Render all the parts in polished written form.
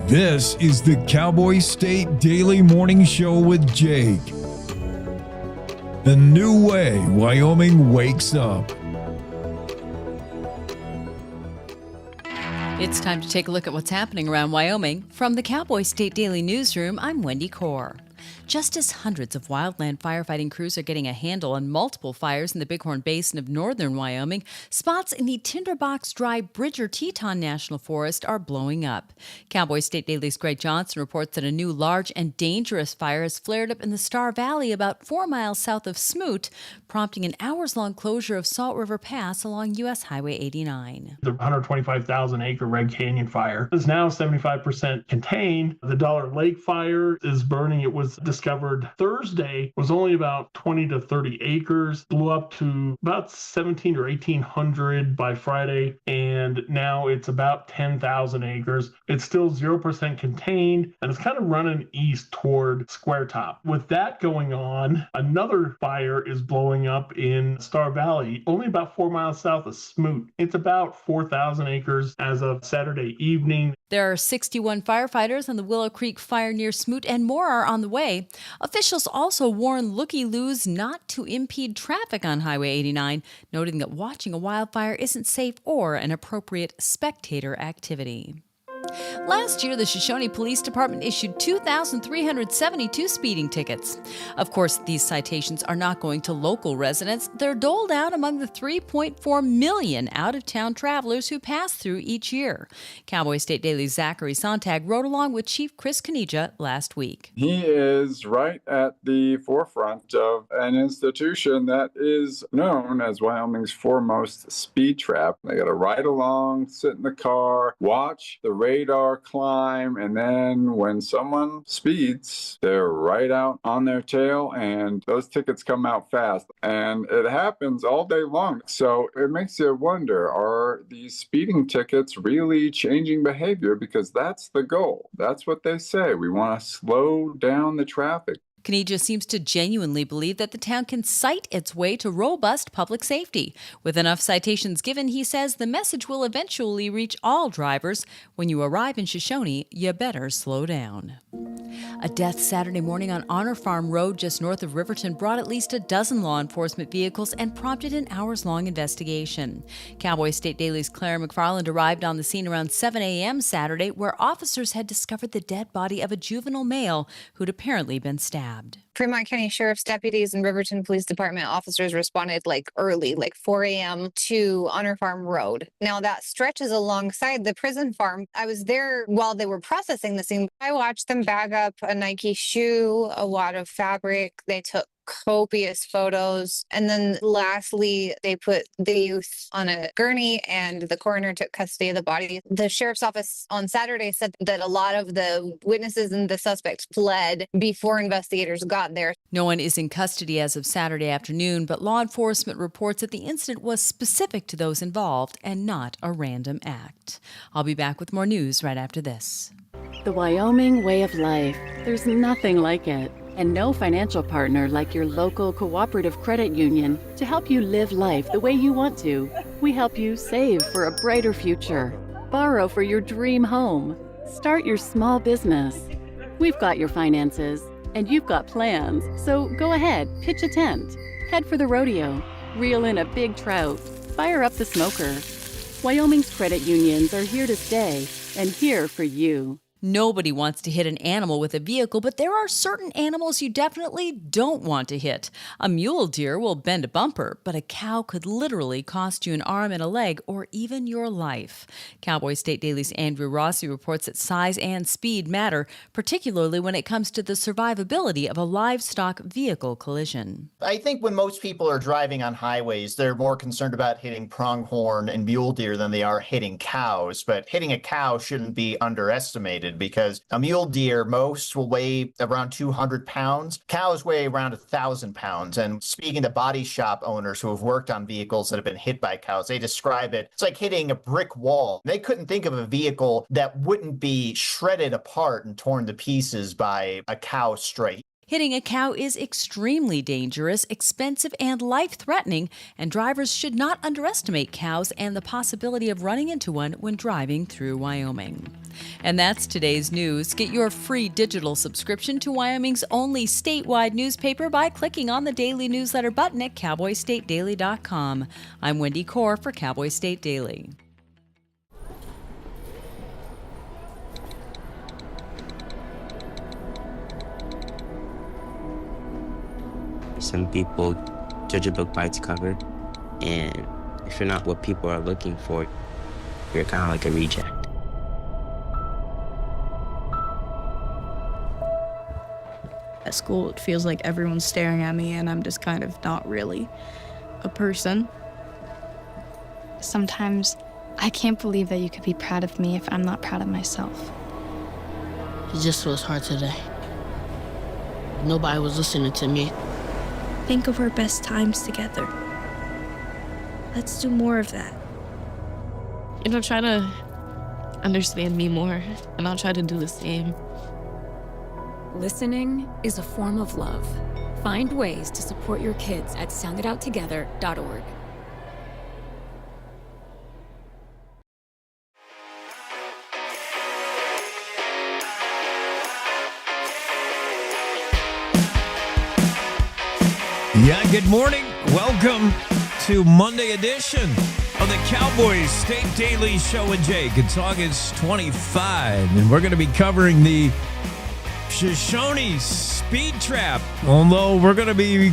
This is the Cowboy State Daily Morning Show with Jake. The new way Wyoming wakes up. It's time to take a look at what's happening around Wyoming. From the Cowboy State Daily Newsroom, I'm Wendy Core. Just as hundreds of wildland firefighting crews are getting a handle on multiple fires in the Bighorn Basin of northern Wyoming, spots in the Tinderbox Dry Bridger Teton National Forest are blowing up. Cowboy State Daily's Greg Johnson reports that a new large and dangerous fire has flared up in the Star Valley about 4 miles south of Smoot, prompting an hours-long closure of Salt River Pass along U.S. Highway 89. The 125,000-acre Red Canyon fire is now 75% contained. The Dollar Lake fire is burning. It was discovered Thursday, was only about 20 to 30 acres, blew up to about 17 or 1,800 by Friday, and now it's about 10,000 acres. It's still 0% contained, and it's kind of running east toward Square Top. With that going on, another fire is blowing up in Star Valley, only about 4 miles south of Smoot. It's about 4,000 acres as of Saturday evening. There are 61 firefighters on the Willow Creek fire near Smoot, and more are on the way. Officials also warn looky-loos not to impede traffic on Highway 89, noting that watching a wildfire isn't safe or an appropriate spectator activity. Last year, the Shoshone Police Department issued 2,372 speeding tickets. Of course, these citations are not going to local residents. They're doled out among the 3.4 million out-of-town travelers who pass through each year. Cowboy State Daily's Zachary Sontag rode along with Chief Chris Kanija last week. He is right at the forefront of an institution that is known as Wyoming's foremost speed trap. They got to ride along, sit in the car, watch the radar climb, and then when someone speeds, they're right out on their tail, and those tickets come out fast. And it happens all day long. So it makes you wonder, are these speeding tickets really changing behavior? Because that's the goal. That's what they say. We want to slow down the traffic. Kanija seems to genuinely believe that the town can cite its way to robust public safety. With enough citations given, he says the message will eventually reach all drivers. When you arrive in Shoshone, you better slow down. A death Saturday morning on Honor Farm Road just north of Riverton brought at least a dozen law enforcement vehicles and prompted an hours-long investigation. Cowboy State Daily's Claire McFarland arrived on the scene around 7 a.m. Saturday, where officers had discovered the dead body of a juvenile male who'd apparently been stabbed. Fremont County Sheriff's deputies and Riverton Police Department officers responded early, 4 a.m. to Honor Farm Road. Now that stretches alongside the prison farm. I was there while they were processing the scene. I watched them bag up a Nike shoe, a wad of fabric. They took copious photos. And then lastly, they put the youth on a gurney and the coroner took custody of the body. The sheriff's office on Saturday said that a lot of the witnesses and the suspects fled before investigators got there. No one is in custody as of Saturday afternoon, but law enforcement reports that the incident was specific to those involved and not a random act. I'll be back with more news right after this. The Wyoming way of life. There's nothing like it. And no financial partner like your local cooperative credit union to help you live life the way you want to. We help you save for a brighter future, borrow for your dream home, start your small business. We've got your finances, and you've got plans, so go ahead, pitch a tent, head for the rodeo, reel in a big trout, fire up the smoker. Wyoming's credit unions are here to stay and here for you. Nobody wants to hit an animal with a vehicle, but there are certain animals you definitely don't want to hit. A mule deer will bend a bumper, but a cow could literally cost you an arm and a leg or even your life. Cowboy State Daily's Andrew Rossi reports that size and speed matter, particularly when it comes to the survivability of a livestock vehicle collision. I think when most people are driving on highways, they're more concerned about hitting pronghorn and mule deer than they are hitting cows. But hitting a cow shouldn't be underestimated, because a mule deer, most will weigh around 200 pounds. Cows weigh around 1,000 pounds. And speaking to body shop owners who have worked on vehicles that have been hit by cows, they describe it's like hitting a brick wall. They couldn't think of a vehicle that wouldn't be shredded apart and torn to pieces by a cow stray. Hitting a cow is extremely dangerous, expensive, and life-threatening, and drivers should not underestimate cows and the possibility of running into one when driving through Wyoming. And that's today's news. Get your free digital subscription to Wyoming's only statewide newspaper by clicking on the daily newsletter button at cowboystatedaily.com. I'm Wendy Core for Cowboy State Daily. Some people judge a book by its cover, and if you're not what people are looking for, you're kind of like a reject. At school, it feels like everyone's staring at me, and I'm just kind of not really a person. Sometimes I can't believe that you could be proud of me if I'm not proud of myself. It just feels hard today. Nobody was listening to me. Think of our best times together. Let's do more of that. Try to understand me more, and I'll try to do the same. Listening is a form of love. Find ways to support your kids at sounditouttogether.org. Yeah, good morning. Welcome to Monday edition of the Cowboy State Daily Show with Jake. It's August 25, and we're going to be covering the Shoshone speed trap, although we're going to be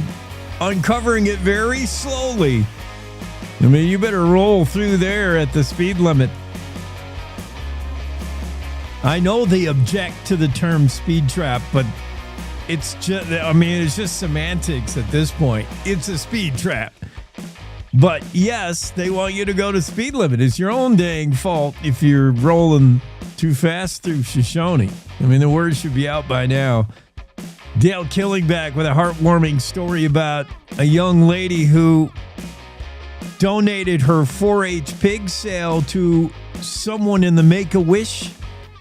uncovering it very slowly. I mean, you better roll through there at the speed limit. I know they object to the term speed trap, but it's just semantics at this point. It's a speed trap. But yes, they want you to go to speed limit. It's your own dang fault if you're rolling too fast through Shoshone. I mean, the word should be out by now. Dale Killingback with a heartwarming story about a young lady who donated her 4-H pig sale to someone in the Make-A-Wish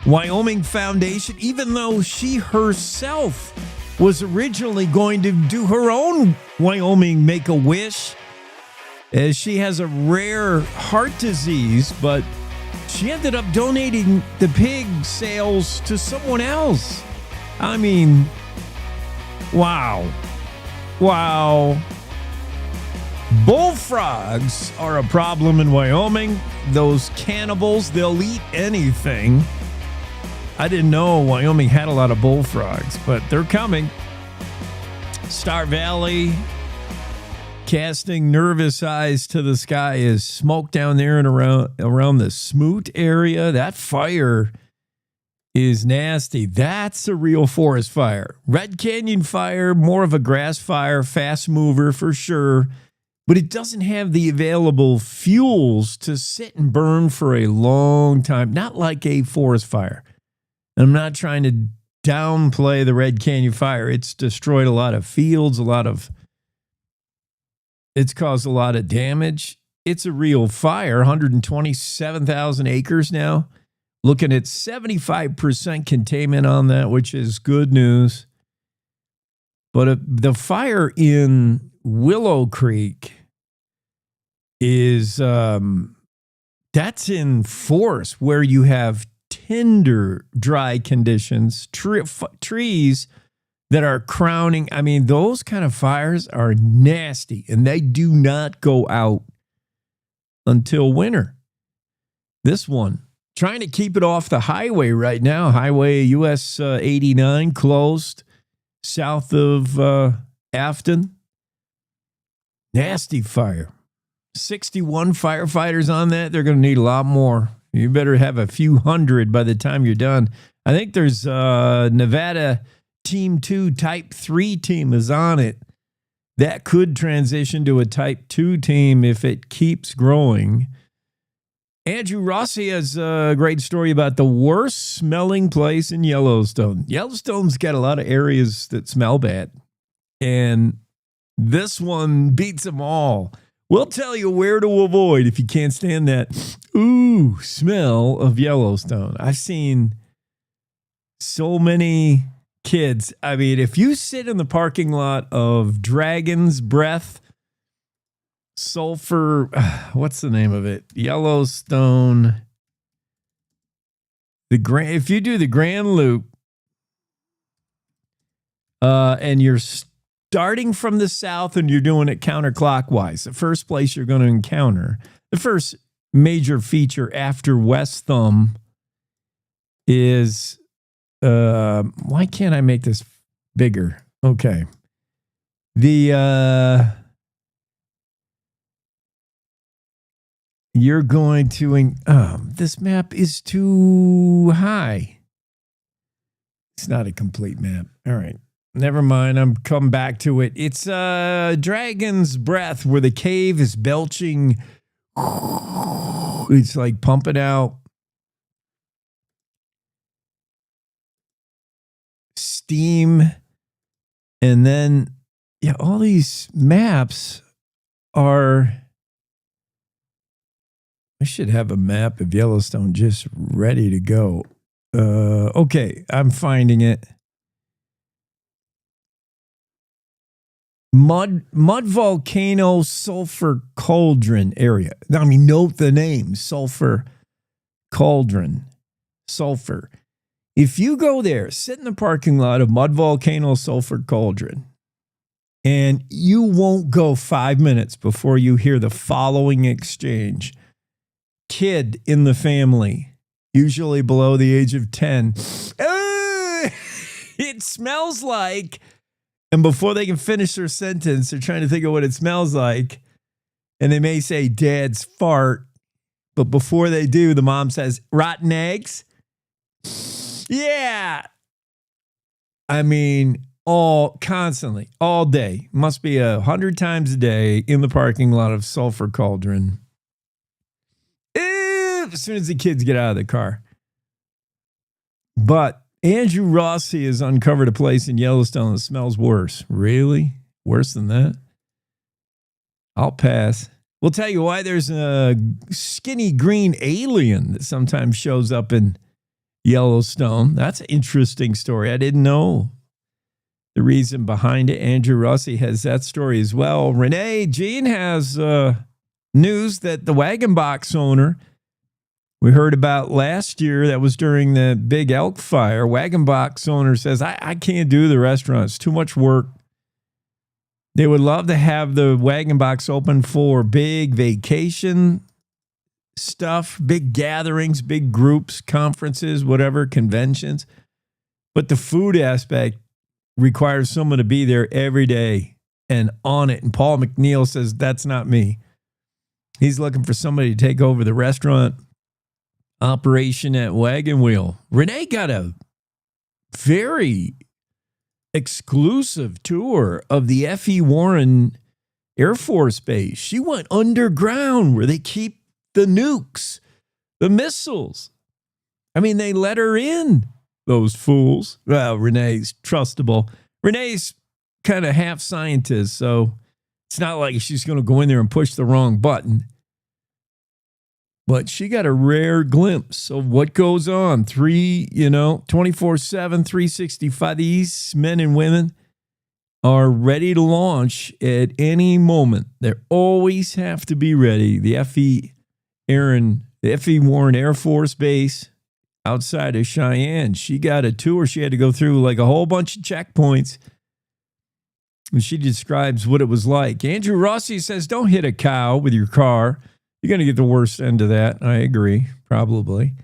Wyoming Foundation, even though she herself was originally going to do her own Wyoming Make-A-Wish, as she has a rare heart disease, but she ended up donating the pig sales to someone else. I mean, wow. Bullfrogs are a problem in Wyoming. Those cannibals, they'll eat anything. I didn't know Wyoming had a lot of bullfrogs, but they're coming. Star Valley, casting nervous eyes to the sky, is smoke down there and around the Smoot area. That fire is nasty. That's a real forest fire. Red Canyon fire, more of a grass fire, fast mover for sure, but it doesn't have the available fuels to sit and burn for a long time, not like a forest fire. I'm not trying to downplay the Red Canyon fire. It's destroyed a lot of fields, it's caused a lot of damage. It's a real fire, 127,000 acres now. Looking at 75% containment on that, which is good news. But the fire in Willow Creek is, that's in forest where you have tinder dry conditions, trees that are crowning. I mean, those kind of fires are nasty, and they do not go out until winter. This one, trying to keep it off the highway right now. Highway US 89 closed south of Afton. Nasty fire. 61 firefighters on that. They're going to need a lot more. You better have a few hundred by the time you're done. I think there's Nevada Team 2 Type 3 team is on it. That could transition to a Type 2 team if it keeps growing. Andrew Rossi has a great story about the worst smelling place in Yellowstone. Yellowstone's got a lot of areas that smell bad, and this one beats them all. We'll tell you where to avoid if you can't stand that smell of Yellowstone. I've seen so many kids, I mean, if you sit in the parking lot of Dragon's Breath, Sulphur, what's the name of it? Yellowstone. If you do the Grand Loop, and you're starting from the south and you're doing it counterclockwise, the first place you're going to encounter, the first major feature after West Thumb is, why can't I make this bigger? Okay. You're going to, this map is too high. It's not a complete map. All right. Never mind. I'm coming back to it. It's Dragon's Breath, where the cave is belching. It's like pumping out steam. And then, yeah, all these maps are... I should have a map of Yellowstone just ready to go. Okay, I'm finding it. Mud Volcano Sulphur Cauldron area. I mean, note the name, Sulphur Cauldron. Sulphur. If you go there, sit in the parking lot of Mud Volcano Sulphur Cauldron, and you won't go 5 minutes before you hear the following exchange. Kid in the family, usually below the age of 10. It smells like... And before they can finish their sentence, they're trying to think of what it smells like. And they may say, Dad's fart. But before they do, the mom says, rotten eggs? Yeah. I mean, constantly, all day. Must be 100 times a day in the parking lot of Sulphur Cauldron. As soon as the kids get out of the car. But Andrew Rossi has uncovered a place in Yellowstone that smells worse. Really? Worse than that? I'll pass. We'll tell you why there's a skinny green alien that sometimes shows up in Yellowstone. That's an interesting story. I didn't know the reason behind it. Andrew Rossi has that story as well. Renee Jean has news that the Wagon Box owner we heard about last year, that was during the big elk fire. Wagon Box owner says, I can't do the restaurant. It's too much work. They would love to have the Wagon Box open for big vacation stuff, big gatherings, big groups, conferences, whatever, conventions. But the food aspect requires someone to be there every day and on it. And Paul McNeil says, that's not me. He's looking for somebody to take over the restaurant operation at Wagon Wheel. Renee got a very exclusive tour of the F.E. Warren Air Force Base. She went underground where they keep the nukes, the missiles. I mean, they let her in, those fools. Well, Renee's trustable. Renee's kind of half scientist, so it's not like she's going to go in there and push the wrong button. But she got a rare glimpse of what goes on. 24/7, 365. These men and women are ready to launch at any moment. They always have to be ready. The F.E. Warren Air Force Base outside of Cheyenne. She got a tour. She had to go through like a whole bunch of checkpoints. And she describes what it was like. Andrew Rossi says, don't hit a cow with your car. You're going to get the worst end of that. I agree, probably.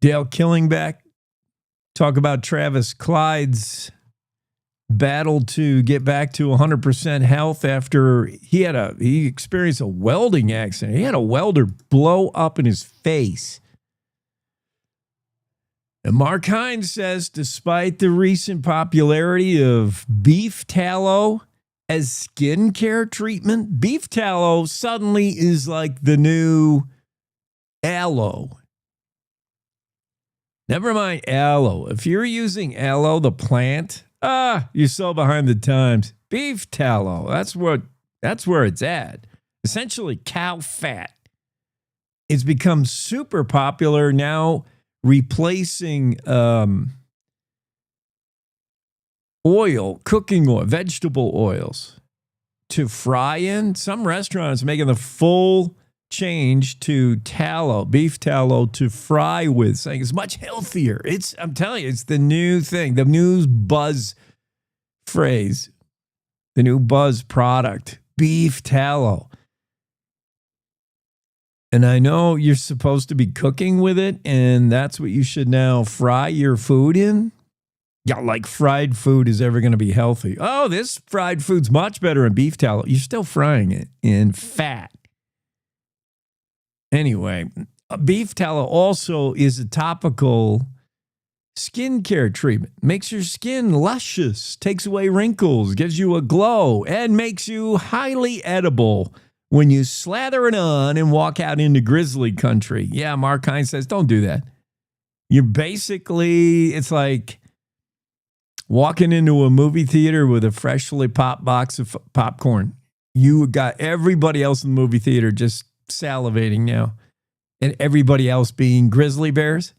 Dale Killingback, talk about Travis Clyde's battle to get back to 100% health after he experienced a welding accident. He had a welder blow up in his face. And Mark Hines says, despite the recent popularity of beef tallow as skincare treatment, beef tallow suddenly is like the new aloe. Never mind aloe. If you're using aloe, the plant, you're so behind the times. Beef tallow, that's where it's at. Essentially cow fat. It's become super popular now, replacing oil, cooking oil, vegetable oils to fry in. Some restaurants making the full change to tallow, beef tallow to fry with, saying it's much healthier. I'm telling you, it's the new thing, the new buzz phrase, the new buzz product, beef tallow. And I know you're supposed to be cooking with it, and that's what you should now fry your food in. Yeah, like fried food is ever going to be healthy. Oh, this fried food's much better in beef tallow. You're still frying it in fat. Anyway, beef tallow also is a topical skincare treatment. Makes your skin luscious, takes away wrinkles, gives you a glow, and makes you highly edible when you slather it on and walk out into grizzly country. Yeah, Mark Hines says, don't do that. You're basically, it's like walking into a movie theater with a freshly popped box of popcorn. You got everybody else in the movie theater just salivating now, and everybody else being grizzly bears.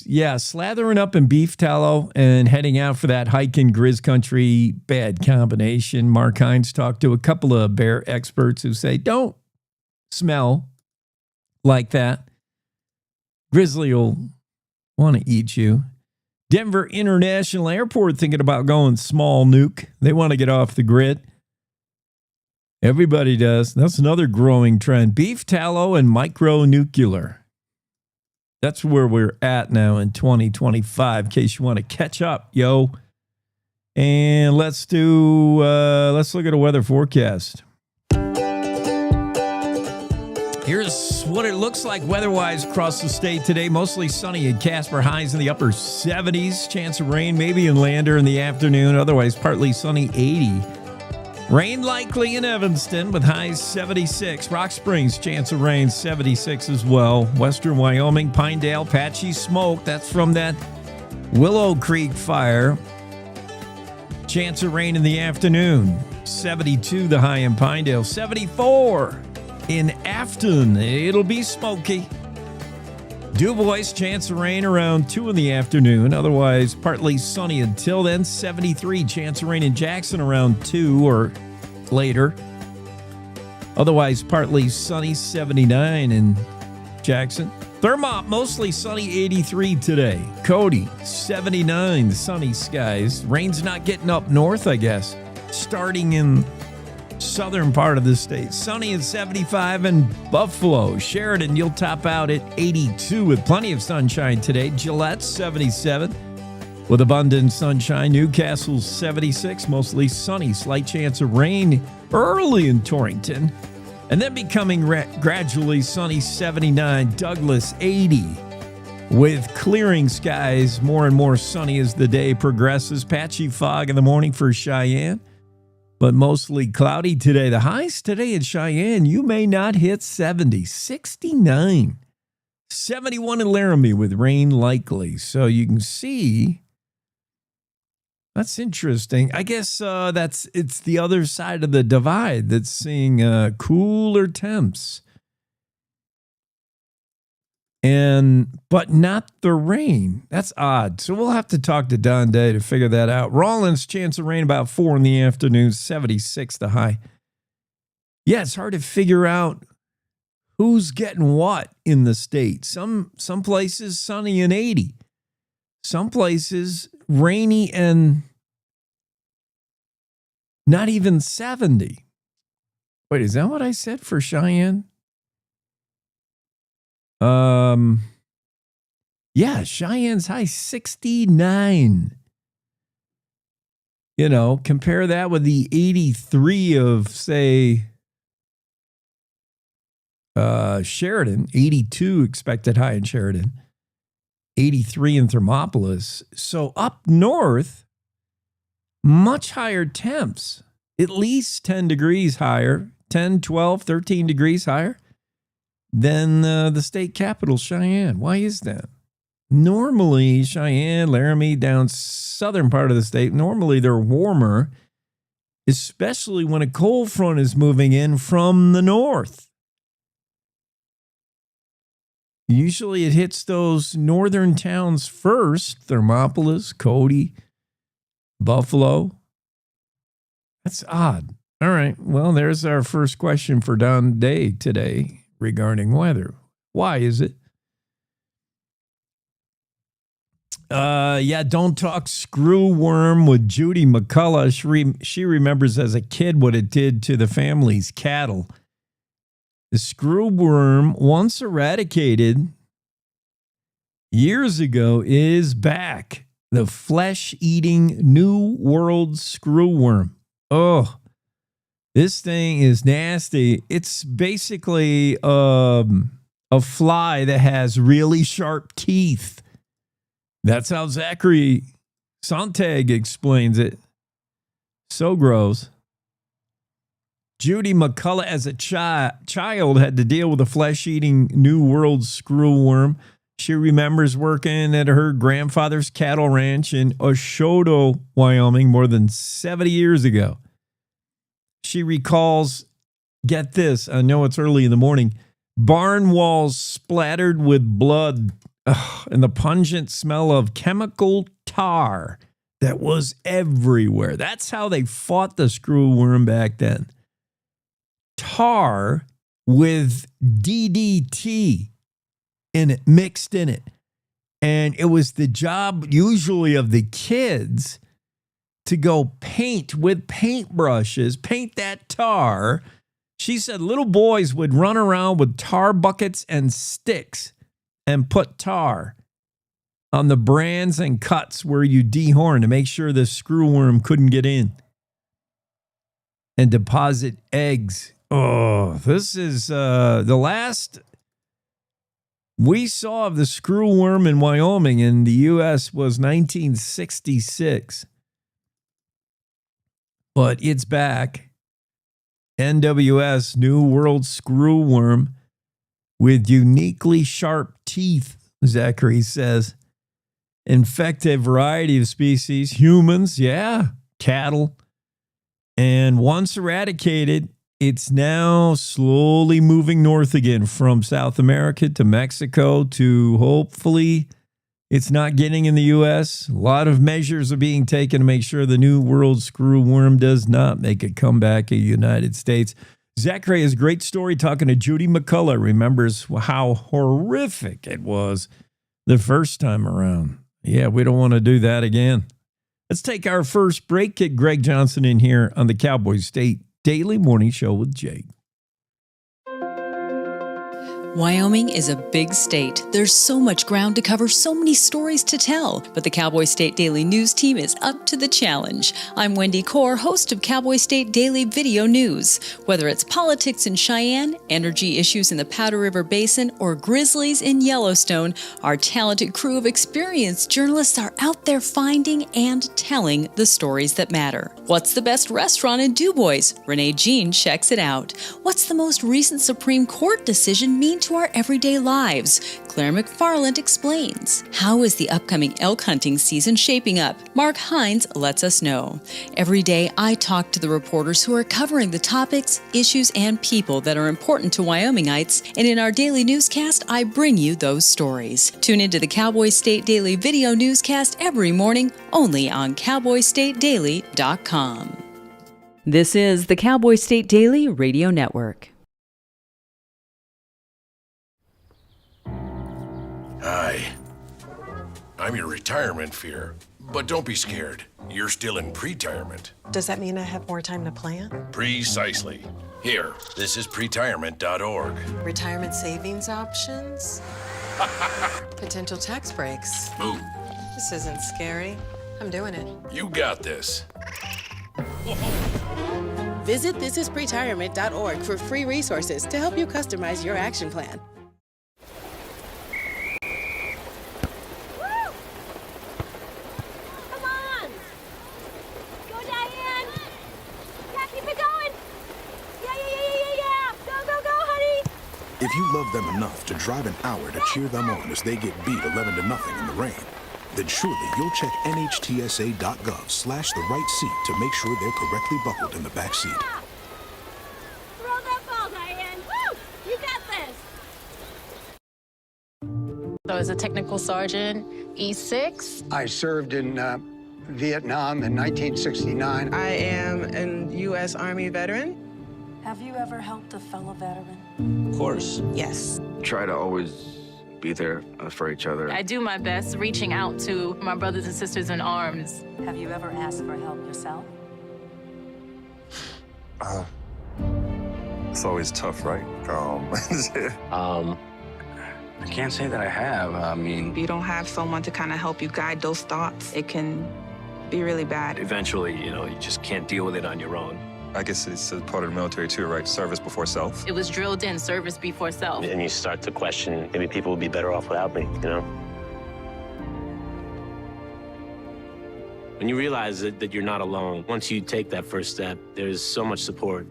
Yeah, slathering up in beef tallow and heading out for that hike in Grizz country, bad combination. Mark Hines talked to a couple of bear experts who say, don't smell like that. Grizzly will want to eat you. Denver International Airport thinking about going small nuke. They want to get off the grid. Everybody does. That's another growing trend. Beef tallow and micronuclear. That's where we're at now in 2025, in case you want to catch up, yo. And let's look at a weather forecast. Here's what it looks like weather-wise across the state today. Mostly sunny in Casper, highs in the upper 70s. Chance of rain maybe in Lander in the afternoon. Otherwise, partly sunny, 80. Rain likely in Evanston with highs 76. Rock Springs, chance of rain 76 as well. Western Wyoming, Pinedale, patchy smoke. That's from that Willow Creek fire. Chance of rain in the afternoon. 72 the high in Pinedale. 74 in Afton. It'll be smoky. DuBois, chance of rain around 2 in the afternoon. Otherwise, partly sunny until then. 73, chance of rain in Jackson around 2 or later. Otherwise, partly sunny, 79 in Jackson. Thermop, mostly sunny, 83 today. Cody, 79, sunny skies. Rain's not getting up north, I guess. Starting in southern part of the state. Sunny at 75 in Buffalo. Sheridan, you'll top out at 82 with plenty of sunshine today. Gillette, 77 with abundant sunshine. Newcastle, 76, mostly sunny. Slight chance of rain early in Torrington. And then becoming gradually sunny, 79. Douglas, 80 with clearing skies. More and more sunny as the day progresses. Patchy fog in the morning for Cheyenne, but mostly cloudy today. The highs today in Cheyenne, you may not hit 70. 69. 71 in Laramie with rain likely. So you can see, that's interesting. I guess it's the other side of the divide that's seeing cooler temps. But not the rain. That's odd. So we'll have to talk to Don Day to figure that out. Rawlins, chance of rain about 4 in the afternoon, 76 the high. Yeah, it's hard to figure out who's getting what in the state. Some places sunny and 80. Some places rainy and not even 70. Wait, is that what I said for Cheyenne? Yeah, Cheyenne's high 69. You know, compare that with the 83 of, say, Sheridan. 82 expected high in Sheridan. 83 in Thermopolis. So up north, much higher temps. At least 10 degrees higher. 10, 12, 13 degrees higher than the state capital, Cheyenne. Why is that? Normally, Cheyenne, Laramie, down southern part of the state, normally they're warmer, especially when a cold front is moving in from the north. Usually it hits those northern towns first, Thermopolis, Cody, Buffalo. That's odd. All right. Well, there's our first question for Don Day today regarding weather. Why is it? Don't talk screw worm with Judy McCullough. She remembers as a kid what it did to the family's cattle. The screw worm, once eradicated years ago, is back. The flesh-eating New World screw worm. Oh, this thing is nasty. It's basically a fly that has really sharp teeth. That's how Zachary Sontag explains it. So gross. Judy McCullough, as a child, had to deal with a flesh-eating New World screw worm. She remembers working at her grandfather's cattle ranch in Oshodo, Wyoming, more than 70 years ago. She recalls, get this, I know it's early in the morning, barn walls splattered with blood and the pungent smell of chemical tar that was everywhere. That's how they fought the screw worm back then. Tar with DDT mixed in it. And it was the job usually of the kids to go paint with paintbrushes, paint that tar. She said little boys would run around with tar buckets and sticks and put tar on the brands and cuts where you dehorn to make sure the screw worm couldn't get in and deposit eggs. Oh, this is the last we saw of the screw worm in Wyoming in the U.S. was 1966. But it's back. NWS, New World screw worm with uniquely sharp teeth, Zachary says. Infect a variety of species, humans, cattle. And once eradicated, it's now slowly moving north again from South America to Mexico to hopefully it's not getting in the U.S. A lot of measures are being taken to make sure the New World screw worm does not make a comeback in the United States. Zachary has a great story talking to Judy McCullough. Remembers how horrific it was the first time around. Yeah, we don't want to do that again. Let's take our first break. Get Greg Johnson in here on the Cowboy State Daily Morning Show with Jake. Wyoming is a big state. There's so much ground to cover, so many stories to tell. But the Cowboy State Daily News team is up to the challenge. I'm Wendy Core, host of Cowboy State Daily Video News. Whether it's politics in Cheyenne, energy issues in the Powder River Basin, or grizzlies in Yellowstone, our talented crew of experienced journalists are out there finding and telling the stories that matter. What's the best restaurant in DuBois? Renee Jean checks it out. What's the most recent Supreme Court decision mean to our everyday lives? Claire McFarland explains. How is the upcoming elk hunting season shaping up? Mark Hines lets us know. Every day, I talk to the reporters who are covering the topics, issues, and people that are important to Wyomingites, and in our daily newscast, I bring you those stories. Tune into the Cowboy State Daily Video Newscast every morning, only on CowboyStateDaily.com. This is the Cowboy State Daily Radio Network. Hi. I'm your retirement fear. But don't be scared. You're still in pre-retirement. Does that mean I have more time to plan? Precisely. Here, this is pretirement.org. Retirement savings options? Potential tax breaks? Ooh. This isn't scary. I'm doing it. You got this. Visit thisispretirement.org for free resources to help you customize your action plan. If you love them enough to drive an hour to cheer them on as they get beat 11-0 in the rain, then surely you'll check NHTSA.gov/the right seat to make sure they're correctly buckled in the back seat. Throw that ball, Diane! Woo! You got this! So as a technical sergeant, E6. I served in Vietnam in 1969. I am an U.S. Army veteran. Have you ever helped a fellow veteran? Of course. Yes. Try to always be there for each other. I do my best reaching out to my brothers and sisters in arms. Have you ever asked for help yourself? It's always tough, right? I can't say that I have. I mean, If you don't have someone to kind of help you guide those thoughts, it can be really bad. eventually, you just can't deal with it on your own. I guess it's a part of the military too, right? Service before self. It was drilled in, service before self. And you start to question, maybe people would be better off without me, When you realize that you're not alone, once you take that first step, there's so much support.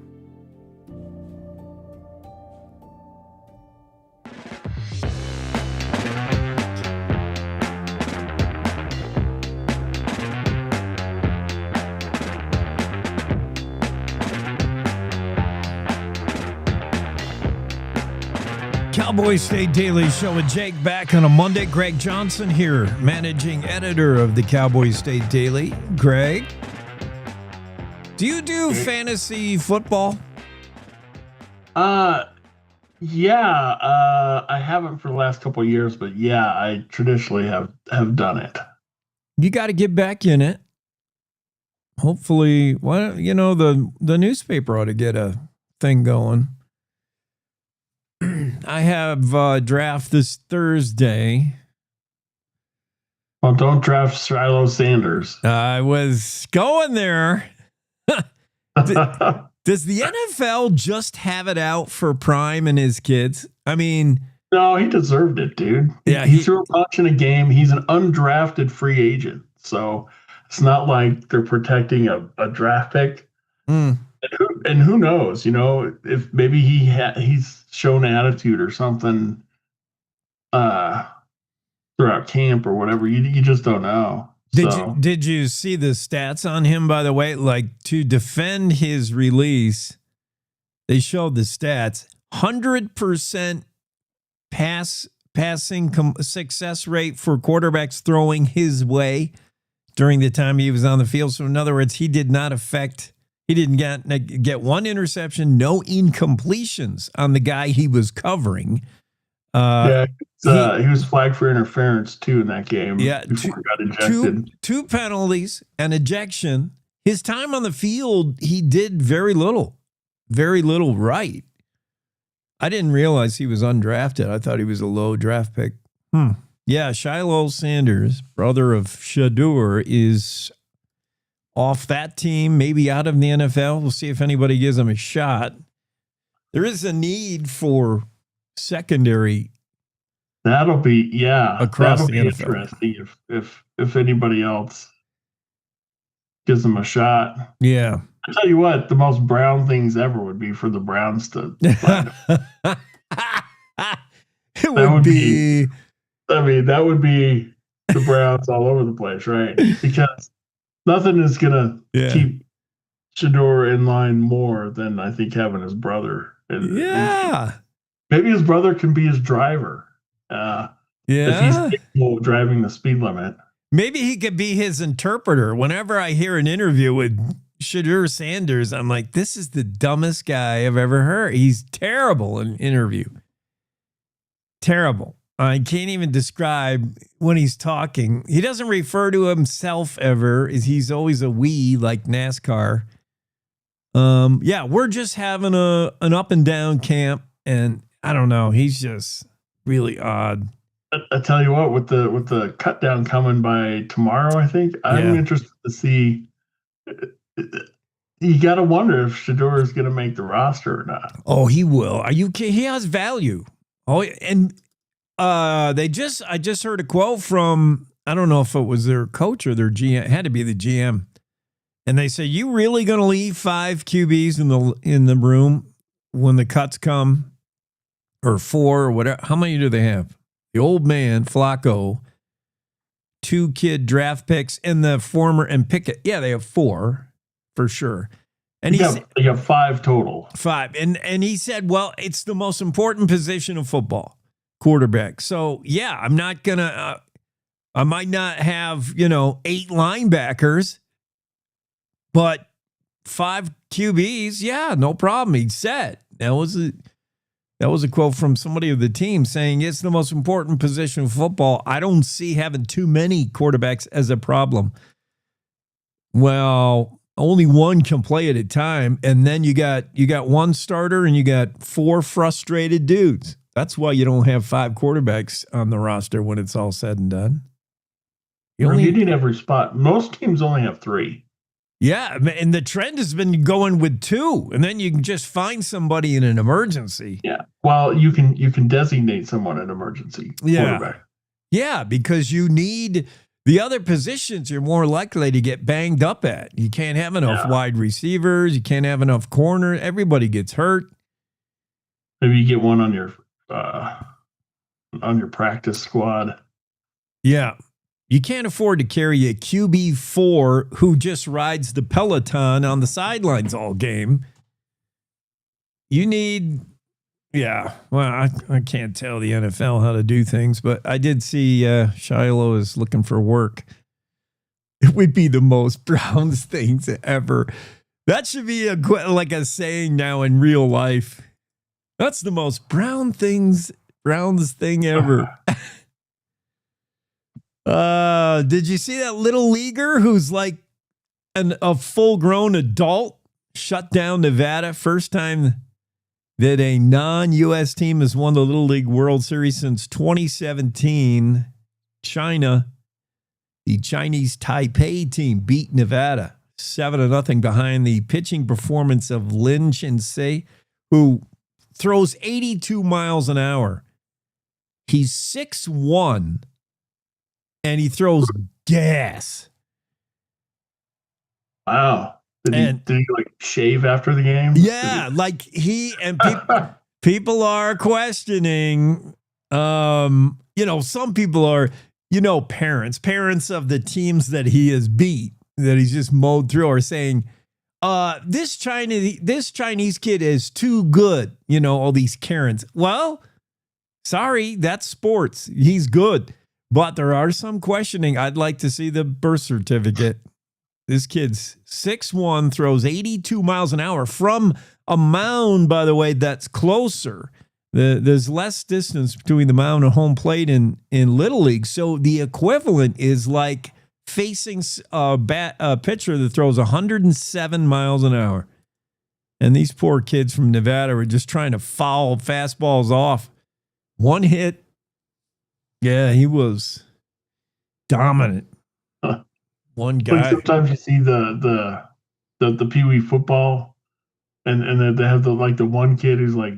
Cowboy State Daily Show with Jake back on a Monday. Greg Johnson here, managing editor of the Cowboy State Daily. Greg, do you do fantasy football? Yeah, I haven't for the last couple of years, but yeah, I traditionally have done it. You got to get back in it. Hopefully, well, the newspaper ought to get a thing going. I have draft this Thursday. Well, don't draft Shiloh Sanders. I was going there. Does the NFL just have it out for Prime and his kids? I mean, no, he deserved it, dude. Yeah, he threw a punch in a game. He's an undrafted free agent, so it's not like they're protecting a draft pick. And who knows? If maybe he's shown attitude or something throughout camp or whatever. You just don't know. Did you see the stats on him, by the way? Like, to defend his release, they showed the stats. 100% passing success rate for quarterbacks throwing his way during the time he was on the field. So in other words, he didn't get one interception, no incompletions on the guy he was covering. He was flagged for interference too in that game. Yeah, before he got ejected. Two penalties and ejection. His time on the field, he did very little right. I didn't realize he was undrafted. I thought he was a low draft pick. Yeah, Shiloh Sanders, brother of Shadur, is off that team, maybe out of the NFL. We'll see if anybody gives him a shot. There is a need for secondary. That'll be across the NFL. Interesting if anybody else gives them a shot. Yeah. I tell you what, the most Brown things ever would be for the Browns to find that would be the Browns all over the place, right? Because nothing is gonna keep Shador in line more than I think having his brother. And maybe his brother can be his driver. If he's capable of driving the speed limit. Maybe he could be his interpreter. Whenever I hear an interview with Shadur Sanders, I'm like, this is the dumbest guy I've ever heard. He's terrible in interview. Terrible. I can't even describe when he's talking. He doesn't refer to himself ever. He's always a we, like NASCAR. We're just having an up and down camp, and I don't know. He's just really odd. I tell you what, with the cut down coming by tomorrow, I think I'm interested to see. You got to wonder if Shador is going to make the roster or not. Oh, he will. Are you kidding? He has value. Oh, and I just heard a quote from, I don't know if it was their coach or their GM. It had to be the GM. And they say, you really going to leave 5 QBs in the room when the cuts come, or 4 or whatever? How many do they have? The old man, Flacco, 2 kid draft picks, and the former and Pickett. Yeah, they have 4 for sure. And they got 5 total. 5. And he said, well, it's the most important position of football, quarterback. So, yeah, I'm not going to I might not have, 8 linebackers, but 5 QBs, yeah, no problem. He's set. That was a quote from somebody of the team saying it's the most important position of football. I don't see having too many quarterbacks as a problem. Well, only one can play at a time, and then you got one starter and you got 4 frustrated dudes. That's why you don't have 5 quarterbacks on the roster when it's all said and done. You're hitting every spot. Most teams only have 3. Yeah, and the trend has been going with 2, and then you can just find somebody in an emergency. Yeah. Well, you can designate someone an emergency quarterback. Yeah, because you need the other positions you're more likely to get banged up at. You can't have enough wide receivers. You can't have enough corner. Everybody gets hurt. Maybe you get one on your practice squad. Yeah. You can't afford to carry a QB4 who just rides the Peloton on the sidelines all game. You need, well, I can't tell the NFL how to do things, but I did see Shiloh is looking for work. It would be the most Browns things ever. That should be like a saying now in real life. That's the most Browns thing ever. Did you see that little leaguer who's like a full-grown adult shut down Nevada? First time that a non-U.S. team has won the Little League World Series since 2017. China, the Chinese Taipei team beat Nevada 7-0 behind the pitching performance of Lin Chinsei, who throws 82 miles an hour. He's 6'1", and he throws gas. Wow. Did he like shave after the game? Yeah, like people are questioning. Some people are, parents of the teams that he has beat, that he's just mowed through, are saying, this Chinese kid is too good. All these Karens. Well, sorry, that's sports. He's good. But there are some questioning. I'd like to see the birth certificate. This kid's 6'1", throws 82 miles an hour from a mound, by the way, that's closer. There's less distance between the mound and home plate in Little League. So the equivalent is like facing a pitcher that throws 107 miles an hour. And these poor kids from Nevada are just trying to foul fastballs off. One hit. Yeah, he was dominant. One guy. Like sometimes you see the Pee Wee football, and they have the one kid who's like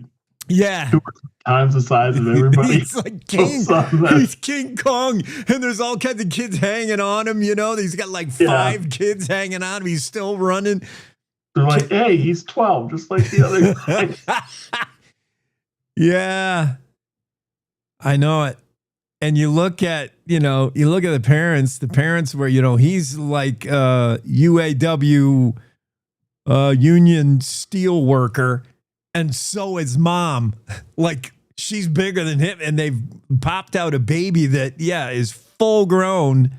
2 times the size of everybody. He's like king. He's King Kong, and there's all kinds of kids hanging on him. He's got like 5 kids hanging on him. He's still running. They're like, hey, he's 12, just like the other guys. Yeah, I know it. And you look at the parents where, he's like UAW union steel worker, and so is mom. Like, she's bigger than him, and they've popped out a baby that, is full grown.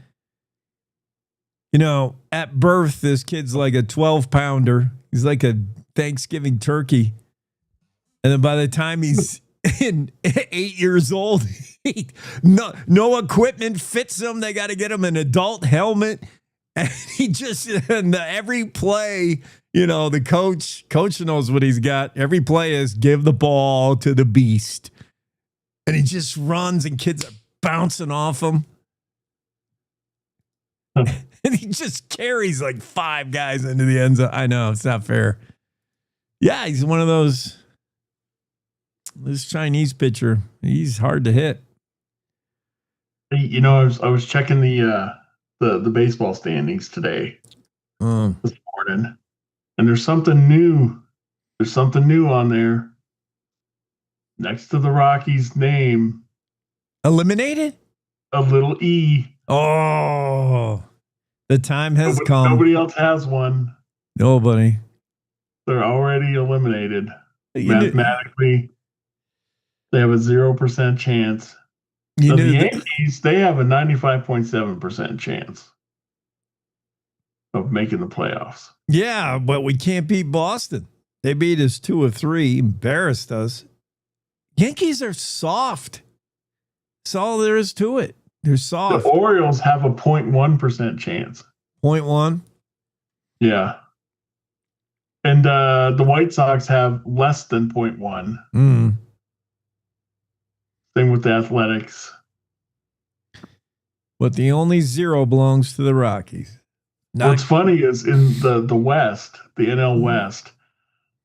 At birth, this kid's like a 12-pounder. He's like a Thanksgiving turkey. And then by the time he's 8 years old, no equipment fits him. They got to get him an adult helmet, and he just every play, the coach knows what he's got. Every play is give the ball to the beast, and he just runs, and kids are bouncing off him, and he just carries like 5 guys into the end zone. I know it's not fair. Yeah, he's one of those. This Chinese pitcher, he's hard to hit. I was checking the baseball standings today, this morning, and there's something new. There's something new on there. Next to the Rockies' name, eliminated, a little E. Oh, the time has come. Nobody else has one. Nobody. They're already eliminated mathematically. They have a 0% chance. You So the knew Yankees, they have a 95.7% chance of making the playoffs. Yeah, but we can't beat Boston. They beat us 2 of 3, embarrassed us. Yankees are soft. That's all there is to it. They're soft. The Orioles have a 0.1% chance. 0.1? Yeah. And the White Sox have less than 0.1. Mm. Same with the Athletics. But the only 0 belongs to the Rockies. What's funny is in the West, the NL West,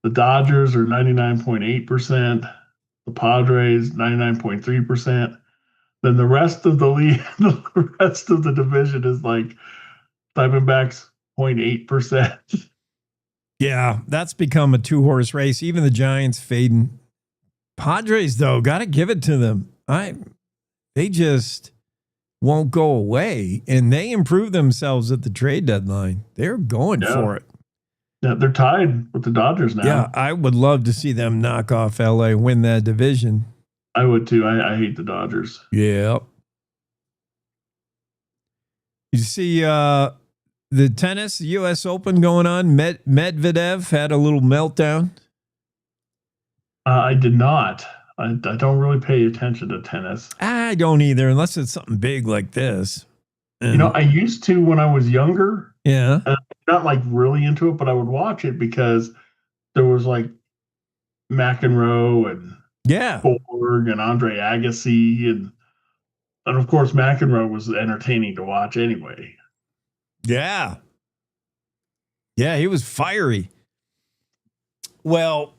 the Dodgers are 99.8%, the Padres 99.3%. Then the rest of the league, the rest of the division is like Diamondbacks 0.8%. Yeah, that's become a 2-horse race. Even the Giants fading. Padres, though, got to give it to them. They just won't go away, and they improved themselves at the trade deadline. They're going for it. Yeah, they're tied with the Dodgers now. Yeah, I would love to see them knock off LA, win that division. I would too. I hate the Dodgers. Yeah. You see the tennis, U.S. Open going on. Medvedev had a little meltdown. I did not. I don't really pay attention to tennis. I don't either, unless it's something big like this. You know, I used to when I was younger. Yeah. Not like really into it, but I would watch it because there was like McEnroe and Borg and Andre Agassi and of course McEnroe was entertaining to watch anyway. Yeah. Yeah, he was fiery. Well,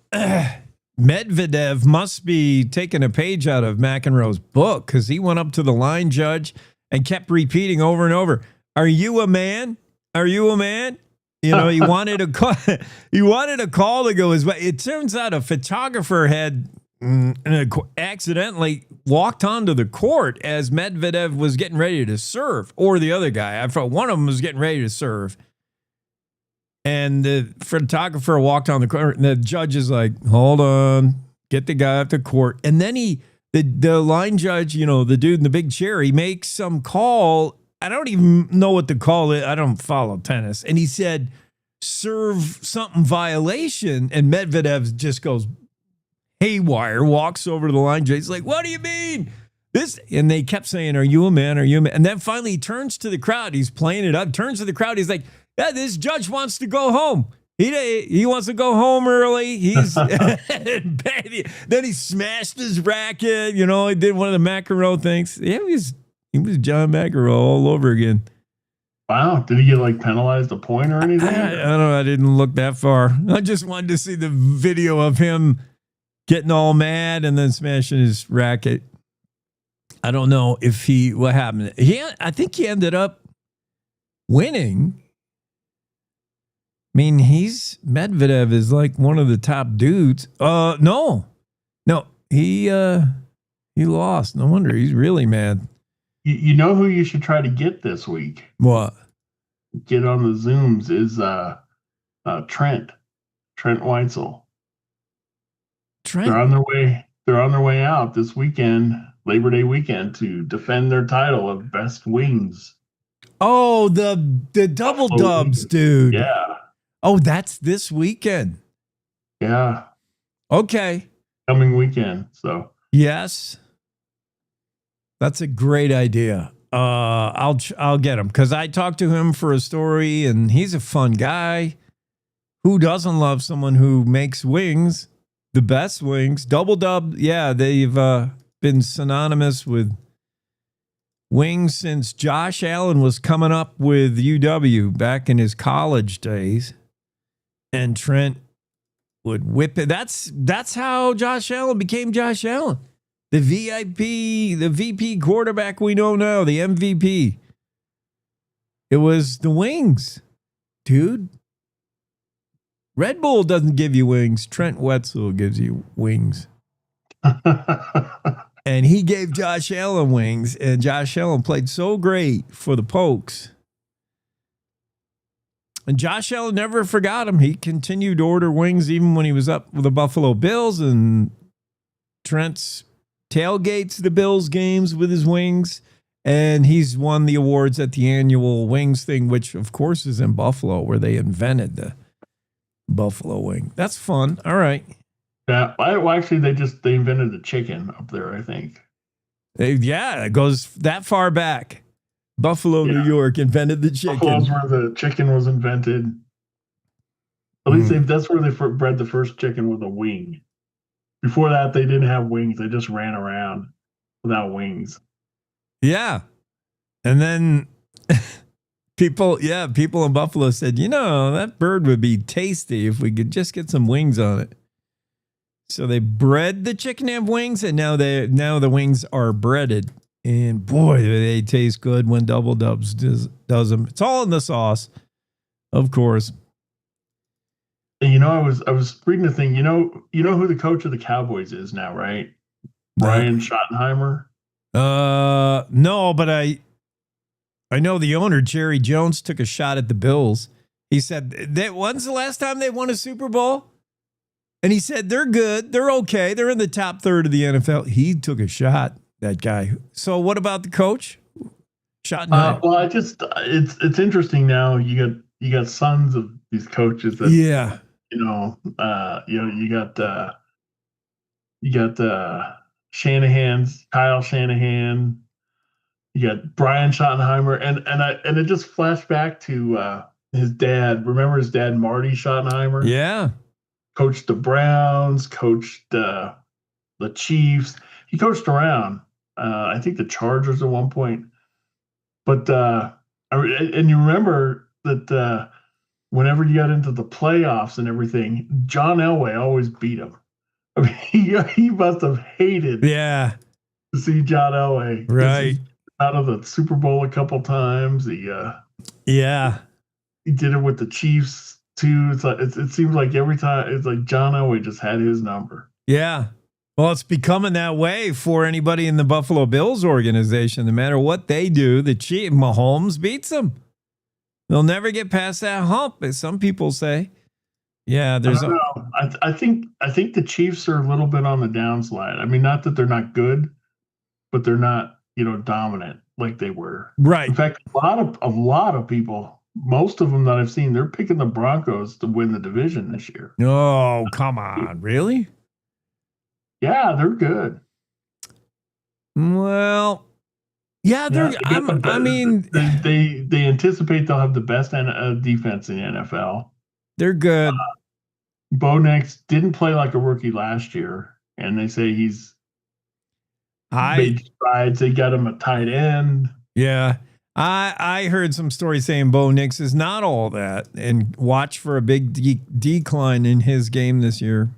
Medvedev must be taking a page out of McEnroe's book because he went up to the line judge and kept repeating over and over, "Are you a man? Are you a man?" You know, he wanted a call. He wanted a call to go his way. It turns out a photographer had accidentally walked onto the court as Medvedev was getting ready to serve, or the other guy. I thought one of them was getting ready to serve. And the photographer walked on the court, and the judge is like, "Hold on, get the guy off the court." And then the line judge, you know, the dude in the big chair, he makes some call. I don't even know what to call it. I don't follow tennis. And he said, serve something violation. And Medvedev just goes haywire, walks over to the line judge. He's like, "What do you mean? This?" And they kept saying, "Are you a man? Are you a man?" And then finally he turns to the crowd. He's playing it up, turns to the crowd. He's like, "Yeah, this judge wants to go home. He wants to go home early." He's then he smashed his racket. You know, he did one of the McEnroe things. Yeah, he was John McEnroe all over again. Wow. Did he get like penalized a point or anything? I don't know. I didn't look that far. I just wanted to see the video of him getting all mad and then smashing his racket. I don't know if what happened. I think he ended up winning. I mean, Medvedev is like one of the top dudes. No, he lost. No wonder he's really mad. You know who you should try to get this week? What? Get on the Zooms is Trent Weitzel. Trent? They're on their way out this weekend, Labor Day weekend, to defend their title of best wings. Oh, the double dubs, dude. Yeah. Oh, that's this weekend. Yeah. Okay. Coming weekend. So yes. That's a great idea. I'll get him because I talked to him for a story, and he's a fun guy. Who doesn't love someone who makes wings, the best wings? Double Dub, yeah, they've been synonymous with wings since Josh Allen was coming up with UW back in his college days, and Trent would whip it. That's how Josh Allen became Josh Allen. The the VP quarterback we know now, the MVP. It was the wings, dude. Red Bull doesn't give you wings. Trent Wetzel gives you wings. And he gave Josh Allen wings, and Josh Allen played so great for the Pokes. And Josh Allen never forgot him. He continued to order wings even when he was up with the Buffalo Bills, and Trent's tailgates the Bills games with his wings. And he's won the awards at the annual wings thing, which, of course, is in Buffalo, where they invented the buffalo wing. That's fun. All right. Yeah. Well, actually, they invented the chicken up there, I think. Yeah, it goes that far back. Buffalo, New York invented the chicken. Buffalo's where the chicken was invented. At least that's where they bred the first chicken with a wing. Before that, they didn't have wings. They just ran around without wings. Yeah. And then people in Buffalo said, that bird would be tasty if we could just get some wings on it. So they bred the chicken to have wings, and now the wings are breaded. And boy, they taste good when Double Dubs does them. It's all in the sauce, of course. And I was reading the thing. You know who the coach of the Cowboys is now, right? Brian Schottenheimer. No, but I know the owner, Jerry Jones, took a shot at the Bills. He said, when's the last time they won a Super Bowl? And he said, they're good. They're okay. They're in the top third of the NFL. He took a shot, that guy. So what about the coach? Schottenheimer. Well, it's interesting now. You got sons of these coaches that, you got Shanahan's, Kyle Shanahan, you got Brian Schottenheimer, and it just flashed back to his dad. Remember his dad, Marty Schottenheimer? Yeah. Coached the Browns, coached the Chiefs. He coached around. I think the Chargers at one point. But and you remember that whenever you got into the playoffs and everything, John Elway always beat him. I mean, he must have hated to see John Elway. Right. Out of the Super Bowl a couple times. He did it with the Chiefs too. It's like it seems like every time it's like John Elway just had his number. Yeah. Well, it's becoming that way for anybody in the Buffalo Bills organization. No matter what they do, Mahomes beats them. They'll never get past that hump, as some people say. Yeah, I think the Chiefs are a little bit on the downslide. I mean, not that they're not good, but they're not, dominant like they were. Right. In fact, a lot of people, most of them that I've seen, they're picking the Broncos to win the division this year. Oh, come on. Really? Yeah, they're good. Well, yeah, they anticipate they'll have the best defense in the NFL. They're good. Bo Nix didn't play like a rookie last year, and they say he's made strides. They got him a tight end. Yeah. I heard some stories saying Bo Nix is not all that, and watch for a big decline in his game this year.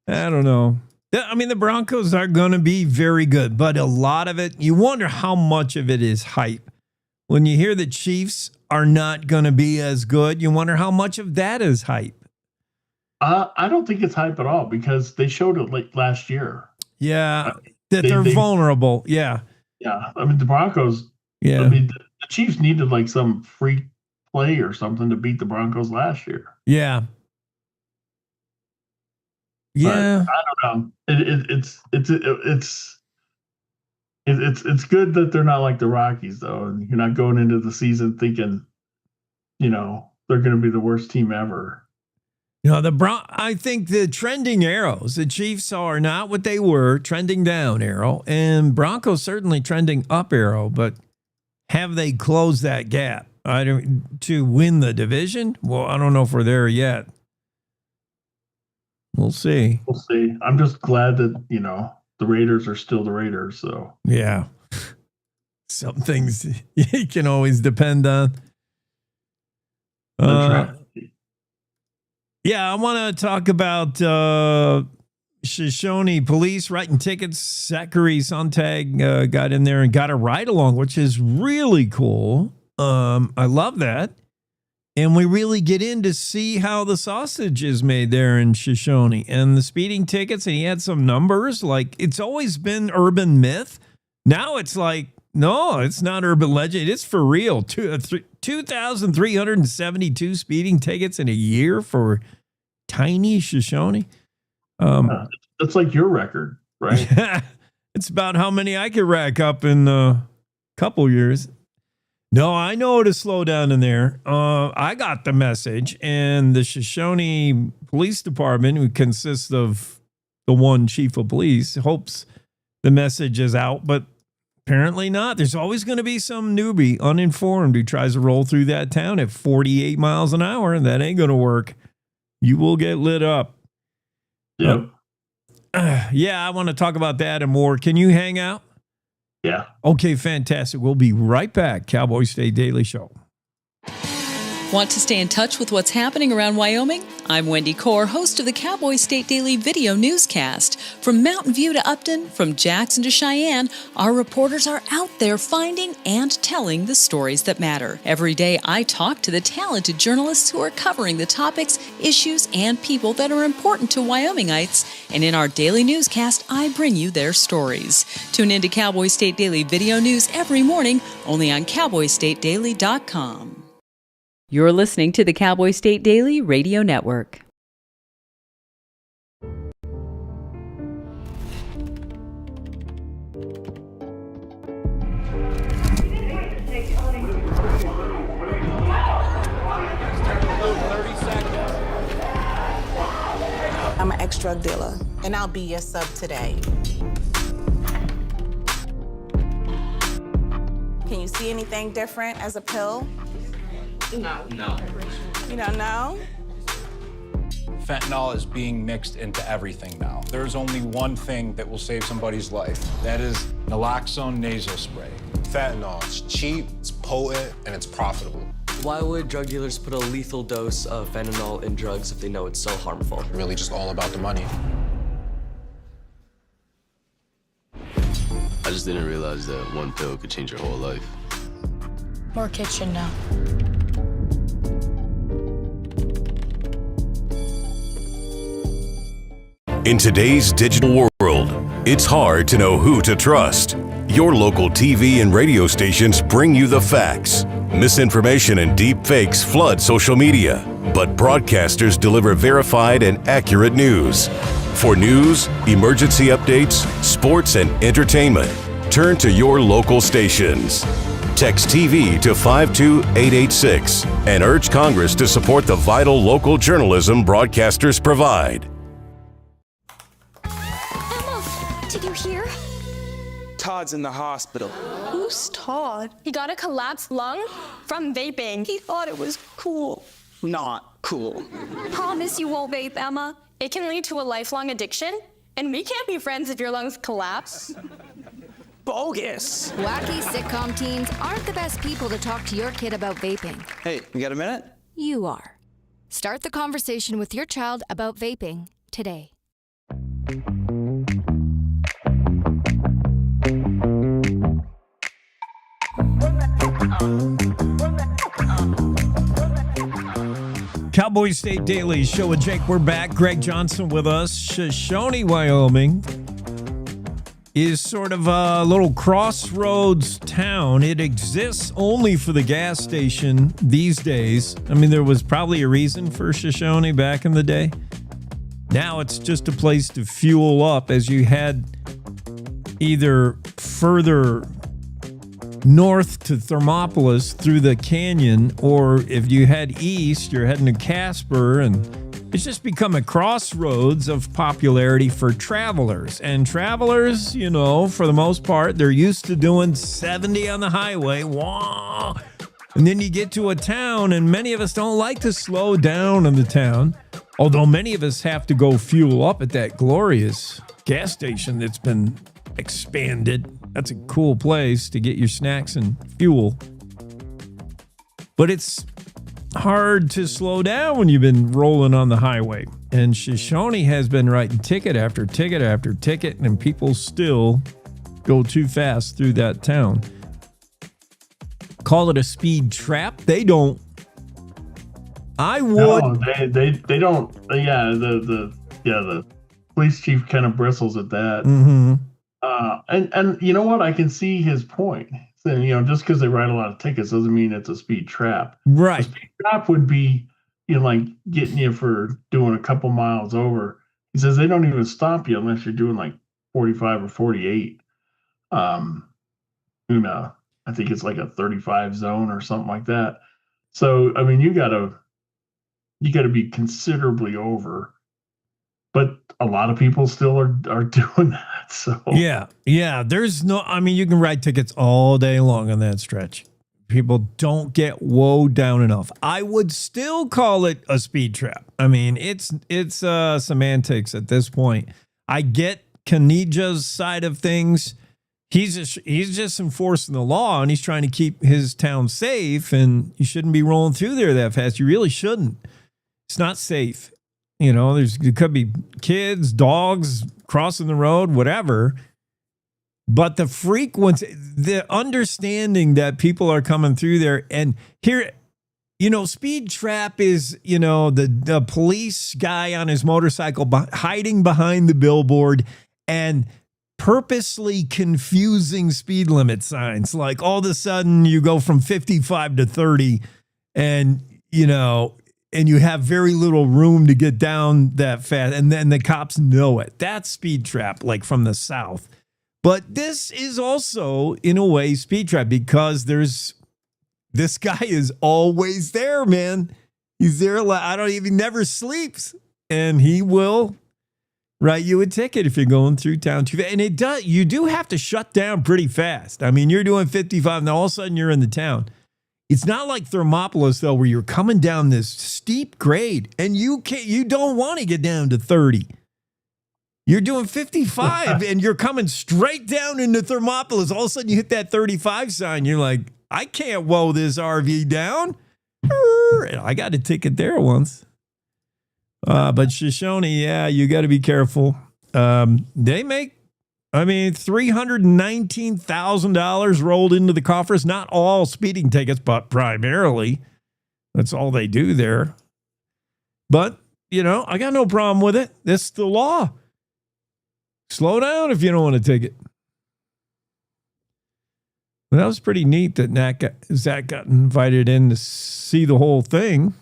I don't know. I mean, the Broncos are going to be very good, but a lot of it, you wonder how much of it is hype. When you hear the Chiefs are not going to be as good, you wonder how much of that is hype. I don't think it's hype at all because they showed it like last year. Yeah, they're vulnerable. Yeah. Yeah. I mean, the Broncos, yeah. I mean, the Chiefs needed like some free play or something to beat the Broncos last year. Yeah. Yeah. But I don't know. It's good that they're not like the Rockies though, and you're not going into the season thinking, they're going to be the worst team ever. I think the trending arrows, the Chiefs are not what they were, trending down arrow, and Broncos certainly trending up arrow, but have they closed that gap to win the division? Well, I don't know if we're there yet. We'll see. We'll see. I'm just glad that, the Raiders are still the Raiders. So yeah, some things you can always depend on. Yeah, I want to talk about Shoshone police writing tickets. Zachary Sontag got in there and got a ride along, which is really cool. I love that. And we really get in to see how the sausage is made there in Shoshone and the speeding tickets. And he had some numbers like it's always been urban myth. Now it's like, no, it's not urban legend. It's for real. 2,372 speeding tickets in a year for tiny Shoshone. That's like your record, right? It's about how many I could rack up in a couple years. No, I know to slow down in there. I got the message, and the Shoshone Police Department, who consists of the one chief of police, hopes the message is out, but apparently not. There's always going to be some newbie, uninformed, who tries to roll through that town at 48 miles an hour, and that ain't going to work. You will get lit up. Yep. Yeah, I want to talk about that and more. Can you hang out? Yeah. Okay, fantastic. We'll be right back. Cowboy State Daily Show. Want to stay in touch with what's happening around Wyoming? I'm Wendy Core, host of the Cowboy State Daily video newscast. From Mountain View to Upton, from Jackson to Cheyenne, our reporters are out there finding and telling the stories that matter. Every day, I talk to the talented journalists who are covering the topics, issues, and people that are important to Wyomingites. And in our daily newscast, I bring you their stories. Tune in to Cowboy State Daily video news every morning, only on CowboyStateDaily.com. You're listening to the Cowboy State Daily Radio Network. I'm an ex-drug dealer, and I'll be your sub today. Can you see anything different as a pill? No. You don't know? Fentanyl is being mixed into everything now. There's only one thing that will save somebody's life. That is naloxone nasal spray. Fentanyl, it's cheap, it's potent, and it's profitable. Why would drug dealers put a lethal dose of fentanyl in drugs if they know it's so harmful? Really just all about the money. I just didn't realize that one pill could change your whole life. More kitchen now. In today's digital world, it's hard to know who to trust. Your local TV and radio stations bring you the facts. Misinformation and deep fakes flood social media, but broadcasters deliver verified and accurate news. For news, emergency updates, sports, and entertainment, turn to your local stations. Text TV to 52886 and urge Congress to support the vital local journalism broadcasters provide. Did you hear? Todd's in the hospital. Who's Todd? He got a collapsed lung from vaping. He thought it was cool. Not cool. Promise you won't vape, Emma. It can lead to a lifelong addiction, and we can't be friends if your lungs collapse. Bogus. Wacky sitcom teens aren't the best people to talk to your kid about vaping. Hey, you got a minute? You are. Start the conversation with your child about vaping today. Cowboy State Daily Show with Jake. We're back. Greg Johnson with us. Shoshone, Wyoming is sort of a little crossroads town. It exists only for the gas station these days. I mean, there was probably a reason for Shoshone back in the day. Now it's just a place to fuel up as you head either further north to Thermopolis through the canyon, or if you head east, you're heading to Casper, and it's just become a crossroads of popularity for travelers. And travelers, you know, for the most part, they're used to doing 70 on the highway. Wah! And then you get to a town, and many of us don't like to slow down in the town, although many of us have to go fuel up at that glorious gas station that's been expanded. That's a cool place to get your snacks and fuel. But it's hard to slow down when you've been rolling on the highway. And Shoshone has been writing ticket after ticket after ticket, and people still go too fast through that town. Call it a speed trap. They don't. I would. No, they don't. Yeah, the police chief kind of bristles at that. Mm-hmm. And you know what? I can see his point. So, you know, just because they write a lot of tickets doesn't mean it's a speed trap. Right. A speed trap would be, you know, like getting you for doing a couple miles over. He says they don't even stop you unless you're doing like 45 or 48. You know, I think it's like a 35 zone or something like that. So, I mean, you gotta be considerably over, but a lot of people still are doing that. So yeah. There's no. I mean, you can ride tickets all day long on that stretch. People don't get woe down enough. I would still call it a speed trap. I mean, it's semantics at this point. I get Kanija's side of things. He's just enforcing the law, and he's trying to keep his town safe, and you shouldn't be rolling through there that fast. You really shouldn't. It's not safe. You know, there could be kids, dogs crossing the road, whatever. But the frequency, the understanding that people are coming through there, and here, you know, speed trap is, you know, the police guy on his motorcycle hiding behind the billboard and purposely confusing speed limit signs. Like all of a sudden you go from 55 to 30 and, you know, and you have very little room to get down that fast. And then the cops know it. That's speed trap, like from the South. But this is also, in a way, speed trap because this guy is always there, man. He's there. He never sleeps. And he will write you a ticket if you're going through town too fast. And you do have to shut down pretty fast. I mean, you're doing 55 and all of a sudden you're in the town. It's not like Thermopolis, though, where you're coming down this steep grade and you don't want to get down to 30. You're doing 55 and you're coming straight down into Thermopolis. All of a sudden you hit that 35 sign. You're like, I can't woe this RV down. I got a ticket there once. But Shoshone, yeah, you got to be careful. They make, $319,000 rolled into the coffers. Not all speeding tickets, but primarily. That's all they do there. But, you know, I got no problem with it. This is the law. Slow down if you don't want a ticket. Well, that was pretty neat that Zach got invited in to see the whole thing.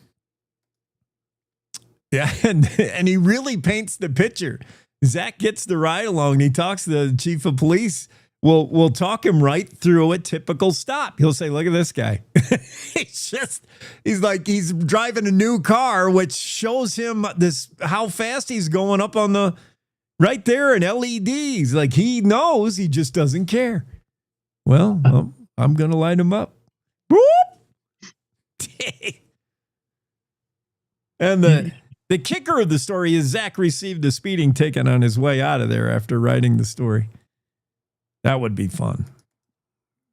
Yeah, and he really paints the picture. Zach gets the ride along and he talks to the chief of police. We'll talk him right through a typical stop. He'll say, look at this guy. He's driving a new car, which shows him how fast he's going up on the right there in LEDs. Like he knows, he just doesn't care. Well, I'm going to light him up. Whoop! And the kicker of the story is Zach received a speeding ticket on his way out of there after writing the story. That would be fun.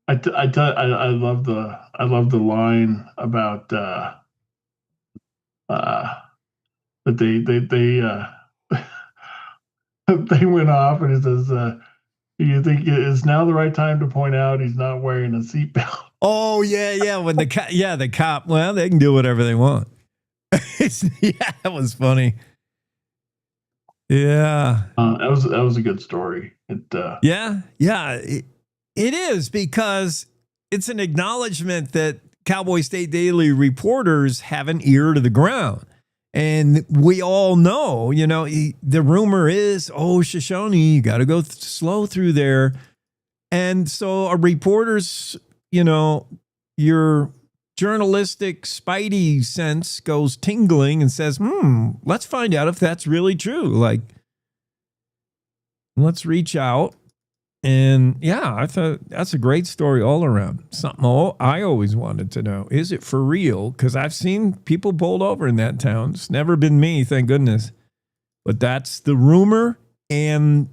I love the line about that they went off and it says, you think it is now the right time to point out he's not wearing a seatbelt? Oh, yeah. When the cop, well, they can do whatever they want. Yeah, that was funny. Yeah. That was a good story. Yeah. It is because it's an acknowledgement that Cowboy State Daily reporters have an ear to the ground. And we all know, you know, the rumor is, Shoshone, you got to go slow through there. And so a reporter's, you know, your journalistic spidey sense goes tingling and says, let's find out if that's really true. Like, let's reach out. And yeah, I thought that's a great story all around. Something I always wanted to know. Is it for real? Because I've seen people pulled over in that town. It's never been me, thank goodness. But that's the rumor. And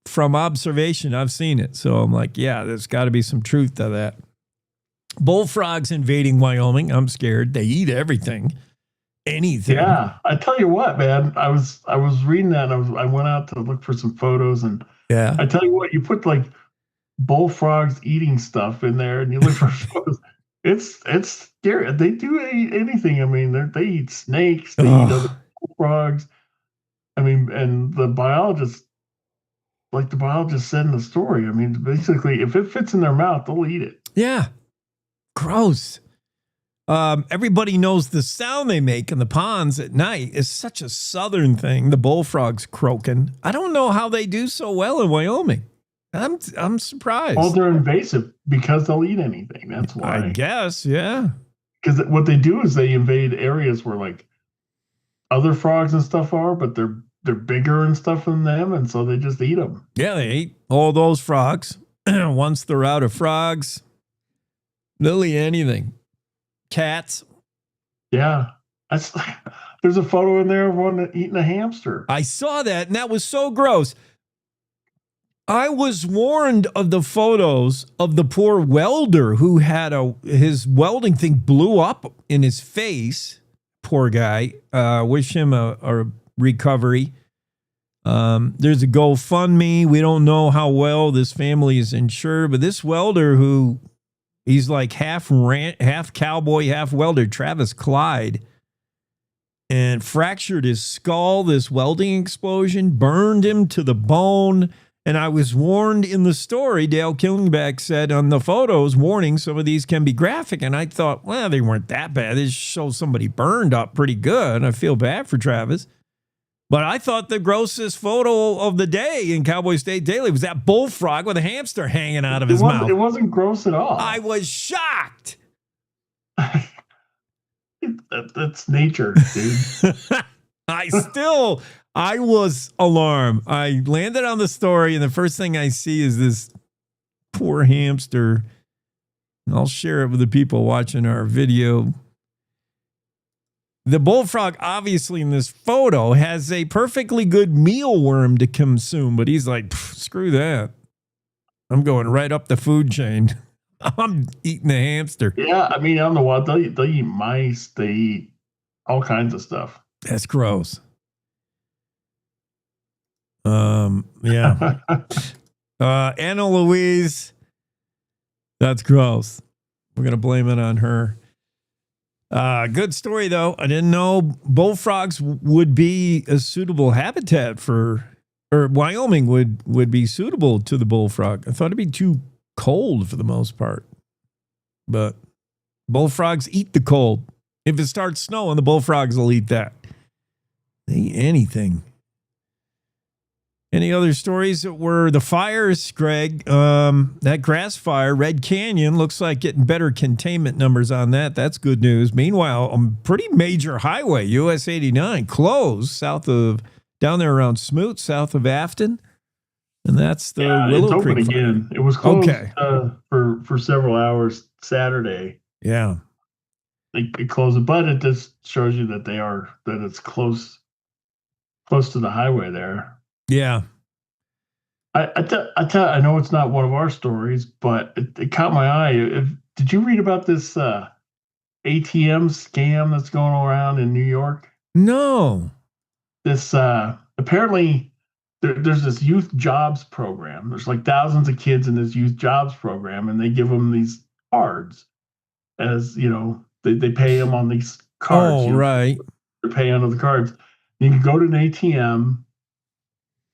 from observation, I've seen it. So I'm like, yeah, there's got to be some truth to that. Bullfrogs invading Wyoming. I'm scared. They eat everything. Anything. Yeah. I tell you what, man, I was reading that and I went out to look for some photos and yeah. I tell you what, you put like bullfrogs eating stuff in there and you look for photos. It's scary. They do anything. I mean, they eat snakes, they eat other bullfrogs. I mean, and the biologist said in the story, I mean, basically, if it fits in their mouth, they'll eat it. Yeah. Gross. Everybody knows the sound they make in the ponds at night is such a southern thing. The bullfrogs croaking. I don't know how they do so well in Wyoming. I'm surprised. Well, they're invasive because they'll eat anything. That's why. I guess, yeah. Because what they do is they invade areas where like other frogs and stuff are, but they're bigger and stuff than them, and so they just eat them. Yeah, they eat all those frogs. Once they're out of frogs, they'll eat anything. Cats. Yeah. There's a photo in there of one eating a hamster. I saw that, and that was so gross. I was warned of the photos of the poor welder who had his welding thing blew up in his face. Poor guy. Wish him a recovery. There's a GoFundMe. We don't know how well this family is insured, but this welder who he's like half cowboy, half welder, Travis Clyde, and fractured his skull. This welding explosion burned him to the bone. And I was warned in the story, Dale Killingback said on the photos, warning some of these can be graphic. And I thought, well, they weren't that bad. They just show somebody burned up pretty good. I feel bad for Travis. But I thought the grossest photo of the day in Cowboy State Daily was that bullfrog with a hamster hanging out of his mouth. It wasn't gross at all. I was shocked. That's nature, dude. I was alarmed. I landed on the story, and the first thing I see is this poor hamster. And I'll share it with the people watching our video. The bullfrog, obviously, in this photo, has a perfectly good mealworm to consume, but he's like, screw that. I'm going right up the food chain. I'm eating the hamster. Yeah, I mean, on the wild, they eat mice. They eat all kinds of stuff. That's gross. Yeah. Anna Louise, that's gross. We're gonna blame it on her. Good story though. I didn't know bullfrogs would be a suitable habitat or Wyoming would be suitable to the bullfrog. I thought it'd be too cold for the most part, but bullfrogs eat the cold. If it starts snowing, the bullfrogs will eat that. They eat anything. Any other stories that were the fires, Greg? That grass fire, Red Canyon, looks like getting better containment numbers on that. That's good news. Meanwhile, a pretty major highway, US 89, closed down there around Smoot, south of Afton. And that's the Willow it's Creek open fire. again. It was closed for several hours Saturday. Yeah. They closed it, but it just shows you that it's close to the highway there. Yeah. I know it's not one of our stories, but it caught my eye. Did you read about this ATM scam that's going around in New York? No. This apparently there's this youth jobs program. There's like thousands of kids in this youth jobs program, and they give them these cards as, they pay them on these cards. Oh, right. They're paying under the cards. You can go to an ATM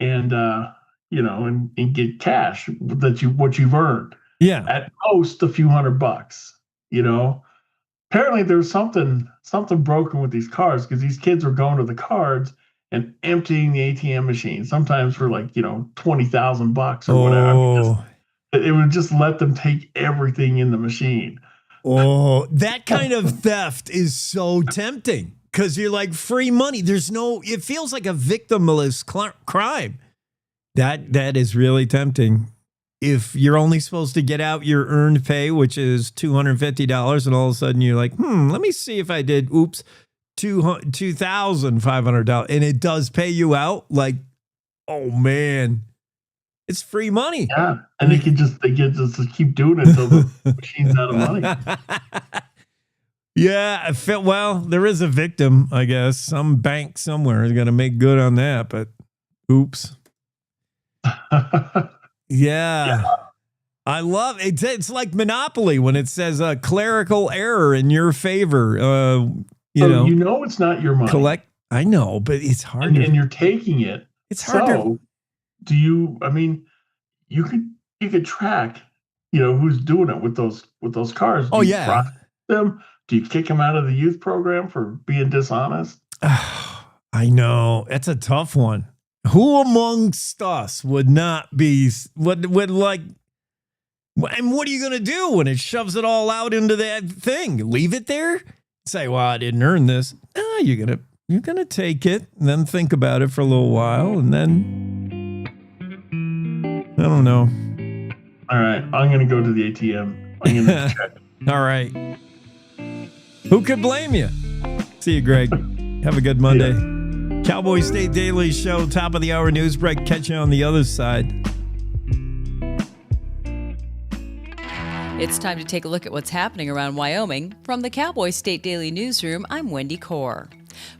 and and get cash what you've earned. Yeah. At most a few $100. Apparently there's something broken with these cards because these kids were going to the cards and emptying the ATM machine, sometimes for like, $20,000 or whatever. It would just let them take everything in the machine. Oh, that kind of theft is so tempting because you're like, free money. It feels like a victimless crime. That is really tempting. If you're only supposed to get out your earned pay, which is $250, and all of a sudden you're like, let me see if I did, $2,500, and it does pay you out, like, oh man, it's free money. Yeah, and they get just keep doing it until the machine's out of money. Yeah, well, there is a victim, I guess. Some bank somewhere is going to make good on that, but oops. Yeah. I love it. It's like Monopoly when it says a clerical error in your favor. It's not your money. I know, but it's hard. And you're taking it. It's hard. You could track, who's doing it with those cars. Oh, yeah. Them? Do you kick them out of the youth program for being dishonest? I know. That's a tough one. Who amongst us would not be, would like, and what are you going to do when it shoves it all out into that thing? Leave it there? Say, well, I didn't earn this. No, you're going to take it and then think about it for a little while. And then, I don't know. All right. I'm going to go to the ATM. I'm going to check. All right. Who could blame you? See you, Greg. Have a good Monday. Yeah. Cowboy State Daily Show, top of the hour news break. Catch you on the other side. It's time to take a look at what's happening around Wyoming. From the Cowboy State Daily Newsroom, I'm Wendy Core.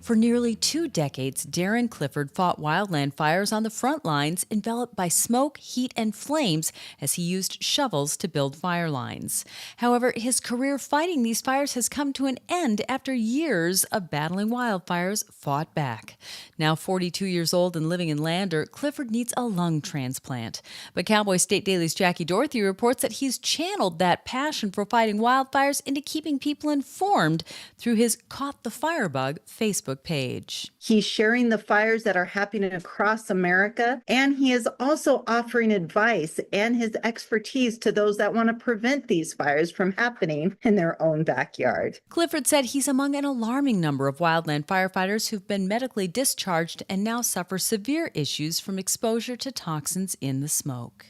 For nearly 2 decades, Darren Clifford fought wildland fires on the front lines, enveloped by smoke, heat, and flames as he used shovels to build fire lines. However, his career fighting these fires has come to an end after years of battling wildfires fought back. Now 42 years old and living in Lander, Clifford needs a lung transplant. But Cowboy State Daily's Jackie Dorothy reports that he's channeled that passion for fighting wildfires into keeping people informed through his Caught the Firebug Facebook page. He's sharing the fires that are happening across America, and he is also offering advice and his expertise to those that want to prevent these fires from happening in their own backyard. Clifford said he's among an alarming number of wildland firefighters who've been medically discharged and now suffer severe issues from exposure to toxins in the smoke.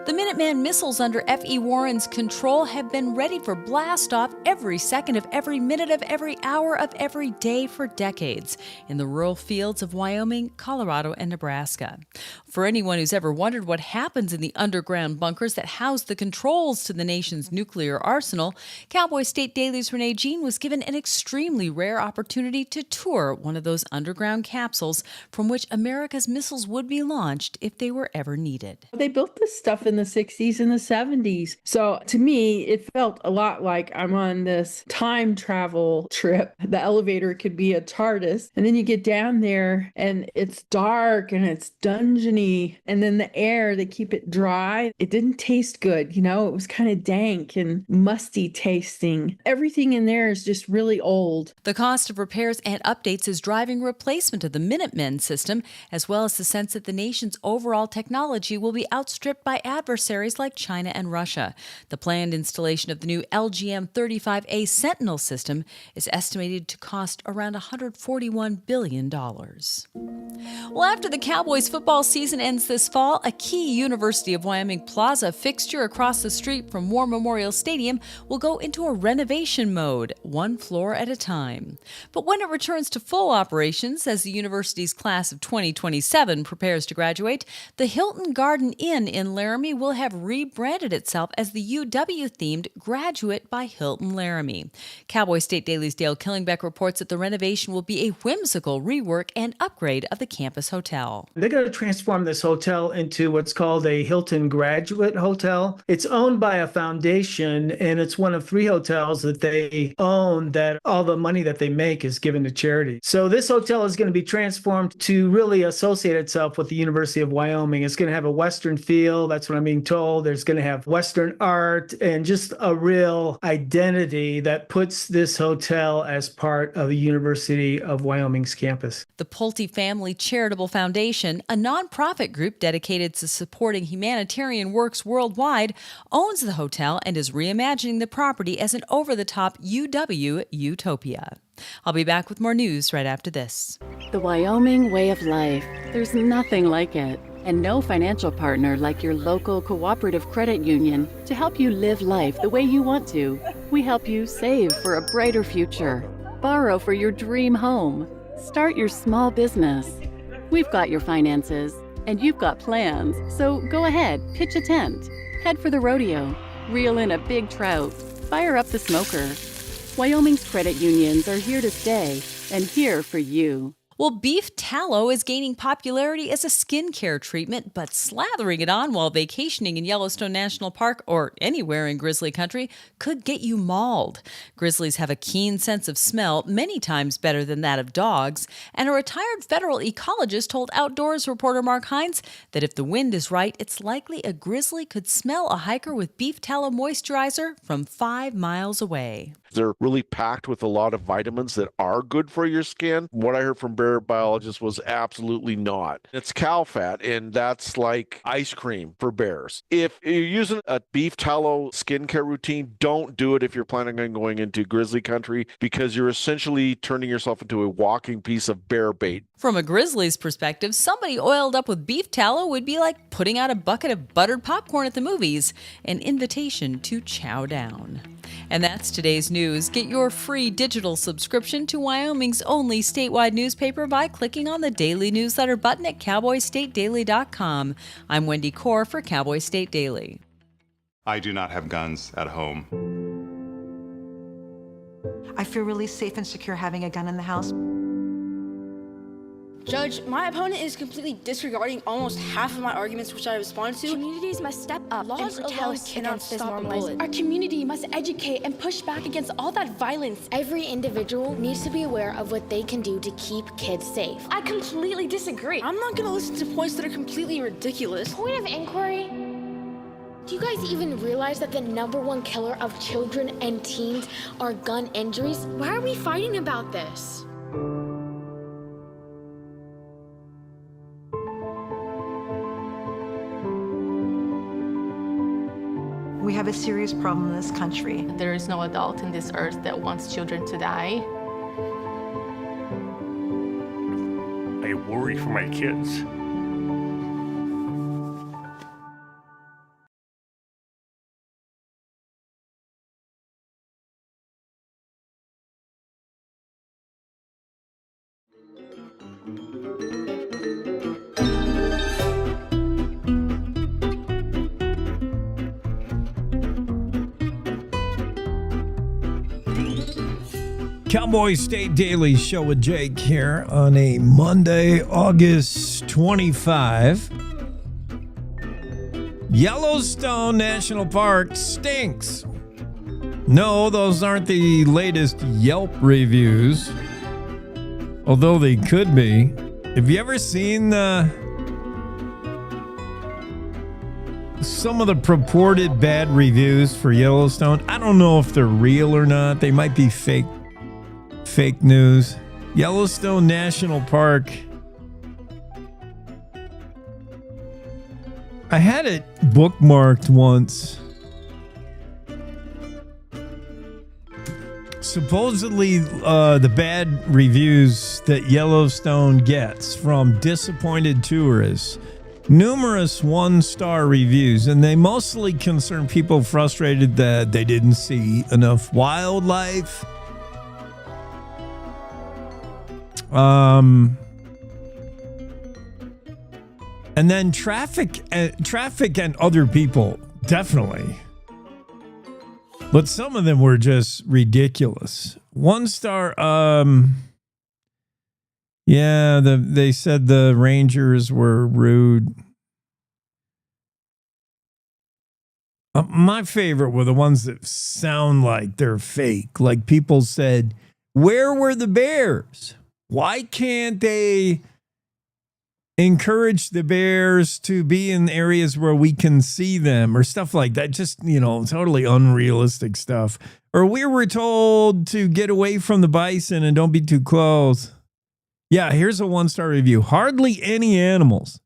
The Minuteman missiles under F.E. Warren's control have been ready for blast-off every second of every minute of every hour of every day for decades in the rural fields of Wyoming, Colorado, and Nebraska. For anyone who's ever wondered what happens in the underground bunkers that house the controls to the nation's nuclear arsenal, Cowboy State Daily's Renee Jean was given an extremely rare opportunity to tour one of those underground capsules from which America's missiles would be launched if they were ever needed. They built this stuff in the 60s and the 70s. So to me, it felt a lot like I'm on this time travel trip. The elevator could be a TARDIS. And then you get down there and it's dark and it's dungeony. And then the air, they keep it dry. It didn't taste good. You know, it was kind of dank and musty tasting. Everything in there is just really old. The cost of repairs and updates is driving replacement of the Minutemen system, as well as the sense that the nation's overall technology will be outstripped by adversaries like China and Russia. The planned installation of the new LGM-35A Sentinel system is estimated to cost around $141 billion. Well, after the Cowboys football season ends this fall, a key University of Wyoming Plaza fixture across the street from War Memorial Stadium will go into a renovation mode, one floor at a time. But when it returns to full operations, as the university's class of 2027 prepares to graduate, the Hilton Garden Inn in Laramie will have rebranded itself as the UW-themed Graduate by Hilton Laramie. Cowboy State Daily's Dale Killingbeck reports that the renovation will be a whimsical rework and upgrade of the campus hotel. They're going to transform this hotel into what's called a Hilton Graduate Hotel. It's owned by a foundation, and it's one of 3 hotels that they own that all the money that they make is given to charity. So this hotel is going to be transformed to really associate itself with the University of Wyoming. It's going to have a Western feel. That's what I'm being told. There's going to have Western art and just a real identity that puts this hotel as part of the University of Wyoming's campus. The Pulte Family Charitable Foundation, a nonprofit group dedicated to supporting humanitarian works worldwide, owns the hotel and is reimagining the property as an over-the-top UW utopia. I'll be back with more news right after this. The Wyoming way of life. There's nothing like it. And no financial partner like your local cooperative credit union to help you live life the way you want to. We help you save for a brighter future, borrow for your dream home, start your small business. We've got your finances, and you've got plans, so go ahead, pitch a tent, head for the rodeo, reel in a big trout, fire up the smoker. Wyoming's credit unions are here to stay and here for you. Well, beef tallow is gaining popularity as a skincare treatment, but slathering it on while vacationing in Yellowstone National Park or anywhere in grizzly country could get you mauled. Grizzlies have a keen sense of smell, many times better than that of dogs, and a retired federal ecologist told Outdoors reporter Mark Hines that if the wind is right, it's likely a grizzly could smell a hiker with beef tallow moisturizer from 5 miles away. They're really packed with a lot of vitamins that are good for your skin. What I heard from bear biologists was absolutely not. It's cow fat, and that's like ice cream for bears. If you're using a beef tallow skincare routine, don't do it if you're planning on going into grizzly country, because you're essentially turning yourself into a walking piece of bear bait. From a grizzly's perspective, somebody oiled up with beef tallow would be like putting out a bucket of buttered popcorn at the movies, an invitation to chow down. And that's today's news. Get your free digital subscription to Wyoming's only statewide newspaper by clicking on the daily newsletter button at cowboystatedaily.com. I'm Wendy Core for Cowboy State Daily. I do not have guns at home. I feel really safe and secure having a gun in the house. Judge, my opponent is completely disregarding almost half of my arguments which I respond to. Communities must step up Laws and alone protest cannot against this stop a normalizing. bullet. Our community must educate and push back against all that violence. Every individual needs to be aware of what they can do to keep kids safe. I completely disagree. I'm not gonna listen to points that are completely ridiculous. Point of inquiry. Do you guys even realize that the #1 killer of children and teens are gun injuries? Why are we fighting about this? We have a serious problem in this country. There is no adult in this earth that wants children to die. I worry for my kids. Cowboy State Daily Show with Jake here on a Monday, August 25. Yellowstone National Park stinks. No, those aren't the latest Yelp reviews, although they could be. Have you ever seen some of the purported bad reviews for Yellowstone? I don't know if they're real or not. They might be fake news. Yellowstone National Park. I had it bookmarked once. Supposedly, the bad reviews that Yellowstone gets from disappointed tourists. Numerous one-star reviews, and they mostly concern people frustrated that they didn't see enough wildlife. And then traffic and other people, definitely. But some of them were just ridiculous. One star, they said the rangers were rude. My favorite were the ones that sound like they're fake. Like people said, "Where were the bears? Why can't they encourage the bears to be in areas where we can see them?" Or stuff like that. Just, totally unrealistic stuff. Or we were told to get away from the bison and don't be too close. Yeah, here's a one-star review. Hardly any animals.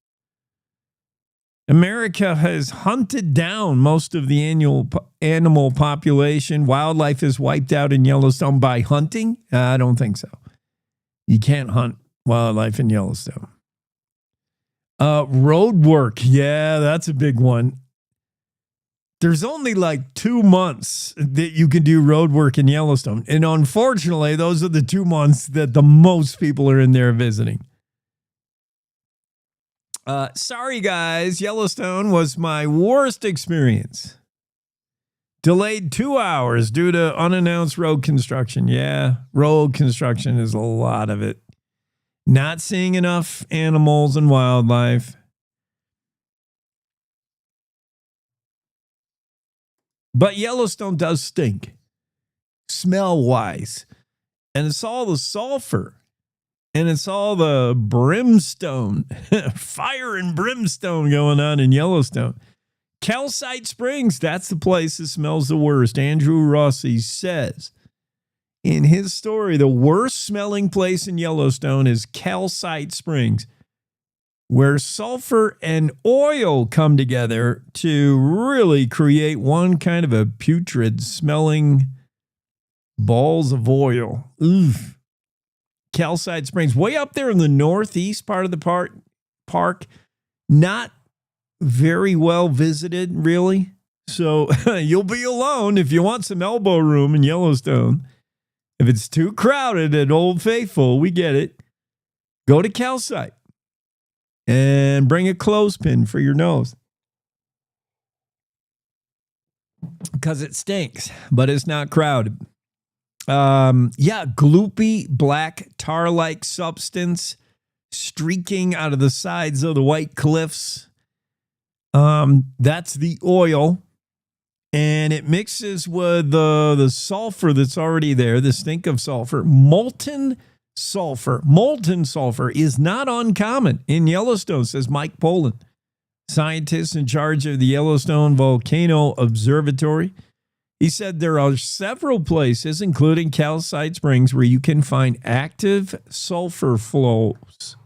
America has hunted down most of the animal population. Wildlife is wiped out in Yellowstone by hunting? I don't think so. You can't hunt wildlife in Yellowstone. Road work. Yeah, that's a big one. There's only like 2 months that you can do road work in Yellowstone. And unfortunately, those are the 2 months that the most people are in there visiting. Sorry, guys. Yellowstone was my worst experience. Delayed 2 hours due to unannounced road construction. Yeah, road construction is a lot of it. Not seeing enough animals and wildlife. But Yellowstone does stink, smell-wise. And it's all the sulfur. And it's all the brimstone, fire and brimstone going on in Yellowstone. Calcite Springs, that's the place that smells the worst. Andrew Rossi says in his story, the worst smelling place in Yellowstone is Calcite Springs, where sulfur and oil come together to really create one kind of a putrid smelling balls of oil. Oof. Calcite Springs, way up there in the northeast part of the park, not very well visited, really. So you'll be alone if you want some elbow room in Yellowstone. If it's too crowded at Old Faithful, we get it. Go to Calcite and bring a clothespin for your nose. Because it stinks, but it's not crowded. Gloopy black tar-like substance streaking out of the sides of the white cliffs. That's the oil. And it mixes with the sulfur that's already there, the stink of sulfur. Molten sulfur is not uncommon in Yellowstone, says Mike Poland, scientist in charge of the Yellowstone Volcano Observatory. He said there are several places, including Calcite Springs, where you can find active sulfur flows.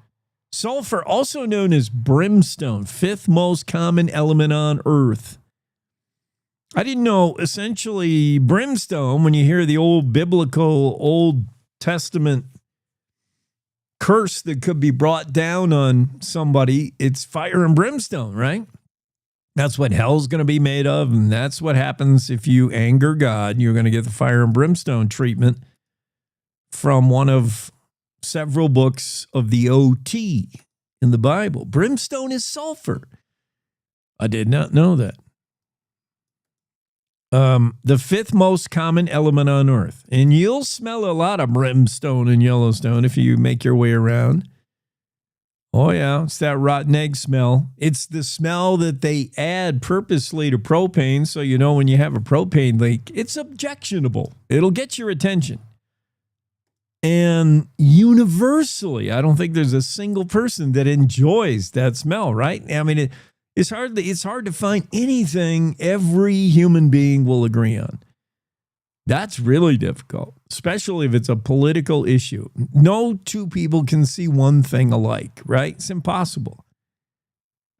Sulfur, also known as brimstone, fifth most common element on Earth. I didn't know, essentially, brimstone, when you hear the old biblical Old Testament curse that could be brought down on somebody, it's fire and brimstone, right? That's what hell's going to be made of, and that's what happens if you anger God. You're going to get the fire and brimstone treatment from one of several books of the OT in the Bible. Brimstone is sulfur. I did not know that. The fifth most common element on Earth. And you'll smell a lot of brimstone in Yellowstone if you make your way around. Oh, yeah, it's that rotten egg smell. It's the smell that they add purposely to propane, so you know when you have a propane leak, it's objectionable. It'll get your attention. And universally, I don't think there's a single person that enjoys that smell, right? I mean, it's hard to find anything every human being will agree on. That's really difficult, especially if it's a political issue. No two people can see one thing alike, right? It's impossible.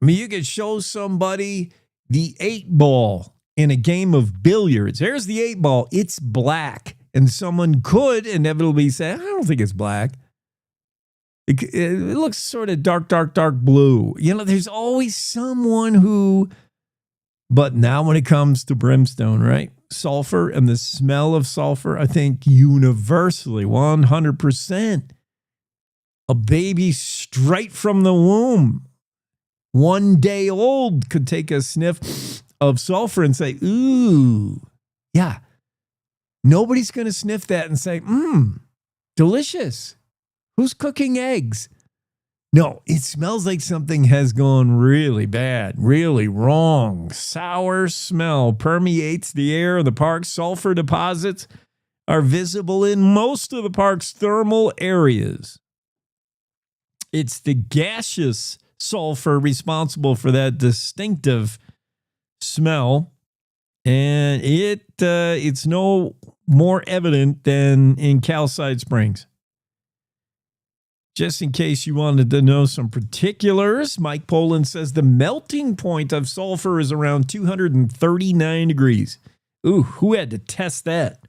I mean, you could show somebody the 8-ball in a game of billiards. There's the 8-ball. It's black. And someone could inevitably say, I don't think it's black. It looks sort of dark blue. You know, there's always someone who, but now when it comes to brimstone, right? Sulfur and the smell of sulfur, I think universally, 100%. A baby straight from the womb, 1 day old, could take a sniff of sulfur and say, ooh, yeah. Nobody's going to sniff that and say, delicious. Who's cooking eggs? No, it smells like something has gone really bad, really wrong. Sour smell permeates the air of the park. Sulfur deposits are visible in most of the park's thermal areas. It's the gaseous sulfur responsible for that distinctive smell, and it's no more evident than in Calcite Springs. Just in case you wanted to know some particulars, Mike Poland says the melting point of sulfur is around 239 degrees. Ooh, who had to test that?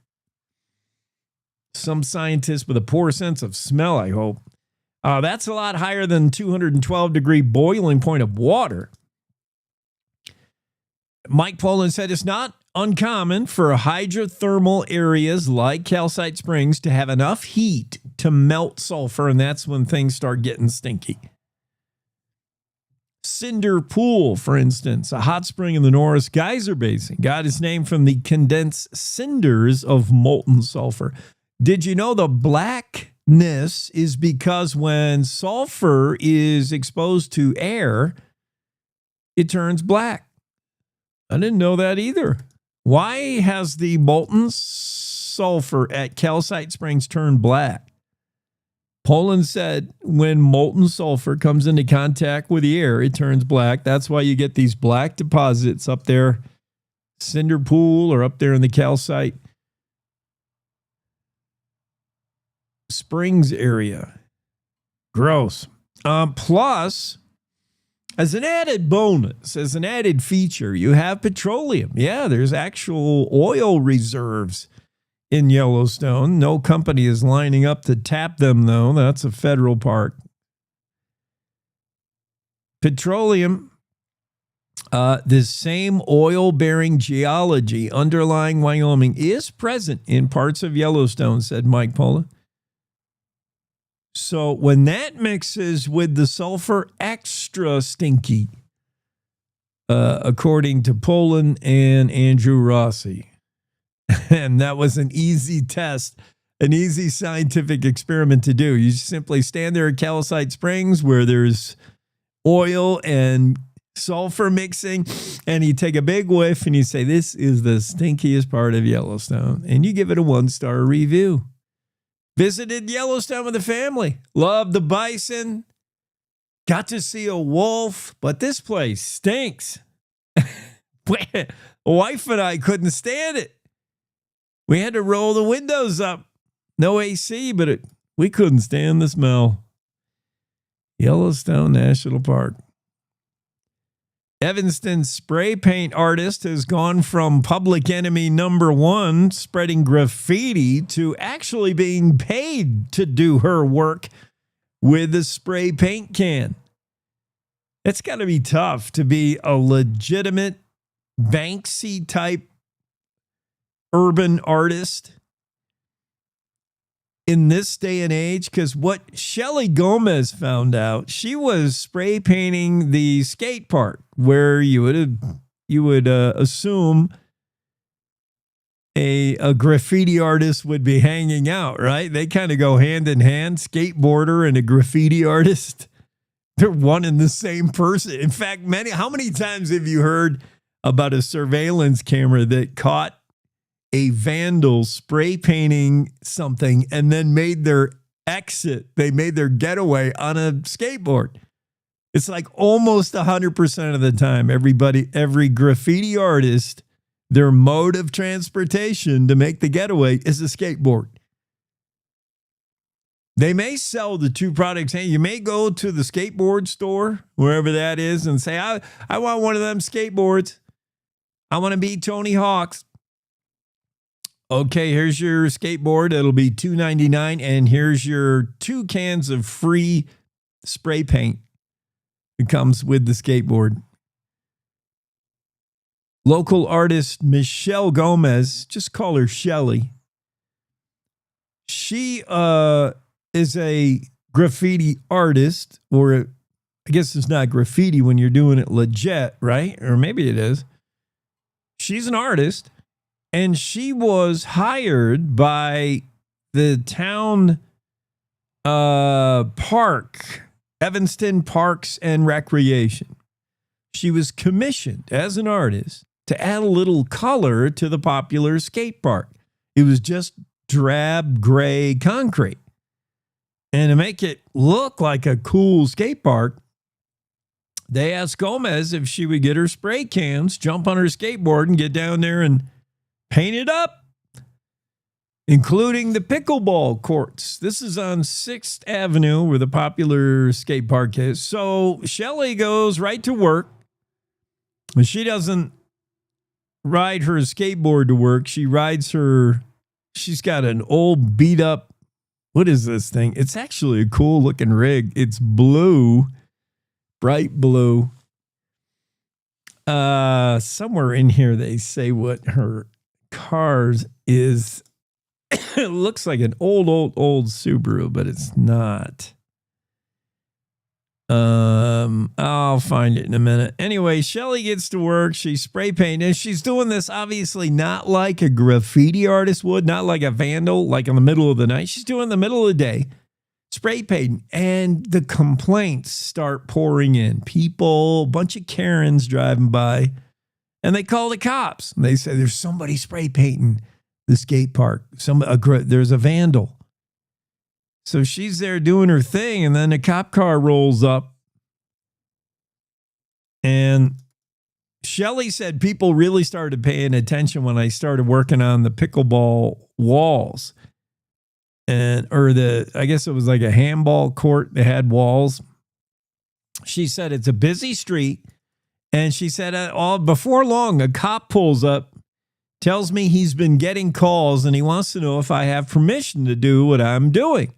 Some scientist with a poor sense of smell, I hope. That's a lot higher than 212-degree boiling point of water. Mike Poland said it's not uncommon for hydrothermal areas like Calcite Springs to have enough heat to melt sulfur, and that's when things start getting stinky. Cinder Pool, for instance, a hot spring in the Norris Geyser Basin, got its name from the condensed cinders of molten sulfur. Did you know the blackness is because when sulfur is exposed to air, it turns black? I didn't know that either. Why has the molten sulfur at Calcite Springs turned black? Poland said when molten sulfur comes into contact with the air, it turns black. That's why you get these black deposits up there, Cinder Pool, or up there in the calcite Springs area. Gross. Plus, as an added bonus, as an added feature, you have petroleum. Yeah, there's actual oil reserves in Yellowstone. No company is lining up to tap them, though. That's a federal park. Petroleum, this same oil-bearing geology underlying Wyoming is present in parts of Yellowstone, said Mike Pola. So when that mixes with the sulfur, extra stinky, according to Poland and Andrew Rossi. And that was an easy test, an easy scientific experiment to do. You simply stand there at Calcite Springs where there's oil and sulfur mixing, and you take a big whiff and you say, this is the stinkiest part of Yellowstone. And you give it a 1-star review. Visited Yellowstone with the family. Loved the bison. Got to see a wolf, but this place stinks. The wife and I couldn't stand it. We had to roll the windows up. No AC, but we couldn't stand the smell. Yellowstone National Park. Evanston spray paint artist has gone from public enemy number one, spreading graffiti, to actually being paid to do her work with a spray paint can. It's got to be tough to be a legitimate Banksy type urban artist in this day and age, because what Shelly Gomez found out, she was spray painting the skate park where you would assume a graffiti artist would be hanging out, right? They kind of go hand in hand, skateboarder and a graffiti artist. They're one and the same person. In fact, how many times have you heard about a surveillance camera that caught a vandal spray painting something and then made their exit? They made their getaway on a skateboard. It's like almost 100% of the time, every graffiti artist, their mode of transportation to make the getaway is a skateboard. They may sell the two products. Hey, you may go to the skateboard store, wherever that is, and say, I want one of them skateboards. I want to be Tony Hawk's. Okay, here's your skateboard. It'll be $2.99, and here's your 2 cans of free spray paint. It comes with the skateboard. Local artist Michelle Gomez, just call her Shelly. She is a graffiti artist, or I guess it's not graffiti when you're doing it legit, right? Or maybe it is. She's an artist. And she was hired by the town park, Evanston Parks and Recreation. She was commissioned as an artist to add a little color to the popular skate park. It was just drab gray concrete. And to make it look like a cool skate park, they asked Gomez if she would get her spray cans, jump on her skateboard, and get down there and paint it up, including the pickleball courts. This is on 6th Avenue where the popular skate park is. So Shelly goes right to work. But she doesn't ride her skateboard to work. She's got an old beat up, what is this thing? It's actually a cool looking rig. It's blue, bright blue. Somewhere in here they say what her cars is. It looks like an old Subaru, but it's not. I'll find it in a minute. Anyway, Shelly gets to work. She's spray painting. And she's doing this obviously not like a graffiti artist would, not like a vandal, like in the middle of the night. She's doing it in the middle of the day, spray painting. And the complaints start pouring in. People, a bunch of Karens driving by, and they call the cops. And they say, there's somebody spray painting the skate park. There's a vandal. So she's there doing her thing, and then a cop car rolls up. And Shelly said people really started paying attention when I started working on the pickleball walls. I guess it was like a handball court that had walls. She said it's a busy street. And she said, before long, a cop pulls up, tells me he's been getting calls and he wants to know if I have permission to do what I'm doing.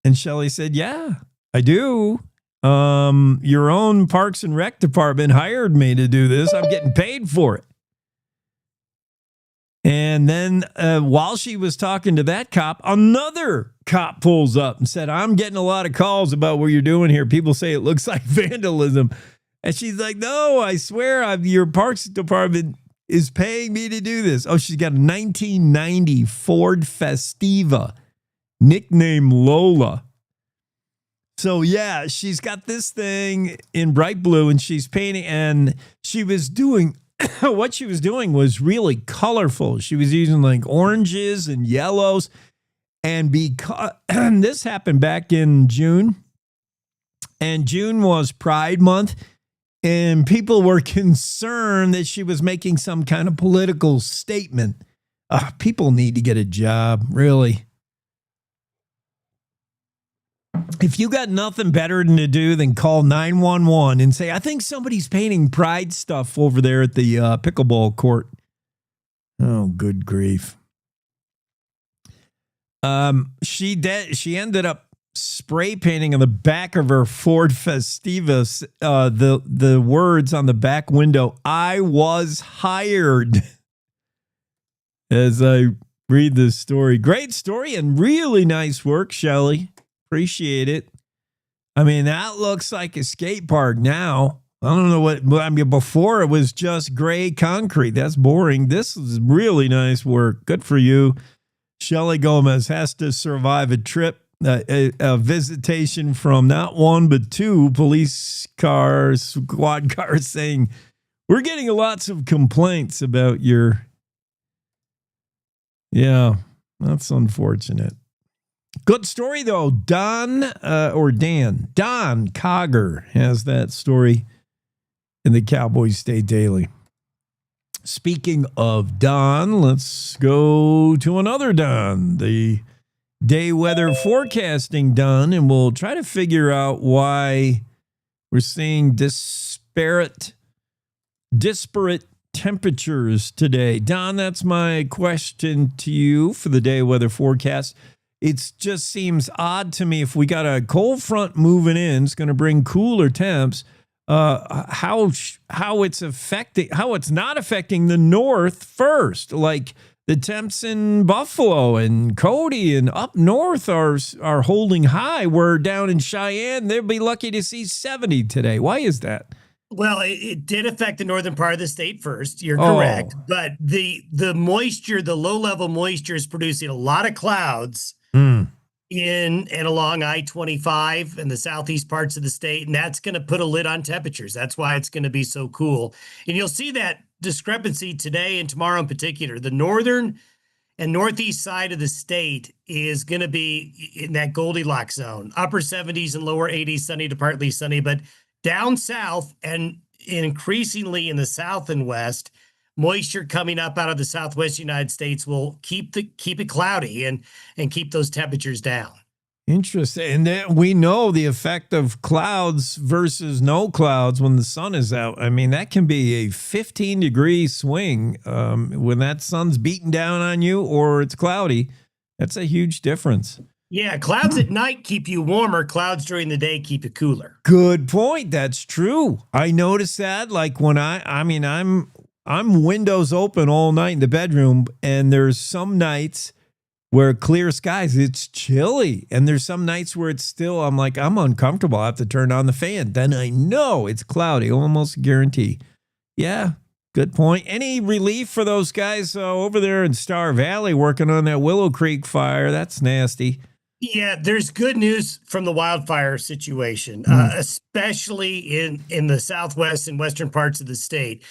And Shelley said, yeah, I do. Your own Parks and Rec department hired me to do this. I'm getting paid for it. And then while she was talking to that cop, another cop pulls up and said, I'm getting a lot of calls about what you're doing here. People say it looks like vandalism. And she's like, no, I swear your Parks Department is paying me to do this. Oh, she's got a 1990 Ford Festiva, nicknamed Lola. So, yeah, she's got this thing in bright blue and she's painting. And she was doing, what she was doing was really colorful. She was using like oranges and yellows. And because this happened back in June, and June was Pride Month. And people were concerned that she was making some kind of political statement. People need to get a job, really. If you got nothing better to do than call 911 and say, I think somebody's painting pride stuff over there at the pickleball court. Oh, good grief. She ended up spray painting on the back of her Ford Festiva, the words on the back window, I was hired. As I read this story. Great story and really nice work, Shelley. Appreciate it. I mean, that looks like a skate park now. I don't know before it was just gray concrete. That's boring. This is really nice work. Good for you. Shelley Gomez has to survive a trip. A visitation from not one but two police cars, squad cars saying, we're getting lots of complaints about your... Yeah, that's unfortunate. Good story, though. Don Cogger has that story in the Cowboy State Daily. Speaking of Don, let's go to another Don, the day weather forecasting done, and we'll try to figure out why we're seeing disparate temperatures today. Don, that's my question to you for the day weather forecast. It just seems odd to me if we got a cold front moving in, it's going to bring cooler temps. How it's not affecting the north first, like the temps in Buffalo and Cody and up north are holding high. We're down in Cheyenne. They'll be lucky to see 70 today. Why is that? Well, it did affect the northern part of the state first. You're correct. But the moisture, the low-level moisture is producing a lot of clouds in and along I-25 and the southeast parts of the state, and that's going to put a lid on temperatures. That's why it's going to be so cool. And you'll see that discrepancy today and tomorrow in particular. The northern and northeast side of the state is going to be in that Goldilocks zone, upper 70s and lower 80s, sunny to partly sunny. But down south and increasingly in the south and west, moisture coming up out of the southwest United States will keep it cloudy and keep those temperatures down. Interesting. And then we know the effect of clouds versus no clouds when the sun is out. I mean, that can be a 15-degree swing when that sun's beating down on you or it's cloudy. That's a huge difference. Yeah, clouds at night keep you warmer. Clouds during the day keep you cooler. Good point. That's true. I noticed that. Like when I'm windows open all night in the bedroom, and there's some nights where clear skies, it's chilly. And there's some nights where it's still, I'm like, I'm uncomfortable. I have to turn on the fan. Then I know it's cloudy, almost guarantee. Yeah, good point. Any relief for those guys over there in Star Valley working on that Willow Creek fire? That's nasty. Yeah, there's good news from the wildfire situation, especially in the southwest and western parts of the state.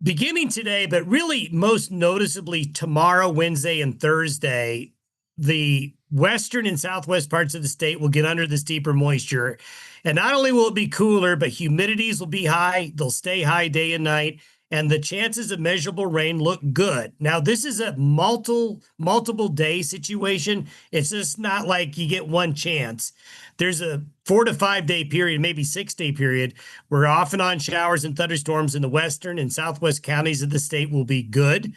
Beginning today, but really most noticeably tomorrow, Wednesday, and Thursday, the western and southwest parts of the state will get under this deeper moisture. And not only will it be cooler, but humidities will be high. They'll stay high day and night. and the chances of measurable rain look good. Now, this is a multiple day situation. It's just not like you get one chance. There's a 4 to 5 day period, maybe 6 day period, where off and on showers and thunderstorms in the western and southwest counties of the state will be good.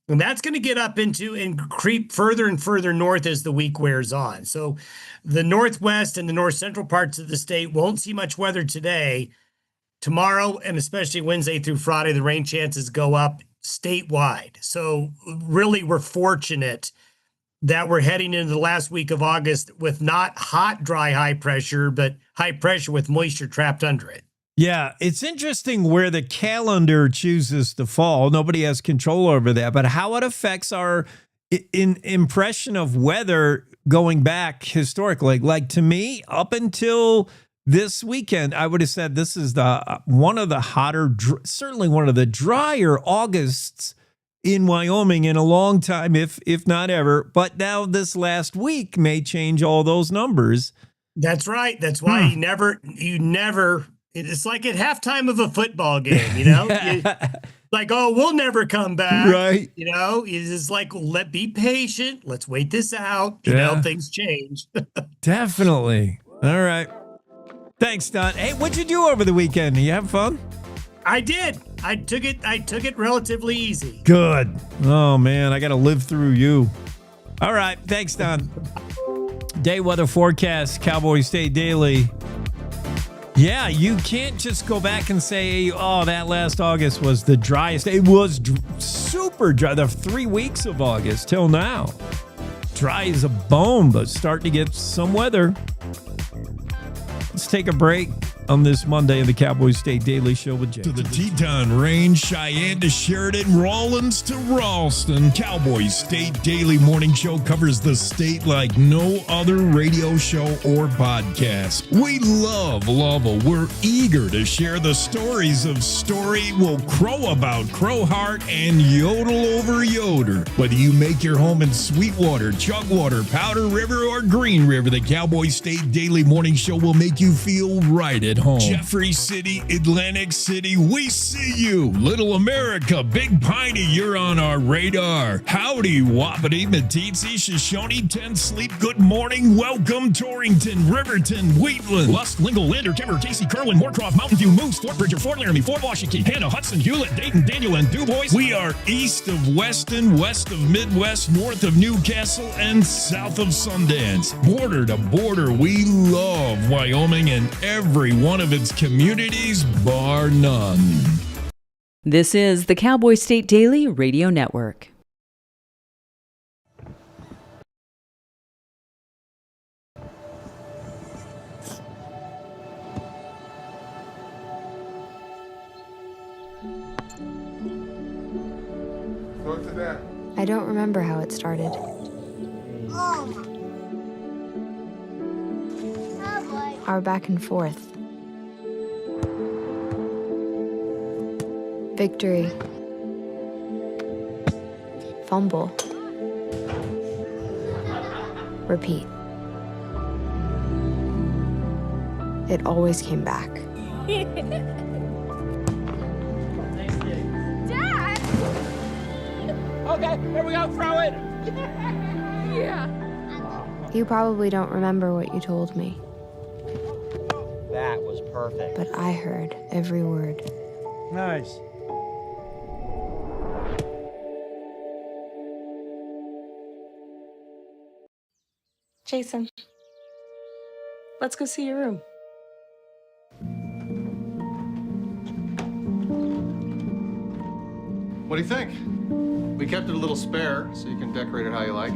And that's going to get up into and creep further and further north as the week wears on. So the northwest and the north central parts of the state won't see much weather today. Tomorrow, and especially Wednesday through Friday, the rain chances go up statewide. So really, we're fortunate that we're heading into the last week of August with not hot, dry, high pressure, but high pressure with moisture trapped under it. Yeah, it's interesting where the calendar chooses to fall. Nobody has control over that, but how it affects our impression of weather going back historically. Like to me, up until this weekend, I would have said this is one of the hotter, certainly one of the drier Augusts in Wyoming in a long time, if not ever. But now this last week may change all those numbers. That's right. That's why you never. It's like at halftime of a football game, you know. Like, oh, we'll never come back, right? You know, it's like, be patient. Let's wait this out. You know, things change. Definitely. All right. Thanks, Don. Hey, what'd you do over the weekend? You have fun? I did. I took it relatively easy. Good. Oh man, I got to live through you. All right. Thanks, Don. Day weather forecast, Cowboy State Daily. Yeah, you can't just go back and say, oh, that last August was the driest. It was super dry. The 3 weeks of August till now. Dry as a bone, but starting to get some weather. Let's take a break on this Monday of the Cowboy State Daily Show with Jay. To the Teton Range, Cheyenne to Sheridan, Rawlins to Ralston, Cowboy State Daily Morning Show covers the state like no other radio show or podcast. We love Lovell. We're eager to share the stories of Story Will Crow About, Crowheart, and Yodel Over Yoder. Whether you make your home in Sweetwater, Chugwater, Powder River, or Green River, the Cowboy State Daily Morning Show will make you feel right at home. Jeffrey City, Atlantic City, we see you. Little America, Big Piney, you're on our radar. Howdy, Wapiti, Meeteetse, Shoshone, Ten Sleep, good morning, welcome, Torrington, Riverton, Wheatland, Lusk, Lingle, Lander, Timber, Casey, Kerwin, Moorcroft, Mountain View, Moose, Fort Bridger, Fort Laramie, Fort Washington, Hannah, Hudson, Hewlett, Dayton, Daniel, and DuBois. We are east of Weston, west of Midwest, north of Newcastle, and south of Sundance. Border to border, we love Wyoming and every one of its communities, bar none. This is the Cowboy State Daily Radio Network. I don't remember how it started. Our back and forth. Victory. Fumble. Repeat. It always came back. Dad! Okay, here we go, throw it! Yeah. You probably don't remember what you told me, That was perfect. but I heard every word. Nice. Jason, let's go see your room. What do you think? We kept it a little spare, so you can decorate it how you like.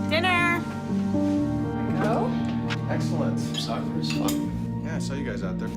Dinner! Go? Excellent. Soccer is fun. Yeah, I saw you guys out there.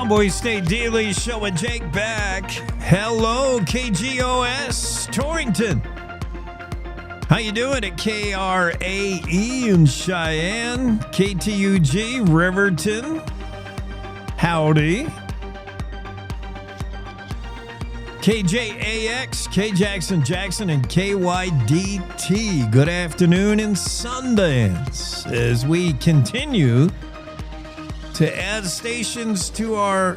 Cowboy State Daily Show with Jake back. Hello, KGOS Torrington. How you doing at KRAE in Cheyenne? KTUG Riverton. Howdy. KJAX, K Jackson, and KYDT. Good afternoon in Sundance as we continue to add stations to our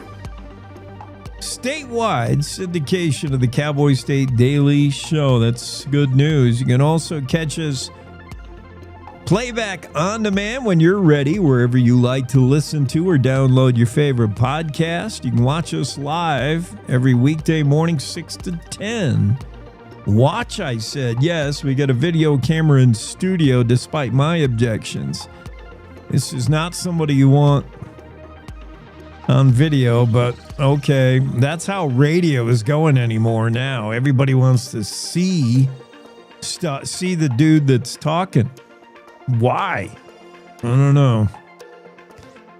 statewide syndication of the Cowboy State Daily Show. That's good news. You can also catch us playback on demand when you're ready, wherever you like to listen to or download your favorite podcast. You can watch us live every weekday morning, 6 to 10. Watch, I said. Yes, we got a video camera in studio despite my objections. This is not somebody you want on video, but okay. That's how radio is going anymore now. Everybody wants to see the dude that's talking. Why? I don't know.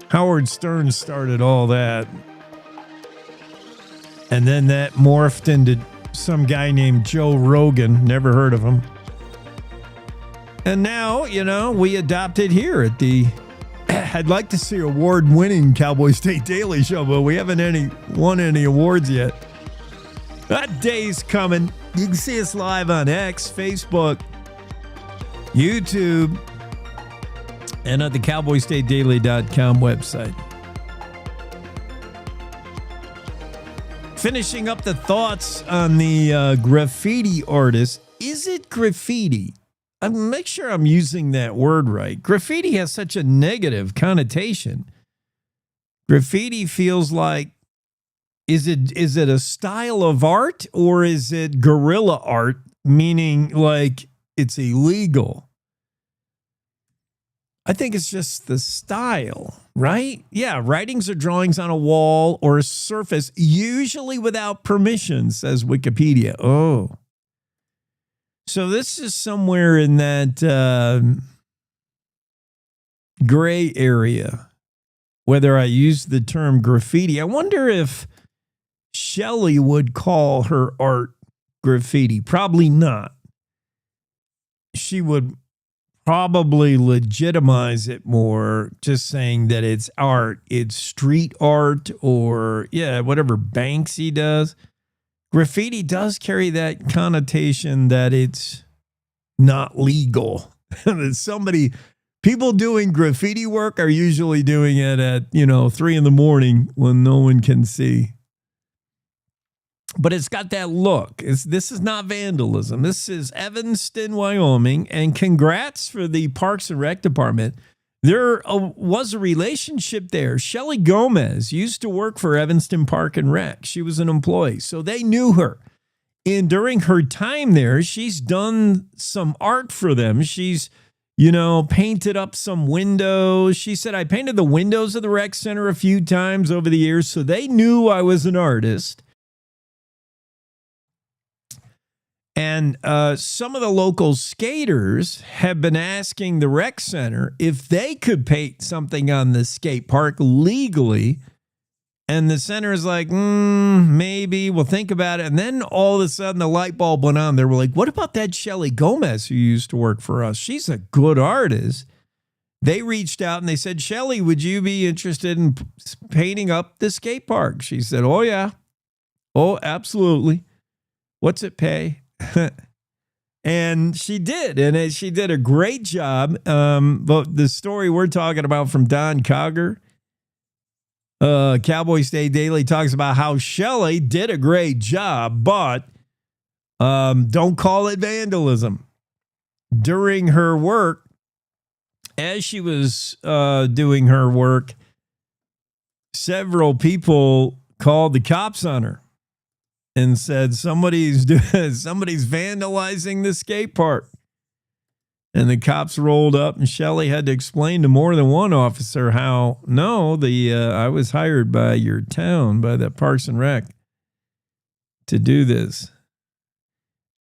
Howard Stern started all that. And then that morphed into some guy named Joe Rogan. Never heard of him. And now, we adopted here at the I'd like to see award-winning Cowboy State Daily Show, but we haven't won any awards yet. That day's coming. You can see us live on X, Facebook, YouTube, and at the CowboyStateDaily.com website. Finishing up the thoughts on the graffiti artist. Is it graffiti? Make sure I'm using that word right. Graffiti has such a negative connotation. Graffiti feels like, is it a style of art or is it guerrilla art, meaning like it's illegal? I think it's just the style, right? Yeah, writings or drawings on a wall or a surface, usually without permission, says Wikipedia. Oh. So this is somewhere in that gray area, whether I use the term graffiti. I wonder if Shelley would call her art graffiti. Probably not. She would probably legitimize it more, just saying that it's art. It's street art or, whatever Banksy does. Graffiti does carry that connotation that it's not legal. People doing graffiti work are usually doing it at, 3 a.m. when no one can see. But it's got that look. This is not vandalism. This is Evanston, Wyoming. And congrats for the Parks and Rec Department. There was a relationship there. Shelley Gomez used to work for Evanston Park and Rec. She was an employee, so they knew her. And during her time there, she's done some art for them. She's, painted up some windows. She said, I painted the windows of the rec center a few times over the years, so they knew I was an artist. And some of the local skaters have been asking the rec center if they could paint something on the skate park legally. And the center is like, maybe we'll think about it. And then all of a sudden the light bulb went on. They were like, what about that Shelley Gomez who used to work for us? She's a good artist. They reached out and they said, Shelley, would you be interested in painting up the skate park? She said, oh, yeah. Oh, absolutely. What's it pay? And she did, and she did a great job. But the story we're talking about from Don Cogger, Cowboy State Daily, talks about how Shelley did a great job, but don't call it vandalism. During her work, as she was doing her work, several people called the cops on her and said somebody's vandalizing the skate park. And the cops rolled up, and Shelley had to explain to more than one officer how, I was hired by your town, by the Parks and Rec, to do this.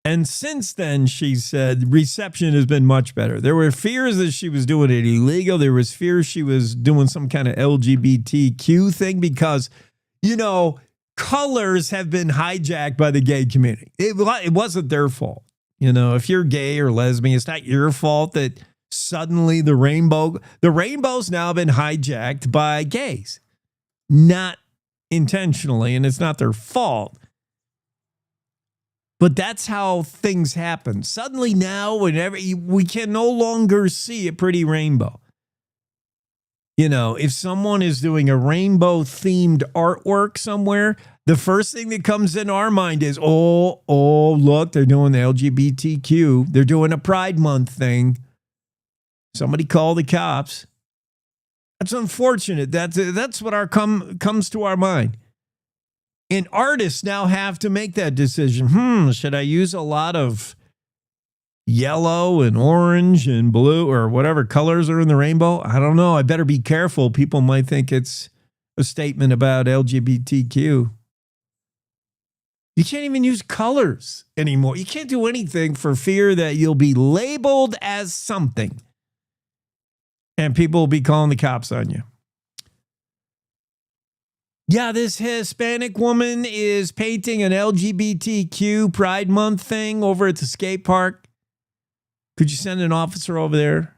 And since then, she said, reception has been much better. There were fears that she was doing it illegal. There was fears she was doing some kind of LGBTQ thing because colors have been hijacked by the gay community. It wasn't their fault. If you're gay or lesbian, it's not your fault that suddenly the rainbow's now been hijacked by gays. Not intentionally, and it's not their fault. But that's how things happen. Suddenly now, whenever we can no longer see a pretty rainbow. If someone is doing a rainbow-themed artwork somewhere, the first thing that comes in our mind is, oh, look, they're doing the LGBTQ. They're doing a Pride Month thing. Somebody call the cops. That's unfortunate. That's what comes to our mind. And artists now have to make that decision. Should I use a lot of yellow and orange and blue or whatever colors are in the rainbow? I don't know. I better be careful. People might think it's a statement about LGBTQ. You can't even use colors anymore. You can't do anything for fear that you'll be labeled as something. And people will be calling the cops on you. Yeah, this Hispanic woman is painting an LGBTQ Pride Month thing over at the skate park. Could you send an officer over there?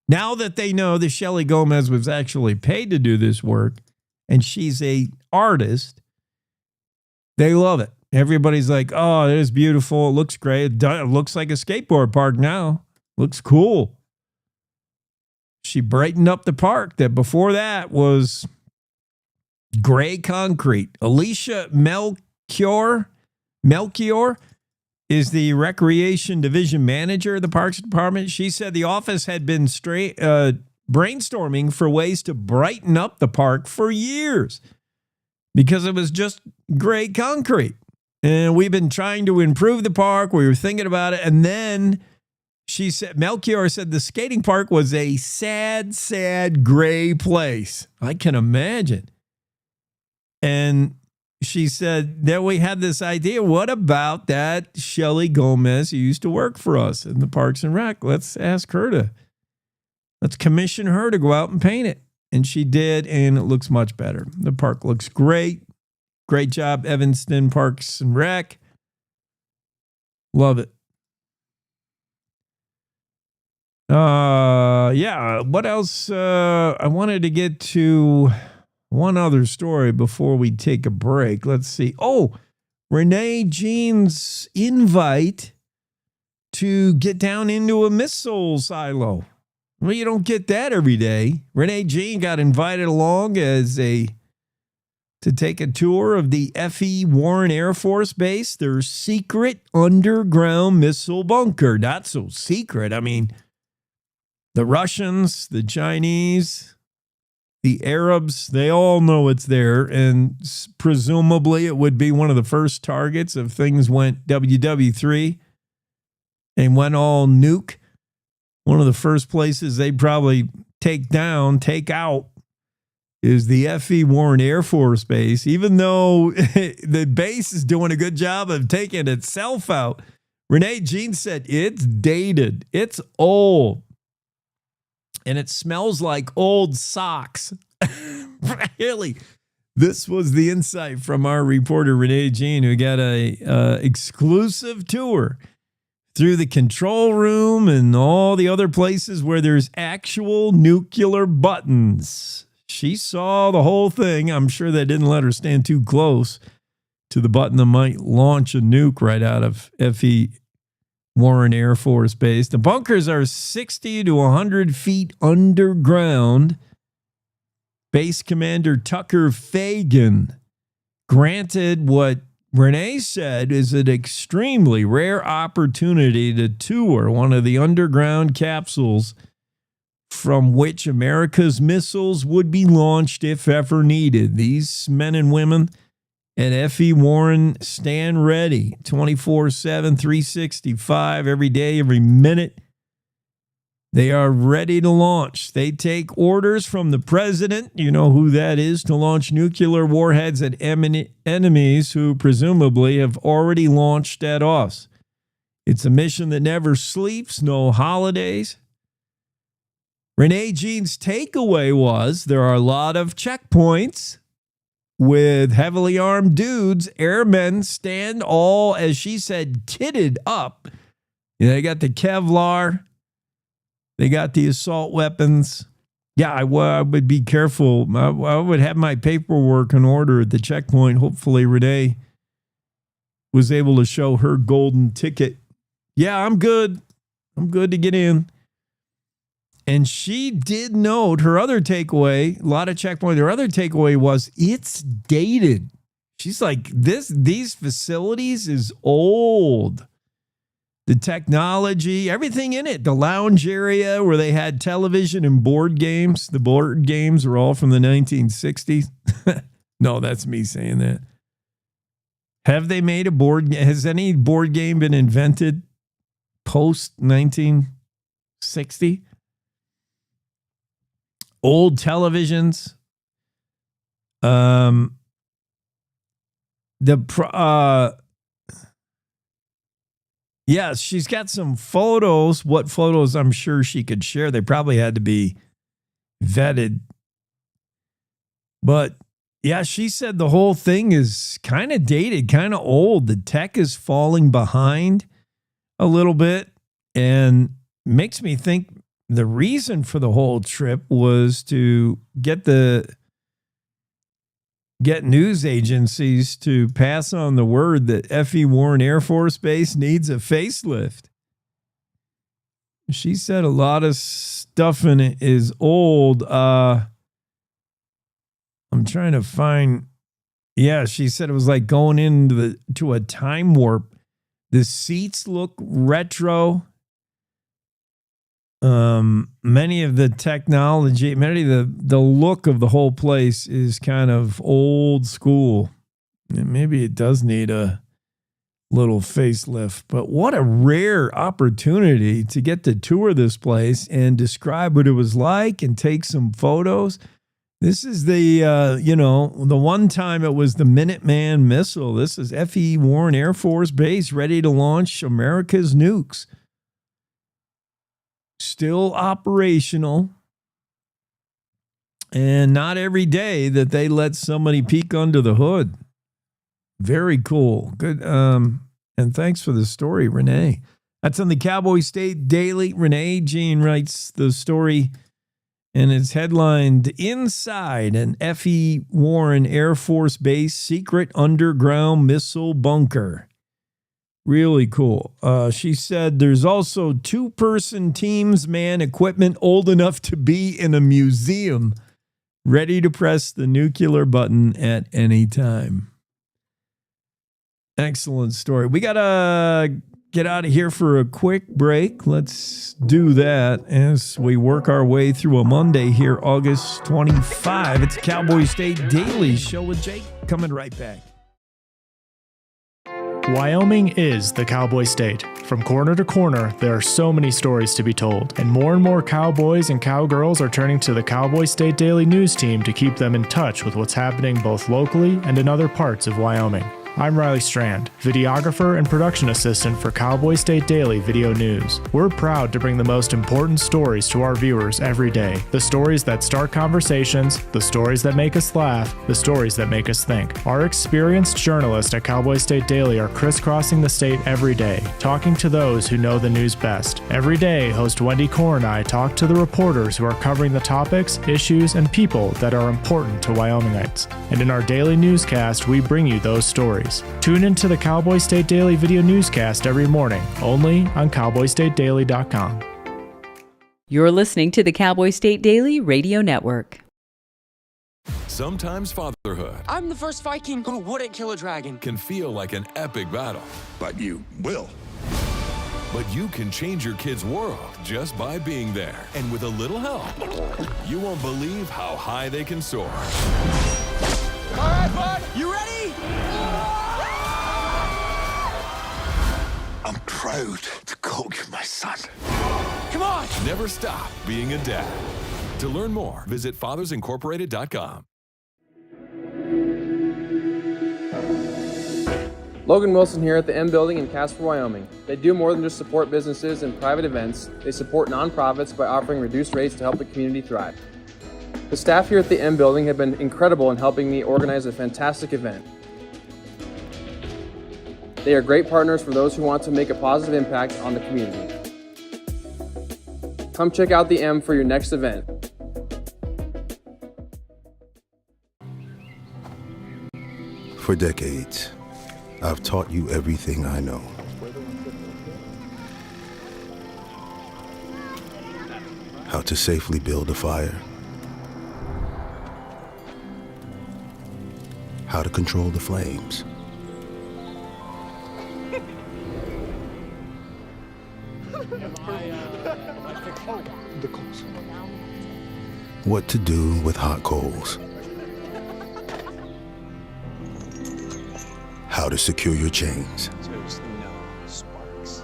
Now that they know that Selena Gomez was actually paid to do this work and she's an artist, they love it. Everybody's like, oh, it is beautiful. It looks great. It looks like a skateboard park now. Looks cool. She brightened up the park that before that was gray concrete. Alicia Melchior is the recreation division manager of the Parks Department. She said the office had been brainstorming for ways to brighten up the park for years because it was just gray concrete. And we've been trying to improve the park. We were thinking about it. And then she said, Melchior said the skating park was a sad, sad gray place. I can imagine. And she said, then we had this idea. What about that Selena Gomez who used to work for us in the Parks and Rec? Let's commission her to go out and paint it. And she did, and it looks much better. The park looks great. Great job, Evanston Parks and Rec. Love it. What else? I wanted to get to one other story before we take a break. Let's see. Oh, Renee Jean's invite to get down into a missile silo. Well, you don't get that every day. Renee Jean got invited along to take a tour of the F.E. Warren Air Force Base, their secret underground missile bunker. Not so secret. I mean, the Russians, the Chinese, the Arabs, they all know it's there. And presumably it would be one of the first targets if things went WW3 and went all nuke. One of the first places they'd probably take out is the F.E. Warren Air Force Base. Even though the base is doing a good job of taking itself out, Renee Jean said it's dated. It's old. And it smells like old socks. Really. This was the insight from our reporter, Renee Jean, who got a exclusive tour through the control room and all the other places where there's actual nuclear buttons. She saw the whole thing. I'm sure they didn't let her stand too close to the button that might launch a nuke right out of F.E. Warren Air Force Base. The bunkers are 60 to 100 feet underground. Base Commander Tucker Fagan granted what Renee said is an extremely rare opportunity to tour one of the underground capsules from which America's missiles would be launched if ever needed. These men and women at F.E. Warren stand ready 24/7, 365, every day, every minute. They are ready to launch. They take orders from the president, you know who that is, to launch nuclear warheads at enemies who presumably have already launched at us. It's a mission that never sleeps, no holidays. Renee Jean's takeaway was there are a lot of checkpoints with heavily armed dudes. Airmen stand all, as she said, kitted up. They got the Kevlar. They got the assault weapons. Yeah, I would be careful. I would have my paperwork in order at the checkpoint. Hopefully Renee was able to show her golden ticket. Yeah, I'm good. I'm good to get in. And she did note her other takeaway, a lot of checkpoint. Her other takeaway was it's dated. She's like, these facilities is old. The technology, everything in it, the lounge area where they had television and board games. The board games are all from the 1960s. No, that's me saying that. Have they made a board? Has any board game been invented post 1960? Old televisions. Yeah, she's got some photos. What photos I'm sure she could share. They probably had to be vetted. But yeah, she said the whole thing is kind of dated, kind of old. The tech is falling behind a little bit and makes me think the reason for the whole trip was to get news agencies to pass on the word that F.E. Warren Air Force Base needs a facelift. She said a lot of stuff in it is old. I'm trying to find. Yeah, she said it was like going into a time warp. The seats look retro. Many of the technology, the look of the whole place is kind of old school. And maybe it does need a little facelift, but what a rare opportunity to get to tour this place and describe what it was like and take some photos. This is the one time it was the Minuteman missile. This is F.E. Warren Air Force Base ready to launch America's nukes. Still operational, and not every day that they let somebody peek under the hood. Very cool. Good. And thanks for the story, Renee. That's on the Cowboy State Daily. Renee Jean writes the story, and it's headlined Inside an F.E. Warren Air Force Base Secret Underground Missile Bunker. Really cool. She said there's also 2-person teams, man, equipment old enough to be in a museum, ready to press the nuclear button at any time. Excellent story. We got to get out of here for a quick break. Let's do that as we work our way through a Monday here, August 25. It's Cowboy State Daily Show with Jake. Coming right back. Wyoming is the Cowboy State. From corner to corner, there are so many stories to be told, and more cowboys and cowgirls are turning to the Cowboy State Daily News team to keep them in touch with what's happening both locally and in other parts of Wyoming. I'm Riley Strand, videographer and production assistant for Cowboy State Daily Video News. We're proud to bring the most important stories to our viewers every day. The stories that start conversations, the stories that make us laugh, the stories that make us think. Our experienced journalists at Cowboy State Daily are crisscrossing the state every day, talking to those who know the news best. Every day, host Wendy Core and I talk to the reporters who are covering the topics, issues, and people that are important to Wyomingites. And in our daily newscast, we bring you those stories. Tune into the Cowboy State Daily Video Newscast every morning, only on CowboyStateDaily.com. You're listening to the Cowboy State Daily Radio Network. Sometimes fatherhood I'm the first Viking who wouldn't kill a dragon. Can feel like an epic battle. But you will. But you can change your kid's world just by being there. And with a little help, you won't believe how high they can soar. All right, bud, you ready? I'm proud to call you my son. Come on! Never stop being a dad. To learn more, visit fathersincorporated.com. Logan Wilson here at the M Building in Casper, Wyoming. They do more than just support businesses and private events. They support nonprofits by offering reduced rates to help the community thrive. The staff here at the M Building have been incredible in helping me organize a fantastic event. They are great partners for those who want to make a positive impact on the community. Come check out the M for your next event. For decades, I've taught you everything I know. How to safely build a fire. How to control the flames. What to do with hot coals. How to secure your chains. There's no sparks.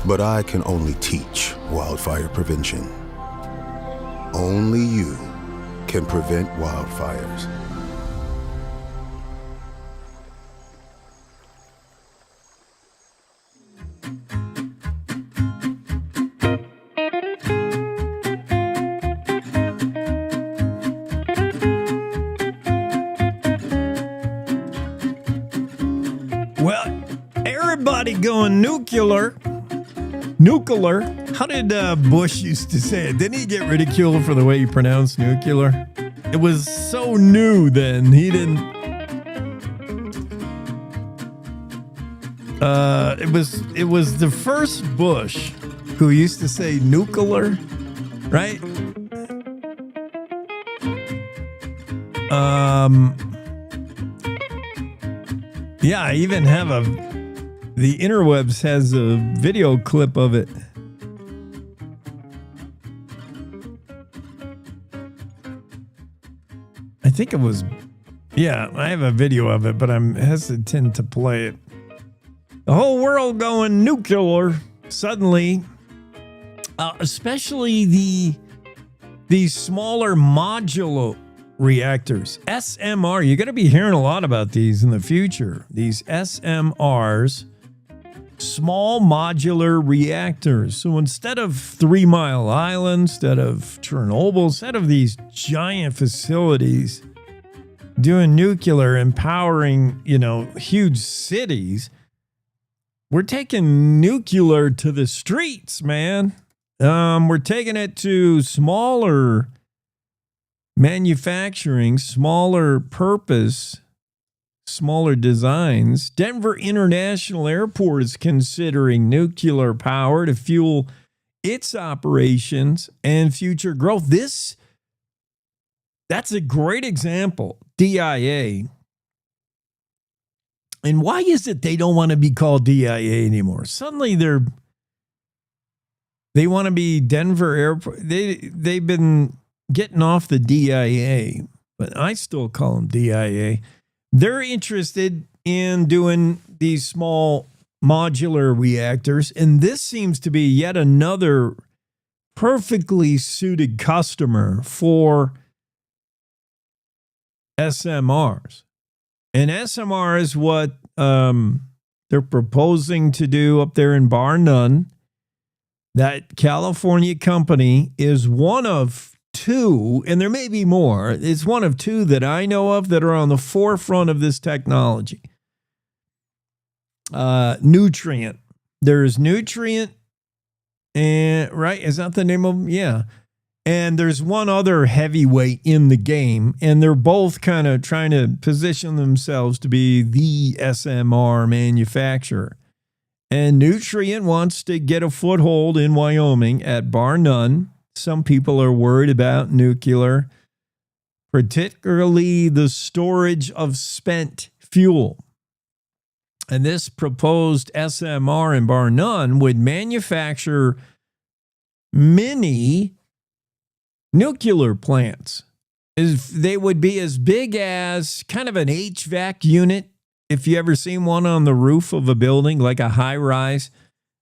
But I can only teach wildfire prevention. Only you can prevent wildfires. Well, everybody going nuclear. Nuclear. How did Bush used to say it? Didn't he get ridiculed for the way he pronounced nuclear? It was so new then. He didn't. It was the first Bush who used to say nuclear, right? Yeah, I even have the interwebs has a video clip of it. I think it was, yeah, I have a video of it, but I'm hesitant to play it. The whole world going nuclear suddenly, especially these smaller modular reactors, SMR. You're going to be hearing a lot about these in the future. These SMRs, small modular reactors. So instead of 3 Mile Island, instead of Chernobyl, instead of these giant facilities doing nuclear, empowering, huge cities, we're taking nuclear to the streets, man. We're taking it to smaller manufacturing, smaller purpose, smaller designs. Denver International Airport is considering nuclear power to fuel its operations and future growth. That's a great example. DIA. And why is it they don't want to be called DIA anymore? Suddenly they want to be Denver Airport. They've been getting off the DIA, but I still call them DIA. They're interested in doing these small modular reactors, and this seems to be yet another perfectly suited customer for SMRs. And SMR is what they're proposing to do up there in Bar None. That California company is one of two, and there may be more. It's one of two that I know of that are on the forefront of this technology. Nutrient. There's Nutrient, and right? Is that the name of them? Yeah. And there's one other heavyweight in the game, and they're both kind of trying to position themselves to be the SMR manufacturer. And Nutrient wants to get a foothold in Wyoming at Bar None. Some people are worried about nuclear, particularly the storage of spent fuel. And this proposed SMR in Bar None would manufacture mini nuclear plants. They would be as big as kind of an HVAC unit. If you ever seen one on the roof of a building, like a high rise,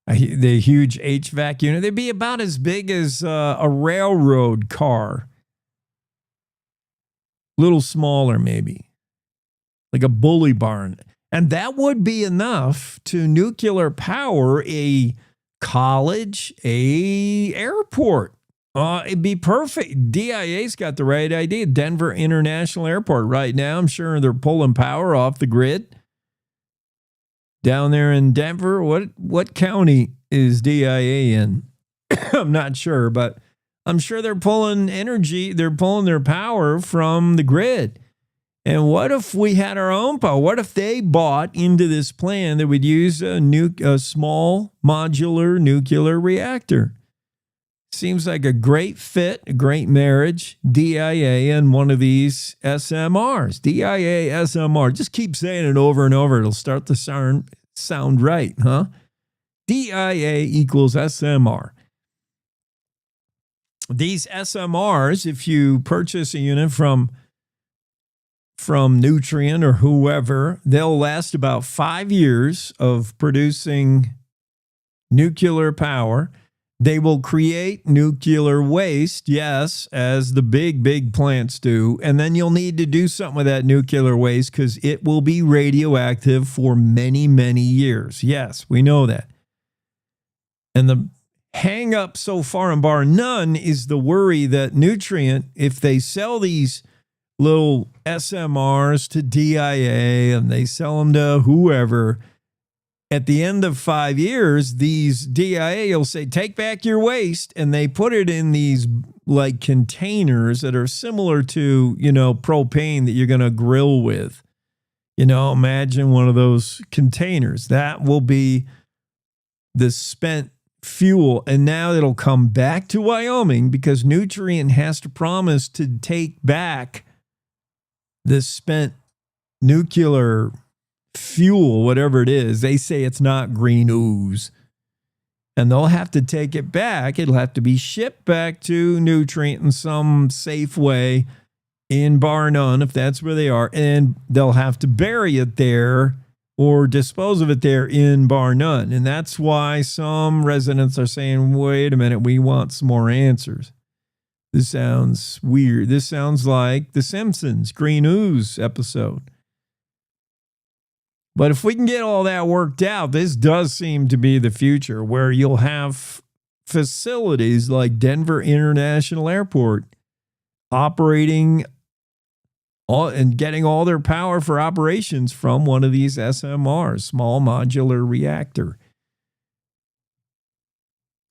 the huge HVAC unit, they'd be about as big as a railroad car. little smaller maybe, like a bully barn. And that would be enough to nuclear power a college, a airport. It'd be perfect. DIA's got the right idea. Denver International Airport right now, I'm sure they're pulling power off the grid. Down there in Denver, what county is DIA in? I'm not sure, but I'm sure they're pulling energy. They're pulling their power from the grid. And what if we had our own power? What if they bought into this plan that would use a small modular nuclear reactor? Seems like a great fit, a great marriage. DIA and one of these SMRs. DIA, SMR. Just keep saying it over and over. It'll start to sound right, huh? DIA equals SMR. These SMRs, if you purchase a unit from Nutrient or whoever, they'll last about 5 years of producing nuclear power. They will create nuclear waste, yes, as the big plants do. And then you'll need to do something with that nuclear waste because it will be radioactive for many, many years. Yes, we know that. And the hang up so far and bar none is the worry that Nutrient, if they sell these little SMRs to DIA and they sell them to whoever, at the end of 5 years, these DIA will say, take back your waste. And they put it in these like containers that are similar to, propane that you're going to grill with. Imagine one of those containers. That will be the spent fuel. And now it'll come back to Wyoming because Nutrient has to promise to take back this spent nuclear fuel, whatever it is. They say it's not green ooze. And they'll have to take it back. It'll have to be shipped back to Nutrient in some safe way in bar none, if that's where they are. And they'll have to bury it there or dispose of it there in bar none. And that's why some residents are saying, wait a minute, we want some more answers. This sounds weird. This sounds like The Simpsons Green Ooze episode. But if we can get all that worked out, this does seem to be the future where you'll have facilities like Denver International Airport operating and getting all their power for operations from one of these SMRs, small modular reactor.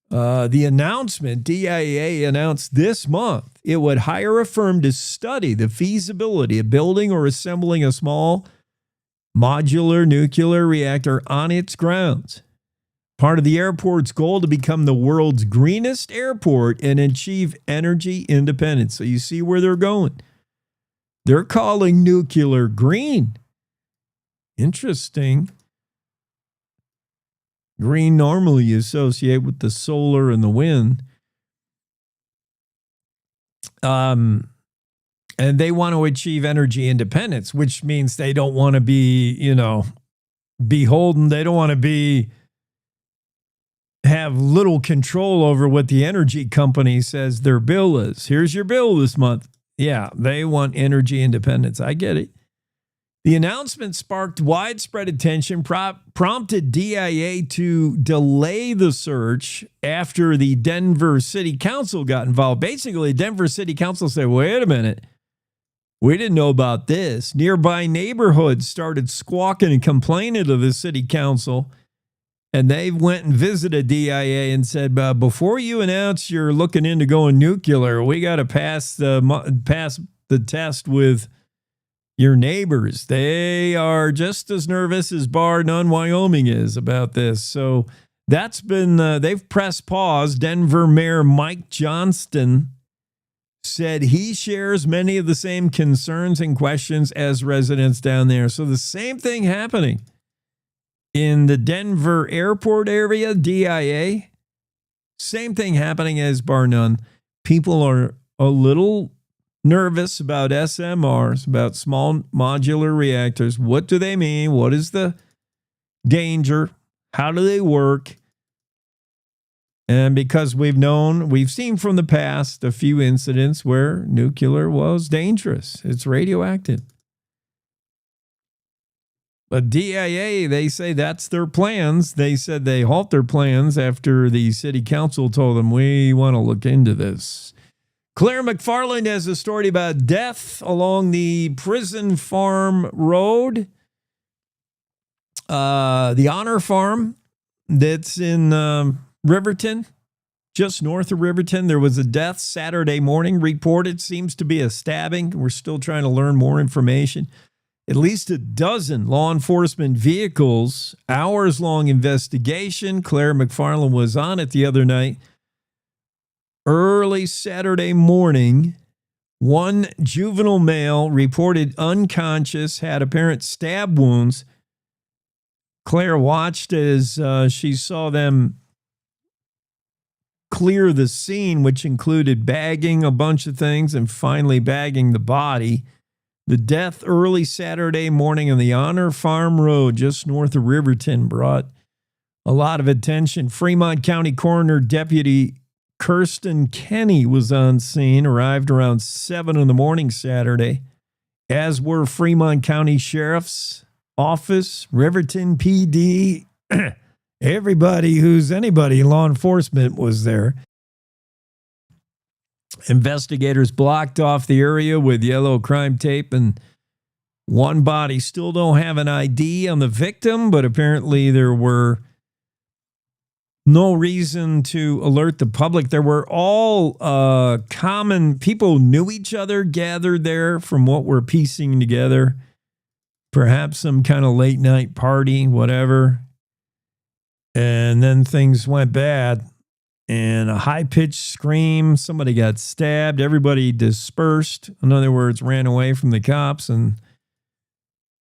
The announcement, DIA announced this month, it would hire a firm to study the feasibility of building or assembling a small modular nuclear reactor on its grounds. Part of the airport's goal to become the world's greenest airport and achieve energy independence. So you see where they're going. They're calling nuclear green. Interesting. Green normally you associate with the solar and the wind. And they want to achieve energy independence, which means they don't want to be, beholden. They don't want to have little control over what the energy company says their bill is. Here's your bill this month. Yeah, they want energy independence. I get it. The announcement sparked widespread attention, prompted DIA to delay the search after the Denver City Council got involved. Basically, Denver City Council said, wait a minute. We didn't know about this. Nearby neighborhoods started squawking and complaining to the city council. And they went and visited DIA and said, before you announce you're looking into going nuclear, we got to pass the test with your neighbors. They are just as nervous as bar none Wyoming is about this. So that's been, they've pressed pause. Denver Mayor Mike Johnston said he shares many of the same concerns and questions as residents down there. So the same thing happening in the Denver airport area, DIA. Same thing happening as bar none. People are a little nervous about SMRs, about small modular reactors. What do they mean? What is the danger? How do they work? And because we've seen from the past a few incidents where nuclear was dangerous. It's radioactive. But DIA, they say that's their plans. They said they halt their plans after the city council told them, we want to look into this. Claire McFarland has a story about death along the Prison Farm Road. The Honor Farm that's in Riverton, just north of Riverton. There was a death Saturday morning reported. Seems to be a stabbing. We're still trying to learn more information. At least a dozen law enforcement vehicles, hours-long investigation. Claire McFarland was on it the other night. Early Saturday morning, one juvenile male reported unconscious, had apparent stab wounds. Claire watched as she saw them clear the scene, which included bagging a bunch of things and finally bagging the body. The death early Saturday morning on the Honor Farm Road, just north of Riverton, brought a lot of attention. Fremont County Coroner Deputy Kirsten Kenny was on scene, arrived around 7 in the morning Saturday, as were Fremont County Sheriff's Office, Riverton PD, everybody who's anybody in law enforcement was there. Investigators blocked off the area with yellow crime tape, and one body. Still don't have an ID on the victim, but apparently there were no reason to alert the public. There were all common people knew each other gathered there from what we're piecing together. Perhaps some kind of late night party, whatever. And then things went bad. And a high-pitched scream, somebody got stabbed, everybody dispersed. In other words, ran away from the cops, and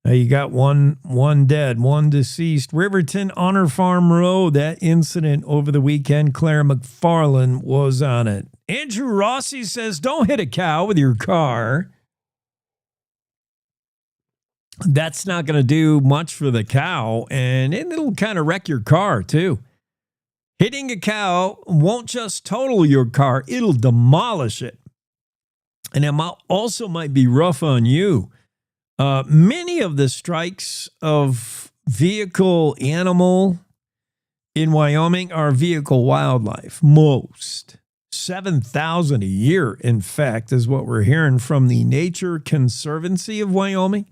you got one dead, one deceased. Riverton Honor Farm Road, that incident over the weekend, Claire McFarland was on it. Andrew Rossi says, don't hit a cow with your car. That's not going to do much for the cow, and it'll kind of wreck your car, too. Hitting a cow won't just total your car, it'll demolish it. And it also might be rough on you. Many of the strikes of vehicle animal in Wyoming are vehicle wildlife. Most. 7,000 a year, in fact, is what we're hearing from the Nature Conservancy of Wyoming.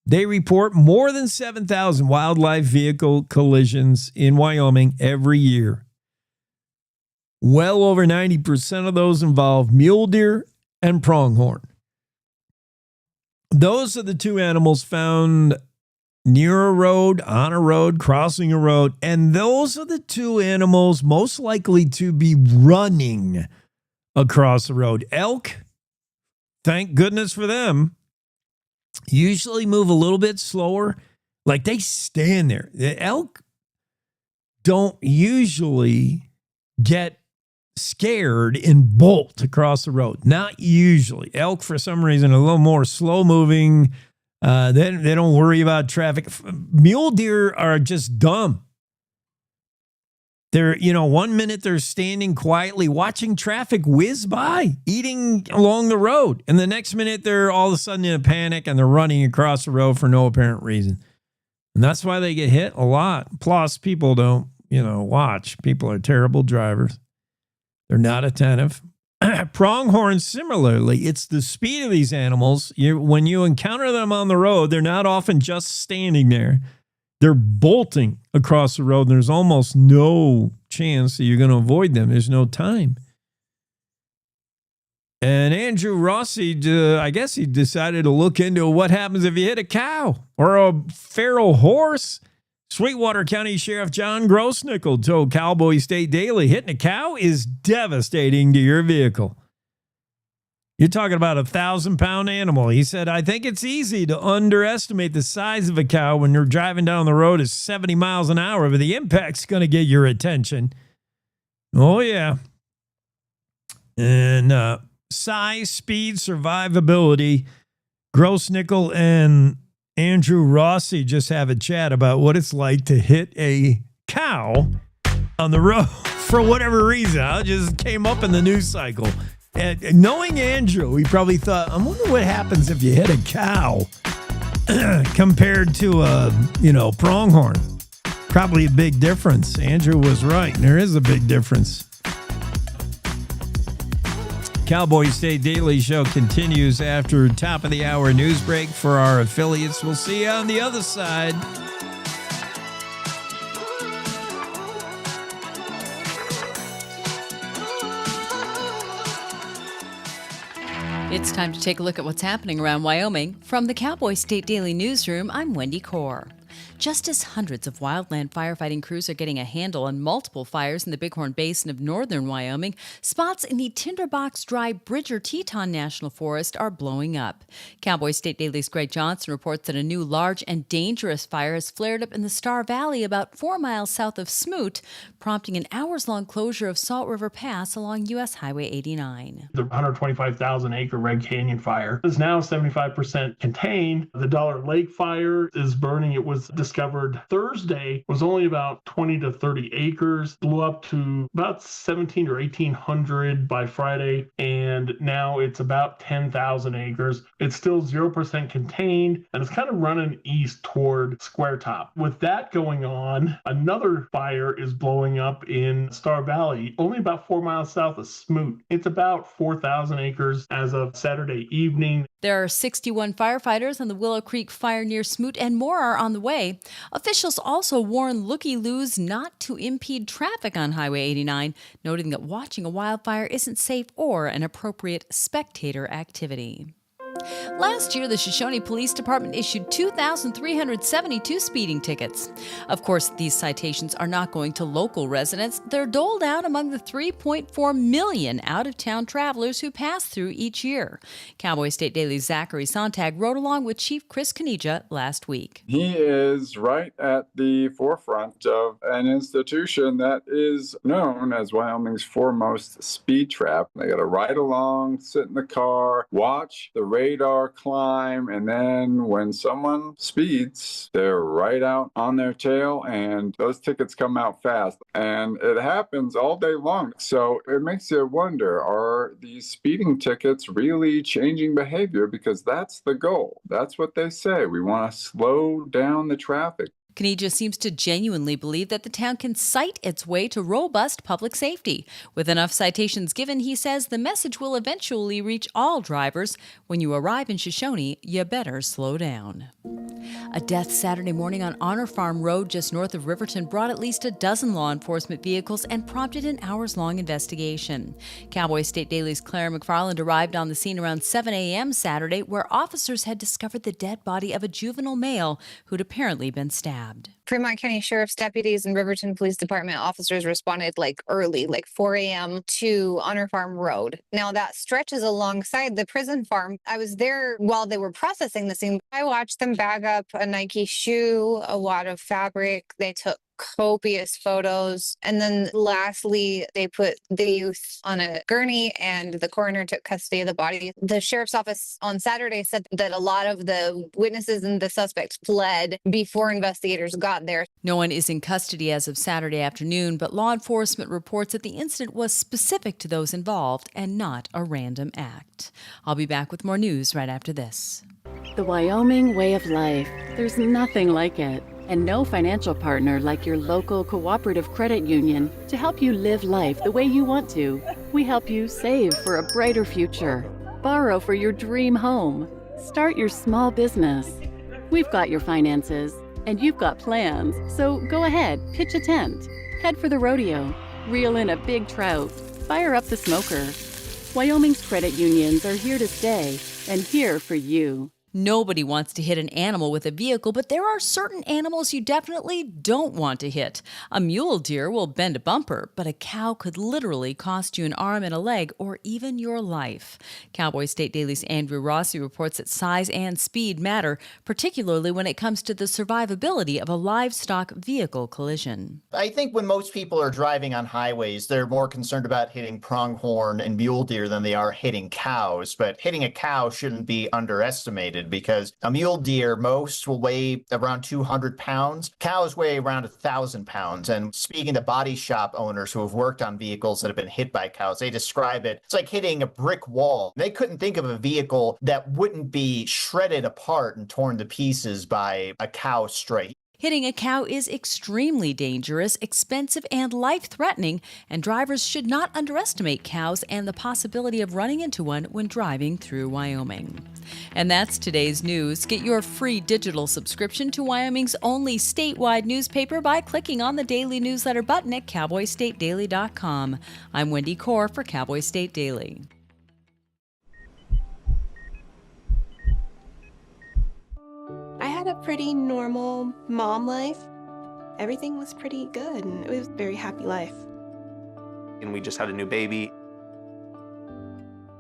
They report more than 7,000 wildlife vehicle collisions in Wyoming every year. Well over 90% of those involve mule deer and pronghorn. Those are the two animals found near a road, on a road, crossing a road, and those are the two animals most likely to be running across the road. Elk, thank goodness for them, usually move a little bit slower. Like they stand there. The elk don't usually get scared and bolt across the road. Not usually. Elk, for some reason, a little more slow moving. They don't worry about traffic. Mule deer are just dumb. They're, 1 minute they're standing quietly watching traffic whiz by, eating along the road. And the next minute they're all of a sudden in a panic and they're running across the road for no apparent reason. And that's why they get hit a lot. Plus, people don't, watch. People are terrible drivers. They're not attentive. Pronghorns, similarly, it's the speed of these animals. When you encounter them on the road, they're not often just standing there. They're bolting across the road, and there's almost no chance that you're going to avoid them. There's no time. And Andrew Rossi, I guess he decided to look into what happens if you hit a cow or a feral horse. Sweetwater County Sheriff John Grossnickel told Cowboy State Daily, hitting a cow is devastating to your vehicle. You're talking about a 1,000-pound animal. He said, I think it's easy to underestimate the size of a cow when you're driving down the road at 70 miles an hour, but the impact's going to get your attention. Oh, yeah. And size, speed, survivability. Grossnickel and Andrew Rossi just have a chat about what it's like to hit a cow on the road for whatever reason. It just came up in the news cycle. And knowing Andrew, he probably thought, I wonder what happens if you hit a cow compared to a, pronghorn. Probably a big difference. Andrew was right. There is a big difference. Cowboy State Daily Show continues after top of the hour news break for our affiliates. We'll see you on the other side. It's time to take a look at what's happening around Wyoming. From the Cowboy State Daily Newsroom, I'm Wendy Core. Just as hundreds of wildland firefighting crews are getting a handle on multiple fires in the Bighorn Basin of northern Wyoming, spots in the Tinderbox Dry Bridger Teton National Forest are blowing up. Cowboy State Daily's Greg Johnson reports that a new large and dangerous fire has flared up in the Star Valley about 4 miles south of Smoot, prompting an hours-long closure of Salt River Pass along U.S. Highway 89. The 125,000-acre Red Canyon fire is now 75% contained. The Dollar Lake fire is burning. It was discovered Thursday, was only about 20 to 30 acres, blew up to about 17 or 1,800 by Friday, and now it's about 10,000 acres. It's still 0% contained, and it's kind of running east toward Square Top. With that going on, another fire is blowing up in Star Valley, only about 4 miles south of Smoot. It's about 4,000 acres as of Saturday evening. There are 61 firefighters on the Willow Creek fire near Smoot, and more are on the way. Officials also warn looky-loos not to impede traffic on Highway 89, noting that watching a wildfire isn't safe or an appropriate spectator activity. Last year, the Shoshone Police Department issued 2,372 speeding tickets. Of course, these citations are not going to local residents. They're doled out among the 3.4 million out-of-town travelers who pass through each year. Cowboy State Daily's Zachary Sontag rode along with Chief Chris Kanija last week. He is right at the forefront of an institution that is known as Wyoming's foremost speed trap. They got to ride along, sit in the car, watch the radar climb, and then when someone speeds, they're right out on their tail, and those tickets come out fast. And it happens all day long. So it makes you wonder, are these speeding tickets really changing behavior? Because that's the goal. That's what they say. We want to slow down the traffic. Kanija seems to genuinely believe that the town can cite its way to robust public safety. With enough citations given, he says the message will eventually reach all drivers. When you arrive in Shoshone, you better slow down. A death Saturday morning on Honor Farm Road just north of Riverton brought at least a dozen law enforcement vehicles and prompted an hours-long investigation. Cowboy State Daily's Claire McFarland arrived on the scene around 7 a.m. Saturday, where officers had discovered the dead body of a juvenile male who'd apparently been stabbed. Fremont County Sheriff's deputies and Riverton Police Department officers responded early, 4 a.m. to Honor Farm Road. Now that stretches alongside the prison farm. I was there while they were processing the scene. I watched them bag up a Nike shoe, a wad of fabric. They took copious photos. And then lastly, they put the youth on a gurney and the coroner took custody of the body. The sheriff's office on Saturday said that a lot of the witnesses and the suspects fled before investigators got there. No one is in custody as of Saturday afternoon, but law enforcement reports that the incident was specific to those involved and not a random act. I'll be back with more news right after this. The Wyoming way of life. There's nothing like it. And no financial partner like your local cooperative credit union to help you live life the way you want to. We help you save for a brighter future, borrow for your dream home, start your small business. We've got your finances, and you've got plans, so go ahead, pitch a tent, head for the rodeo, reel in a big trout, fire up the smoker. Wyoming's credit unions are here to stay and here for you. Nobody wants to hit an animal with a vehicle, but there are certain animals you definitely don't want to hit. A mule deer will bend a bumper, but a cow could literally cost you an arm and a leg or even your life. Cowboy State Daily's Andrew Rossi reports that size and speed matter, particularly when it comes to the survivability of a livestock vehicle collision. I think when most people are driving on highways, they're more concerned about hitting pronghorn and mule deer than they are hitting cows, but hitting a cow shouldn't be underestimated. underestimated because a mule deer, most will weigh around 200 pounds. Cows weigh around 1,000 pounds. And speaking to body shop owners who have worked on vehicles that have been hit by cows, they describe it's like hitting a brick wall. They couldn't think of a vehicle that wouldn't be shredded apart and torn to pieces by a cow stray. Hitting a cow is extremely dangerous, expensive, and life-threatening, and drivers should not underestimate cows and the possibility of running into one when driving through Wyoming. And that's today's news. Get your free digital subscription to Wyoming's only statewide newspaper by clicking on the daily newsletter button at cowboystatedaily.com. I'm Wendy Core for Cowboy State Daily. I had a pretty normal mom life. Everything was pretty good, and it was a very happy life. And we just had a new baby.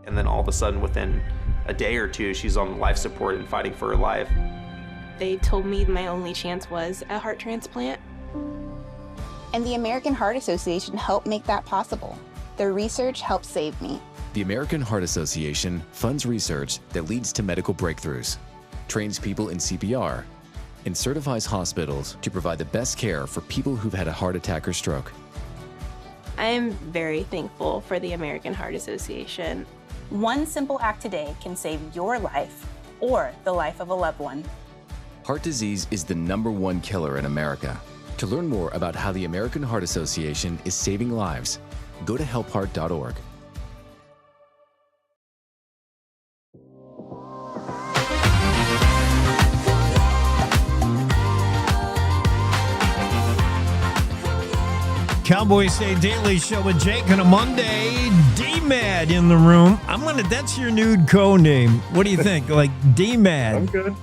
And then all of a sudden, within a day or two, she's on life support and fighting for her life. They told me my only chance was a heart transplant. And the American Heart Association helped make that possible. Their research helped save me. The American Heart Association funds research that leads to medical breakthroughs, trains people in CPR, and certifies hospitals to provide the best care for people who've had a heart attack or stroke. I am very thankful for the American Heart Association. One simple act today can save your life or the life of a loved one. Heart disease is the #1 killer in America. To learn more about how the American Heart Association is saving lives, go to helpheart.org. Cowboy State Daily Show with Jake on a Monday. D-Mad in the room. That's your nude co-name. What do you think? Like D-Mad. I'm good.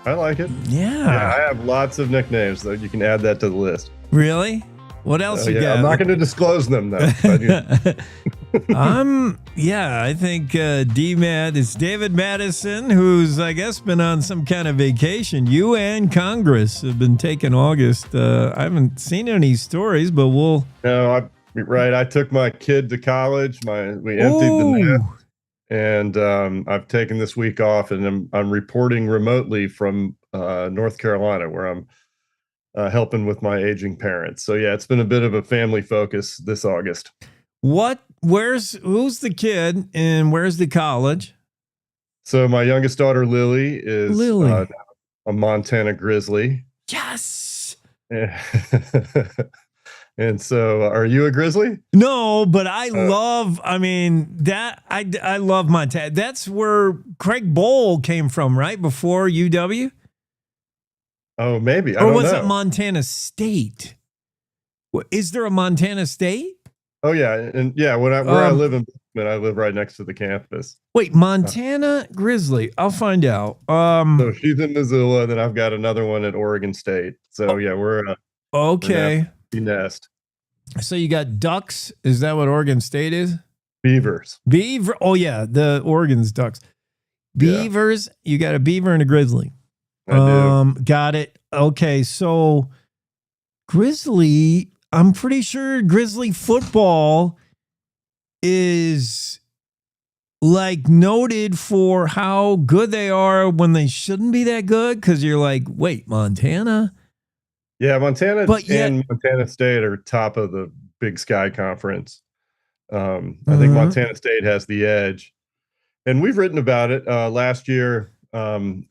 I like it. Yeah. I have lots of nicknames, though. You can add that to the list. Really? What else you got? I'm not going to disclose them, though. I think D-Mad is David Madison, who's, I guess, been on some kind of vacation. You and Congress have been taking August. I haven't seen any stories, but we'll... No, I took my kid to college. We emptied the nest, and I've taken this week off, and I'm reporting remotely from North Carolina, where I'm helping with my aging parents. So yeah, it's been a bit of a family focus this August. Who's the kid and where's the college? So my youngest daughter, Lily, is a Montana Grizzly. Yes. And so are you a Grizzly? No, but I love Montana. That's where Craig Bowl came from, right? Before UW? Oh, maybe. Or was it Montana State? Is there a Montana State? Oh, yeah. And yeah, where I live I live right next to the campus. Wait, Montana Grizzly. I'll find out. So she's in Missoula, then I've got another one at Oregon State. So yeah, we're okay. Nest. So you got ducks. Is that what Oregon State is? Beavers. Oh, yeah. The Oregon's ducks. Beavers. Yeah. You got a beaver and a grizzly. I do. Got it. Okay, so Grizzly, I'm pretty sure Grizzly football is like noted for how good they are when they shouldn't be that good, because you're like, wait, Montana? Yeah, Montana and Montana State are top of the Big Sky Conference. I think Montana State has the edge. And we've written about it last year.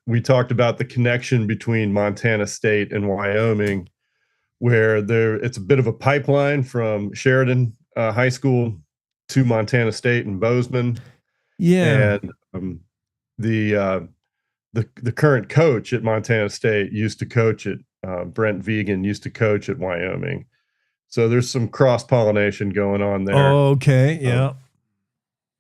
We talked about the connection between Montana State and Wyoming, where it's a bit of a pipeline from Sheridan High School to Montana State and Bozeman. Yeah. And the current coach at Montana State used to coach at Brent Vegan used to coach at Wyoming. So there's some cross-pollination going on there. Okay, yeah.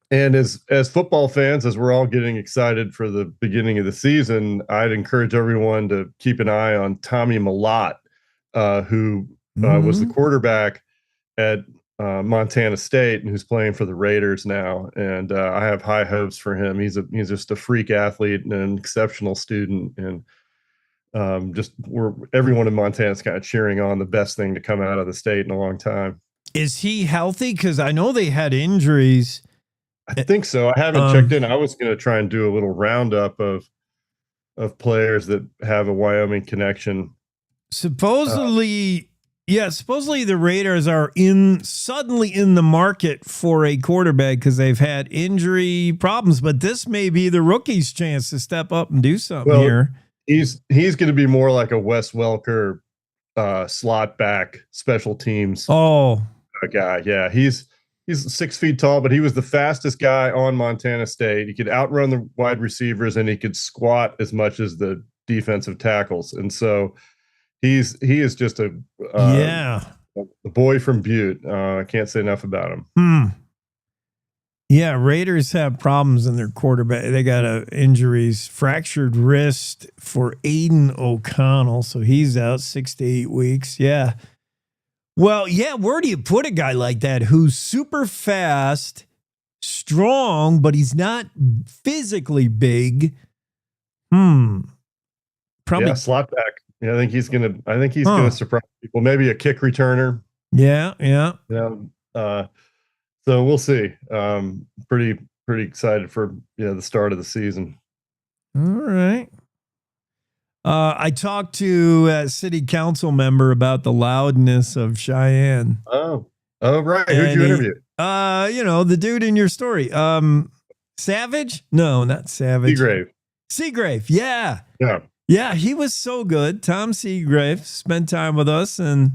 And as football fans, as we're all getting excited for the beginning of the season, I'd encourage everyone to keep an eye on Tommy Mellott, who was the quarterback at Montana State and who's playing for the Raiders now. And I have high hopes for him. He's just a freak athlete and an exceptional student. And everyone in Montana is kind of cheering on the best thing to come out of the state in a long time. Is he healthy? Because I know they had injuries. I think so. I haven't checked in. I was going to try and do a little roundup of players that have a Wyoming connection. Supposedly the Raiders are suddenly in the market for a quarterback because they've had injury problems, but this may be the rookie's chance to step up and do something here. He's going to be more like a Wes Welker slot back special teams guy. Yeah, he's 6 feet tall, but he was the fastest guy on Montana State. He could outrun the wide receivers and he could squat as much as the defensive tackles. And so he is just a boy from Butte. I can't say enough about him. Yeah, Raiders have problems in their quarterback. They got injuries, fractured wrist for Aiden O'Connell, so he's out 6 to 8 weeks. Yeah. Well, yeah, where do you put a guy like that who's super fast, strong, but he's not physically big? Probably slot back. Yeah, I think he's gonna surprise people. Maybe a kick returner. Yeah. So we'll see. Pretty excited for the start of the season. All right. I talked to a city council member about the loudness of Cheyenne. Oh, right. Who'd you interview? The dude in your story. Savage? No, not Savage. Seagrave. Yeah. Yeah, he was so good. Tom Seagrave spent time with us, and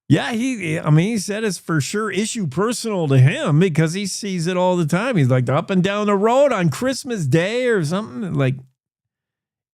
yeah, he said it's for sure issue personal to him because he sees it all the time. He's like up and down the road on Christmas Day or something like.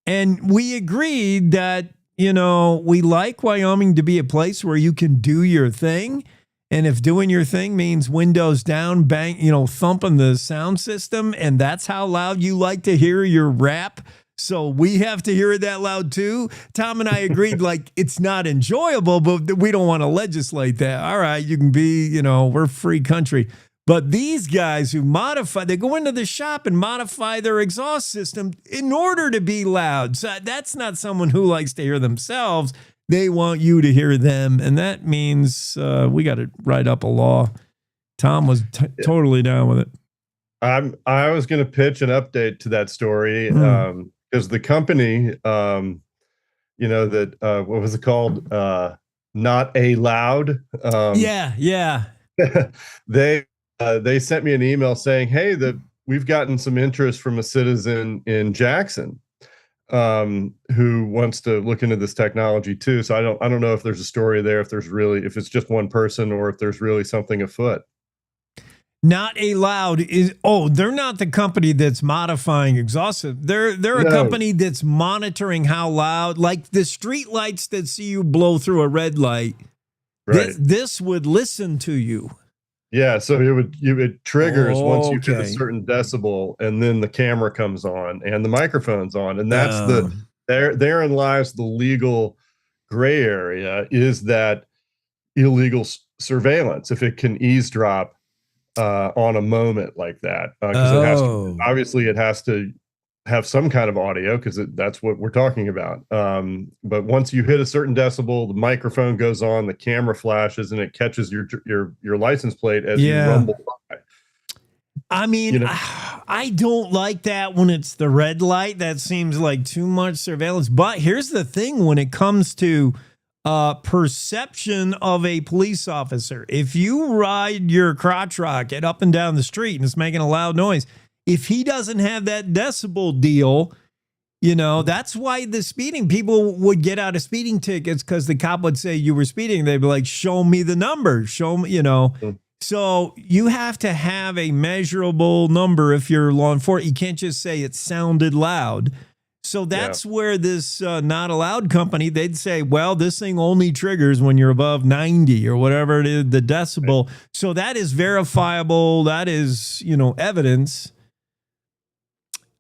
And we agreed that, we like Wyoming to be a place where you can do your thing. And if doing your thing means windows down, bang, thumping the sound system, and that's how loud you like to hear your rap, so we have to hear it that loud too. Tom and I agreed, it's not enjoyable, but we don't want to legislate that. All right, you can be, we're free country. But these guys who they go into the shop and modify their exhaust system in order to be loud. So that's not someone who likes to hear themselves. They want you to hear them. And that means we got to write up a law. Tom was totally down with it. I was going to pitch an update to that story because the company, what was it called? Not a Loud. Yeah. They sent me an email saying, hey, we've gotten some interest from a citizen in Jackson who wants to look into this technology too. So I don't know if there's a story there, if it's just one person or if there's really something afoot. Not a Loud they're not the company that's modifying exhaust. They're a company that's monitoring how loud, like the street lights that see you blow through a red light. Right. This would listen to you. Yeah, so it triggers once you hit a certain decibel, and then the camera comes on and the microphone's on, and that's therein lies the legal gray area, is that illegal surveillance if it can eavesdrop on a moment like that, because it has to have some kind of audio because that's what we're talking about. But once you hit a certain decibel, the microphone goes on, the camera flashes, and it catches your license plate as you rumble by. I mean, I don't like that when it's the red light. That seems like too much surveillance. But here's the thing when it comes to perception of a police officer. If you ride your crotch rocket up and down the street and it's making a loud noise, if he doesn't have that decibel deal, that's why the speeding people would get out of speeding tickets, because the cop would say you were speeding. They'd be like, show me the number, show me, So you have to have a measurable number if you're law enforcement. You can't just say it sounded loud. So that's where this Not Allowed company, they'd say, well, this thing only triggers when you're above 90 or whatever it is, the decibel. Right. So that is verifiable. That is, evidence.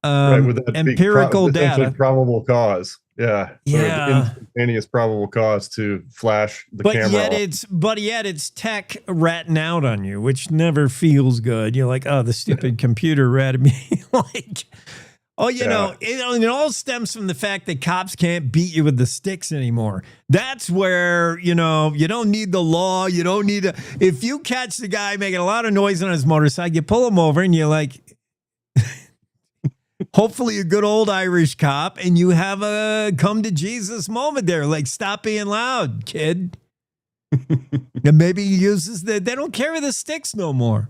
With that empirical data, probable cause, instantaneous probable cause to flash the camera. But yet it's tech ratting out on you, which never feels good. You're like, oh, the stupid computer ratted me. It all stems from the fact that cops can't beat you with the sticks anymore. That's where, you don't need the law. You don't need if you catch the guy making a lot of noise on his motorcycle, you pull him over and you're like, hopefully a good old Irish cop, and you have a come to Jesus moment there. Like, stop being loud, kid. And maybe he uses they don't carry the sticks no more.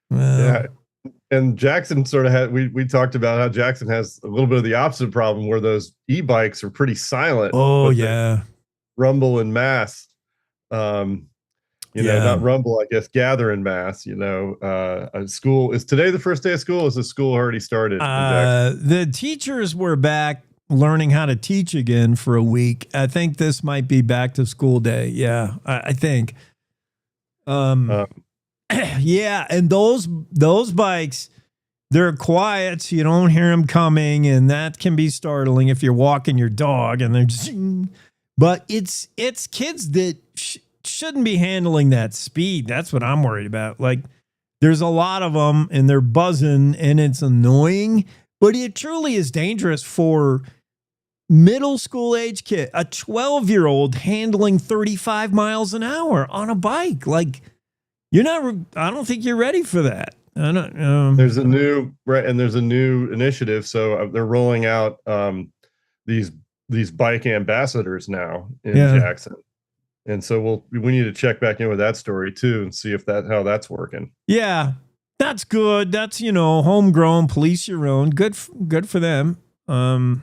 Well, Yeah. And Jackson sort of had, we talked about how Jackson has a little bit of the opposite problem where those e-bikes are pretty silent. Oh, but yeah. they rumble in mass. You know, not rumble, I guess, gather in mass. You know, a school, is today the first day of school? Is the school already started in Jackson? The teachers were back learning how to teach again for a week. I think this might be back to school day. Yeah, I think. Yeah, and those bikes, they're quiet, so you don't hear them coming, and that can be startling if you're walking your dog and they're just. But it's kids that shouldn't be handling that speed. That's what I'm worried about. Like, there's a lot of them, and they're buzzing, and it's annoying. But it truly is dangerous for middle school age kid, a 12-year-old handling 35 miles an hour on a bike. Like, you're not. I don't think you're ready for that. I don't. There's a new initiative, so they're rolling out these bike ambassadors now in Jackson, and so we need to check back in with that story too and see if how that's working. Yeah, that's good. That's homegrown, police your own. Good for them. And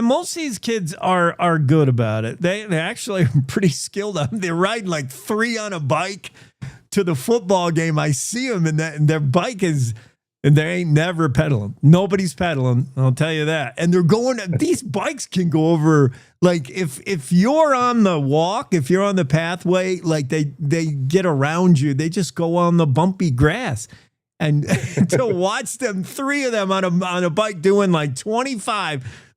most of these kids are good about it. They actually are pretty skilled. They're riding like 3 on a bike to the football game. I see them, and their bike is, and they ain't never pedaling. Nobody's pedaling, I'll tell you that. And they're going. These bikes can go over, like, if you're on the walk, if you're on the pathway, like they get around you. They just go on the bumpy grass. And to watch them, 3 of them on a bike doing like 25,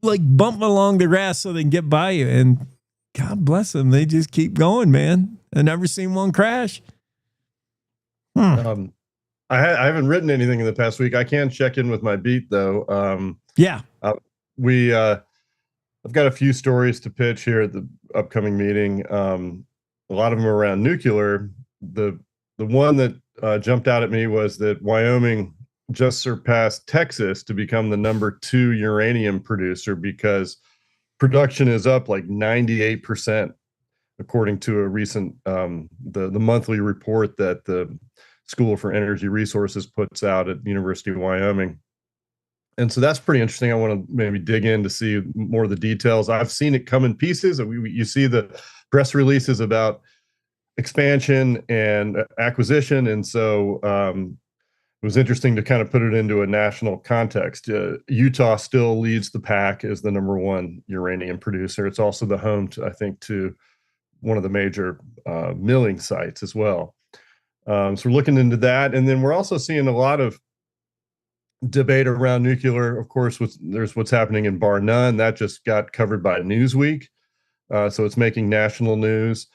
like bumping along the grass so they can get by you. And God bless them, they just keep going, man. I never seen one crash. I haven't written anything in the past week. I can check in with my beat though. I've got a few stories to pitch here at the upcoming meeting. A lot of them are around nuclear. The one that jumped out at me was that Wyoming just surpassed Texas to become the #2 uranium producer because production is up like 98%, according to a recent the monthly report that the School for Energy Resources puts out at the University of Wyoming. And so that's pretty interesting. I want to maybe dig in to see more of the details. I've seen it come in pieces. You see the press releases about expansion and acquisition. And so it was interesting to kind of put it into a national context. Utah still leads the pack as the #1 uranium producer. It's also the home to, I think, to one of the major milling sites as well. So we're looking into that. And then we're also seeing a lot of debate around nuclear. Of course, there's what's happening in Bar None. That just got covered by Newsweek. So it's making national news.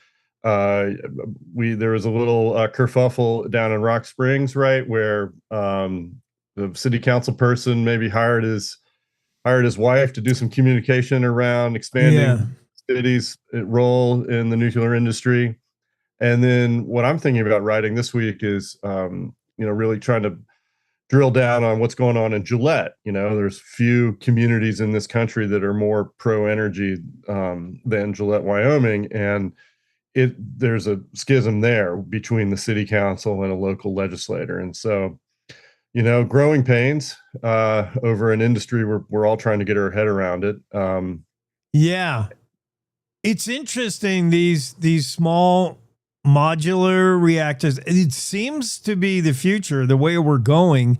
There was a little kerfuffle down in Rock Springs, right, where the city council person maybe hired his wife to do some communication around expanding city's role in the nuclear industry. And then what I'm thinking about writing this week is, really trying to drill down on what's going on in Gillette. There's few communities in this country that are more pro-energy than Gillette, Wyoming, and there's a schism there between the city council and a local legislator. And so, growing pains over an industry we're all trying to get our head around it. It's interesting, these small modular reactors. It seems to be the future, the way we're going.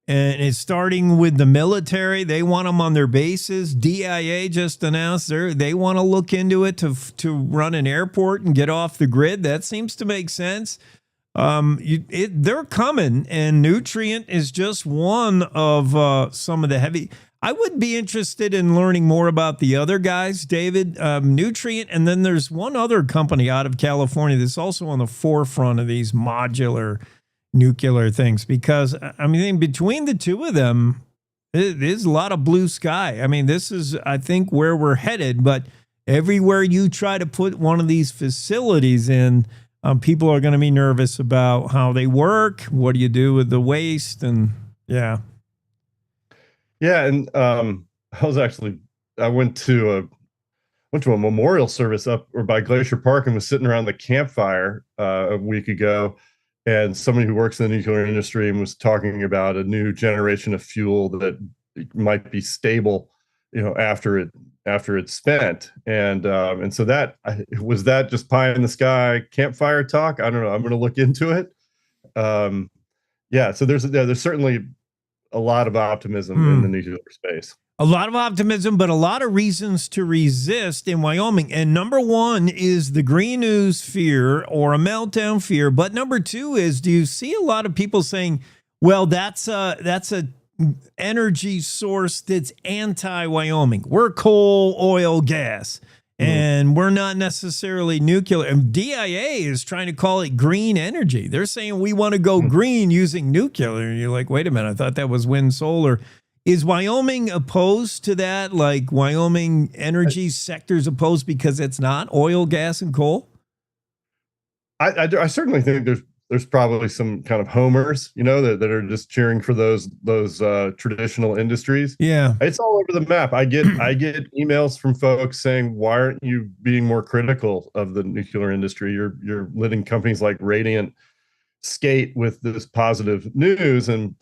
And it's starting with the military. They want them on their bases. DIA just announced they want to look into it to run an airport and get off the grid. That seems to make sense. They're coming, and Nutrient is just one of some of the heavy. I would be interested in learning more about the other guys, David. Nutrient, and then there's one other company out of California that's also on the forefront of these modular nuclear things, because I mean, between the two of them, there's a lot of blue sky. I mean, this is, I think, where we're headed. But everywhere you try to put one of these facilities in, people are going to be nervous about how they work. What do you do with the waste? And Yeah, and I went to a memorial service up or by Glacier Park and was sitting around the campfire a week ago, and somebody who works in the nuclear industry and was talking about a new generation of fuel that might be stable, after it's spent, and so was that just pie in the sky campfire talk? I don't know. I'm going to look into it. Yeah, so there's certainly a lot of optimism in the nuclear space. A lot of optimism, but a lot of reasons to resist in Wyoming. And number one is the green news fear or a meltdown fear. But number two is, do you see a lot of people saying, well, that's a energy source that's anti-Wyoming. We're coal, oil, gas, and we're not necessarily nuclear. And DIA is trying to call it green energy. They're saying we want to go green using nuclear. And you're like, wait a minute, I thought that was wind, solar. Is Wyoming opposed to that? Like Wyoming energy sector's opposed because it's not oil, gas, and coal? I certainly think there's probably some kind of homers, that are just cheering for those traditional industries. Yeah, it's all over the map. I get emails from folks saying, why aren't you being more critical of the nuclear industry? You're letting companies like Radiant skate with this positive news, and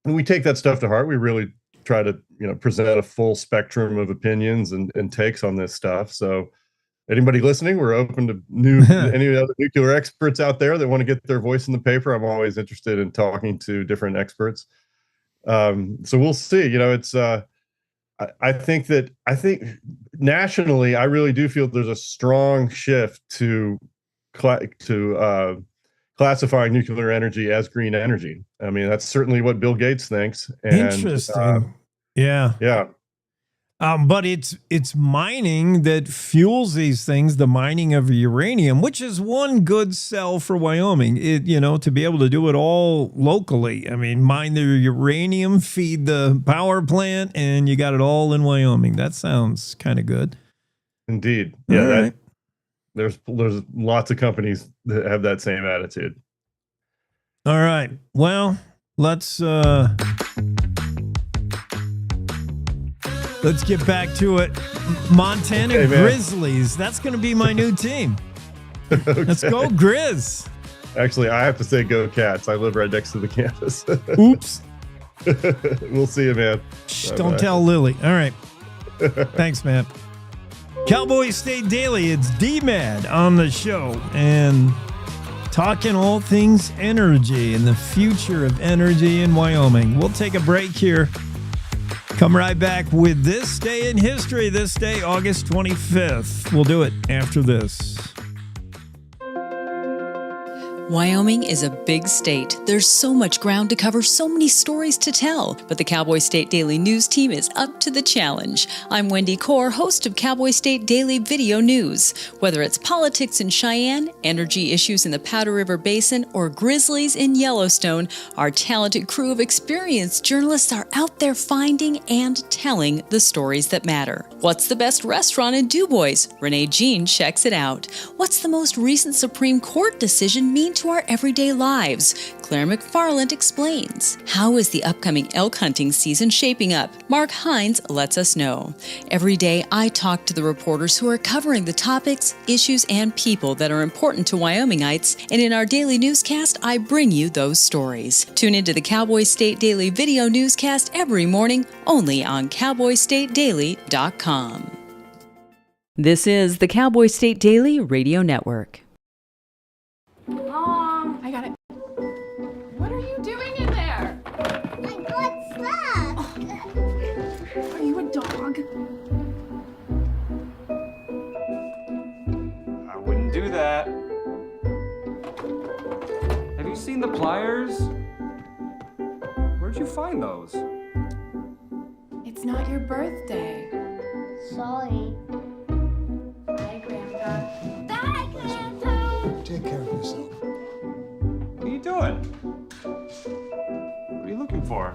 we take that stuff to heart. We really try to, present a full spectrum of opinions and takes on this stuff. So anybody listening, we're open to any other nuclear experts out there that want to get their voice in the paper. I'm always interested in talking to different experts. So we'll see. It's I think nationally, I really do feel there's a strong shift to classifying nuclear energy as green energy. I mean, that's certainly what Bill Gates thinks. And, interesting. Yeah. But it's mining that fuels these things, the mining of uranium, which is one good sell for Wyoming, to be able to do it all locally. I mean, mine the uranium, feed the power plant, and you got it all in Wyoming. That sounds kind of good. Indeed. Yeah. There's lots of companies that have that same attitude. All right. Well, let's get back to it. Montana Grizzlies. That's going to be my new team. Okay. Let's go Grizz. Actually, I have to say go Cats. I live right next to the campus. Oops. We'll see you, man. Shh, don't tell Lily. All right. Thanks, man. Cowboy State Daily, it's D-Mad on the show and talking all things energy and the future of energy in Wyoming. We'll take a break here. Come right back with This Day in History, this day, August 25th. We'll do it after this. Wyoming is a big state. There's so much ground to cover, so many stories to tell. But the Cowboy State Daily News team is up to the challenge. I'm Wendy Core, host of Cowboy State Daily Video News. Whether it's politics in Cheyenne, energy issues in the Powder River Basin, or grizzlies in Yellowstone, our talented crew of experienced journalists are out there finding and telling the stories that matter. What's the best restaurant in DuBois? Renee Jean checks it out. What's the most recent Supreme Court decision mean to our everyday lives? Claire McFarland explains. How is the upcoming elk hunting season shaping up? Mark Hines lets us know. Every day, I talk to the reporters who are covering the topics, issues, and people that are important to Wyomingites, and in our daily newscast, I bring you those stories. Tune into the Cowboy State Daily Video Newscast every morning, only on CowboyStateDaily.com. This is the Cowboy State Daily Radio Network. Mom, I got it. What are you doing in there? I got stuff. Oh. Are you a dog? I wouldn't do that. Have you seen the pliers? Where'd you find those? It's not your birthday. Sorry. Bye, Grandpa. Bye, Grandpa. Take care of yourself. What are you doing? What are you looking for?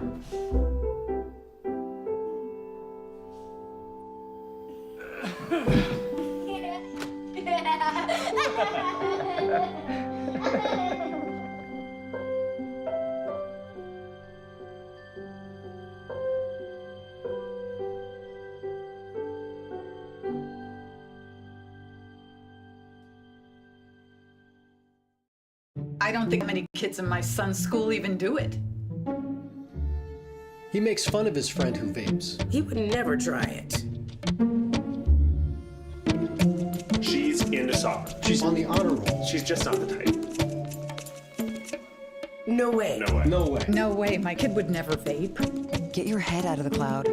I don't think many kids in my son's school even do it. He makes fun of his friend who vapes. He would never try it. She's into soccer. She's on the honor roll. She's just not the type. No way. No way. No way. No way, my kid would never vape. Get your head out of the cloud.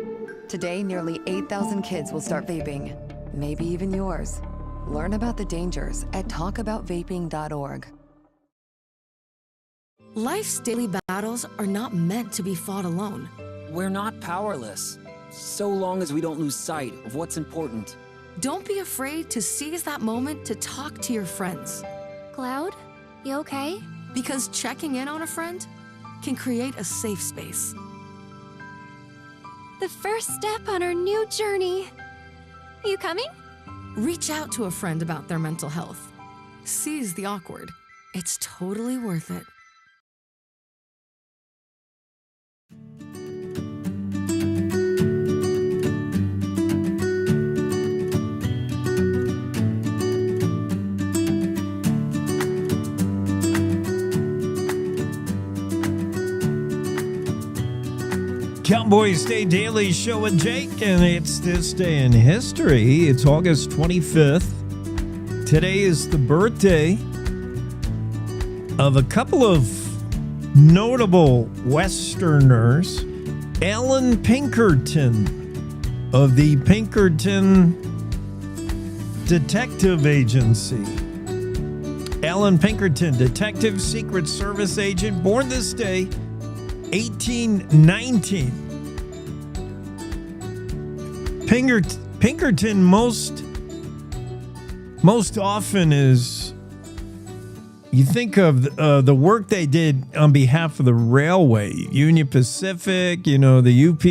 Today, nearly 8,000 kids will start vaping. Maybe even yours. Learn about the dangers at talkaboutvaping.org. Life's daily battles are not meant to be fought alone. We're not powerless, so long as we don't lose sight of what's important. Don't be afraid to seize that moment to talk to your friends. Cloud, you okay? Because checking in on a friend can create a safe space. The first step on our new journey. You coming? Reach out to a friend about their mental health. Seize the awkward. It's totally worth it. Cowboys Day Daily Show with Jake, and it's this day in history. It's August 25th. Today is the birthday of a couple of notable Westerners. Alan Pinkerton of the Pinkerton Detective Agency. Alan Pinkerton, detective, Secret Service agent, born this day, 1819. Pinkerton most often is, you think of the work they did on behalf of the railway, Union Pacific, the UP.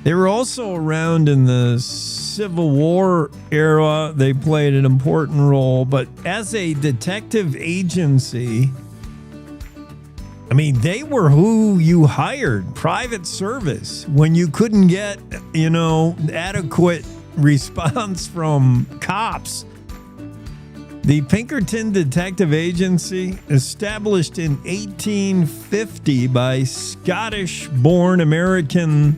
They were also around in the Civil War era. They played an important role, but as a detective agency, I mean, they were who you hired, private service, when you couldn't get, adequate response from cops. The Pinkerton Detective Agency, established in 1850 by Scottish-born American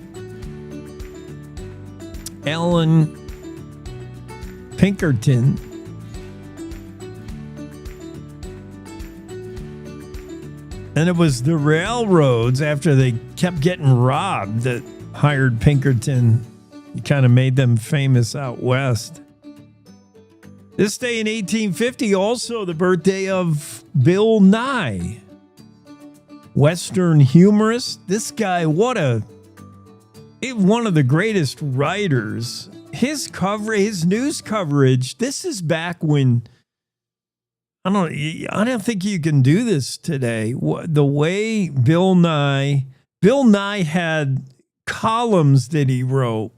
Alan Pinkerton, and it was the railroads, after they kept getting robbed, that hired Pinkerton. It kind of made them famous out west. This day in 1850, also the birthday of Bill Nye, Western humorist. This guy, one of the greatest writers. His news coverage, this is back when, I don't think you can do this today. The way Bill Nye had columns that he wrote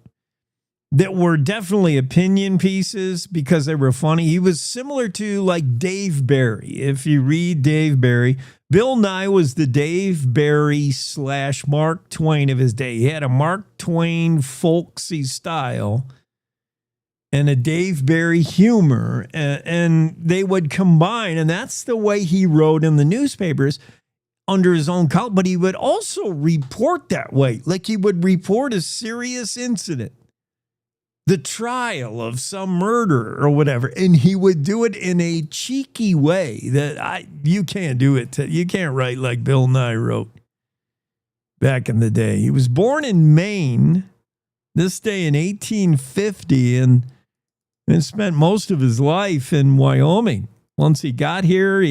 that were definitely opinion pieces because they were funny. He was similar to like Dave Barry. If you read Dave Barry, Bill Nye was the Dave Barry / Mark Twain of his day. He had a Mark Twain folksy style and a Dave Barry humor, and they would combine, and that's the way he wrote in the newspapers under his own column. But he would also report that way, like he would report a serious incident, the trial of some murder or whatever, and he would do it in a cheeky way that you can't do it. You can't write like Bill Nye wrote back in the day. He was born in Maine this day in 1850 and spent most of his life in Wyoming. Once he got here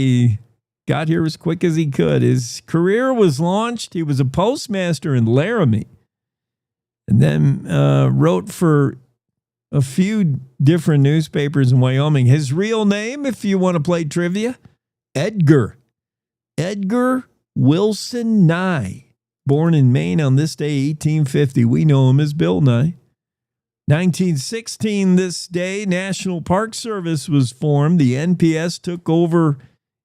as quick as he could. His career was launched. He was a postmaster in Laramie and then wrote for a few different newspapers in Wyoming. His real name, if you want to play trivia, Edgar Wilson Nye, born in Maine on this day, 1850. We know him as Bill Nye. 1916, this day, National Park Service was formed. The NPS took over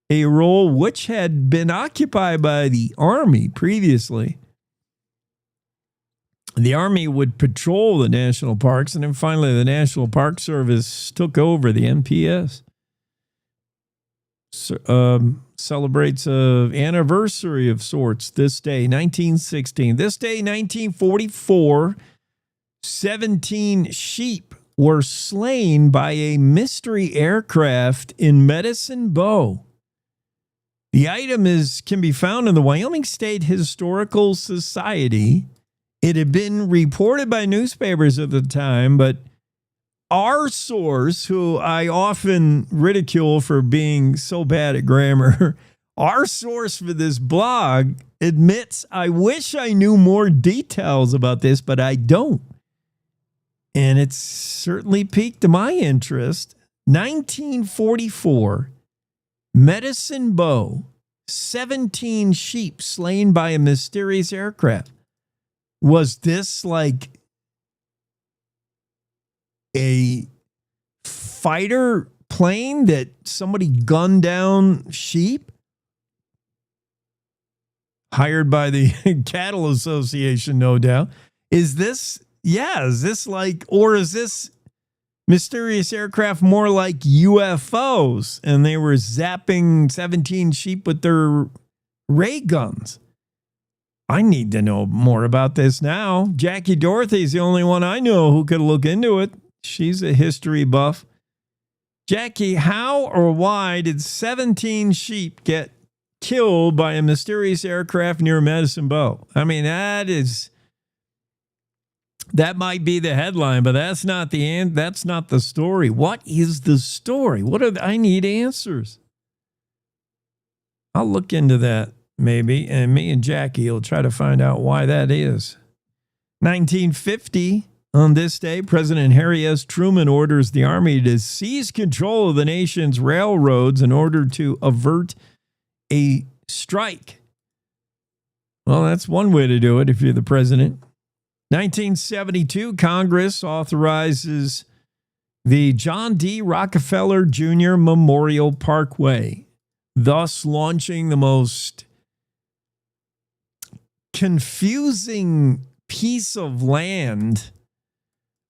a role which had been occupied by the Army previously. The Army would patrol the national parks, and then finally the National Park Service took over the NPS. celebrates an anniversary of sorts this day, 1916. This day, 1944, 17 sheep were slain by a mystery aircraft in Medicine Bow. The item can be found in the Wyoming State Historical Society. It had been reported by newspapers at the time, but our source, who I often ridicule for being so bad at grammar, our source for this blog admits, I wish I knew more details about this, but I don't. And it's certainly piqued my interest. 1944, Medicine Bow, 17 sheep slain by a mysterious aircraft. Was this like a fighter plane that somebody gunned down sheep? Hired by the Cattle Association, no doubt. Is this like, or is this mysterious aircraft more like UFOs and they were zapping 17 sheep with their ray guns? I need to know more about this now. Jackie Dorothy's the only one I know who could look into it. She's a history buff. Jackie, how or why did 17 sheep get killed by a mysterious aircraft near Medicine Bow? I mean, that might be the headline, but that's not the end. That's not the story. What is the story? I need answers. I'll look into that maybe, and me and Jackie will try to find out why that is. 1950, on this day, President Harry S. Truman orders the Army to seize control of the nation's railroads in order to avert a strike. Well, that's one way to do it if you're the president. 1972, Congress authorizes the John D. Rockefeller Jr. Memorial Parkway, thus launching the most confusing piece of land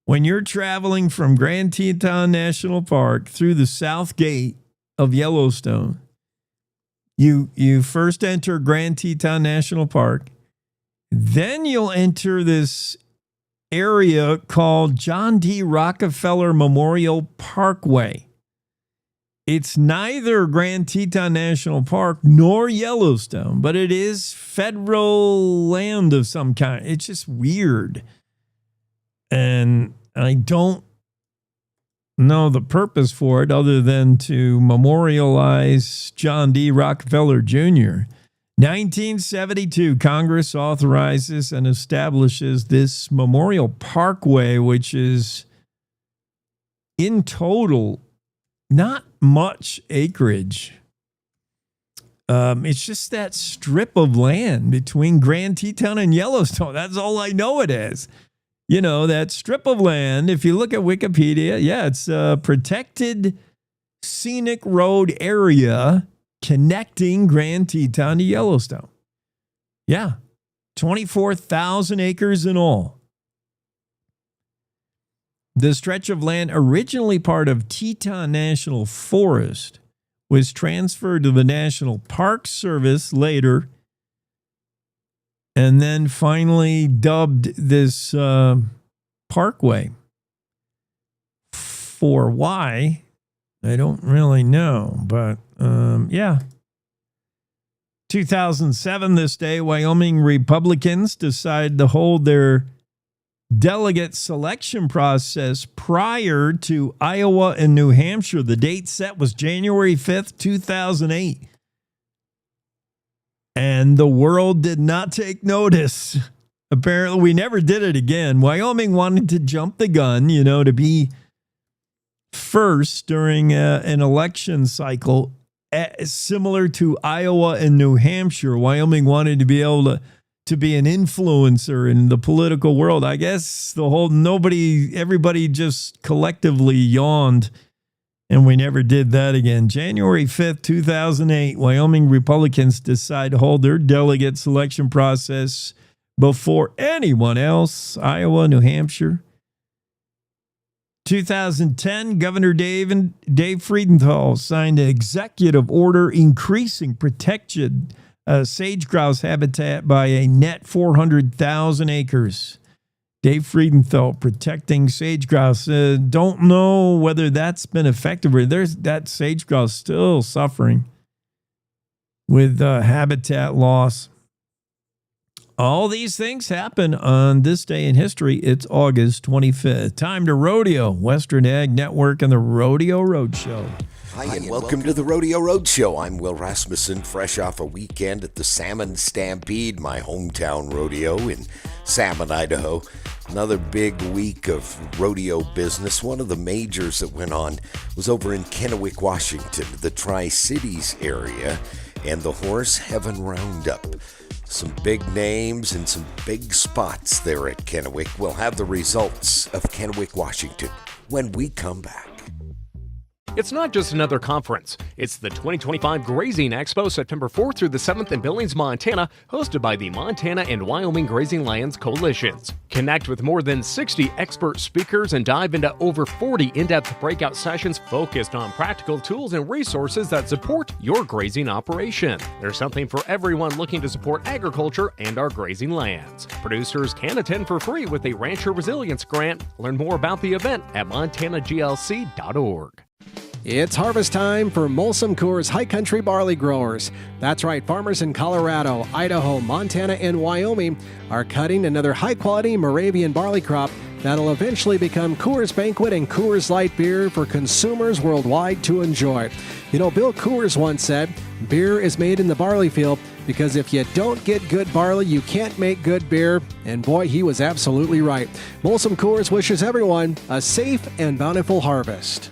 when you're traveling from Grand Teton National Park through the south gate of Yellowstone. You first enter Grand Teton National Park. Then you'll enter this area called John D. Rockefeller Memorial Parkway. It's neither Grand Teton National Park nor Yellowstone, but it is federal land of some kind. It's just weird. And I don't know the purpose for it other than to memorialize John D. Rockefeller Jr. 1972, Congress authorizes and establishes this Memorial Parkway, which is in total not much acreage. It's just that strip of land between Grand Teton and Yellowstone. That's all I know it is. You know, that strip of land, if you look at Wikipedia, it's a protected scenic road area connecting Grand Teton to Yellowstone. 24,000 acres in all. The stretch of land, originally part of Teton National Forest, was transferred to the National Park Service later, and then finally dubbed this parkway. For why, I don't really know, but 2007, this day, Wyoming Republicans decide to hold their delegate selection process prior to Iowa and New Hampshire. The date set was January 5th, 2008. And the world did not take notice. Apparently, we never did it again. Wyoming wanted to jump the gun, to be first during an election cycle, similar to Iowa and New Hampshire. Wyoming wanted to be able to be an influencer in the political world. I guess everybody just collectively yawned, and we never did that again. January 5th, 2008, Wyoming Republicans decide to hold their delegate selection process before anyone else. Iowa, New Hampshire. 2010, Governor Dave Friedenthal signed an executive order increasing protected sage grouse habitat by a net 400,000 acres. Dave Friedenthal protecting sage grouse. Don't know whether that's been effective or there's that sage grouse still suffering with habitat loss. All these things happen on this day in history. It's August 25th. Time to rodeo. Western Ag Network and the Rodeo Roadshow. Hi, and welcome to the Rodeo Roadshow. I'm Will Rasmussen, fresh off a weekend at the Salmon Stampede, my hometown rodeo in Salmon, Idaho. Another big week of rodeo business. One of the majors that went on was over in Kennewick, Washington, the Tri-Cities area, and the Horse Heaven Roundup. Some big names and some big spots there at Kennewick. We'll have the results of Kennewick, Washington when we come back. It's not just another conference. It's the 2025 Grazing Expo, September 4th through the 7th in Billings, Montana, hosted by the Montana and Wyoming Grazing Lands Coalitions. Connect with more than 60 expert speakers and dive into over 40 in-depth breakout sessions focused on practical tools and resources that support your grazing operation. There's something for everyone looking to support agriculture and our grazing lands. Producers can attend for free with a Rancher Resilience Grant. Learn more about the event at montanaglc.org. It's harvest time for Molson Coors High Country barley growers. That's right, farmers in Colorado, Idaho, Montana, and Wyoming are cutting another high-quality Moravian barley crop that'll eventually become Coors Banquet and Coors Light beer for consumers worldwide to enjoy. You know, Bill Coors once said, beer is made in the barley field because if you don't get good barley, you can't make good beer. And boy, he was absolutely right. Molson Coors wishes everyone a safe and bountiful harvest.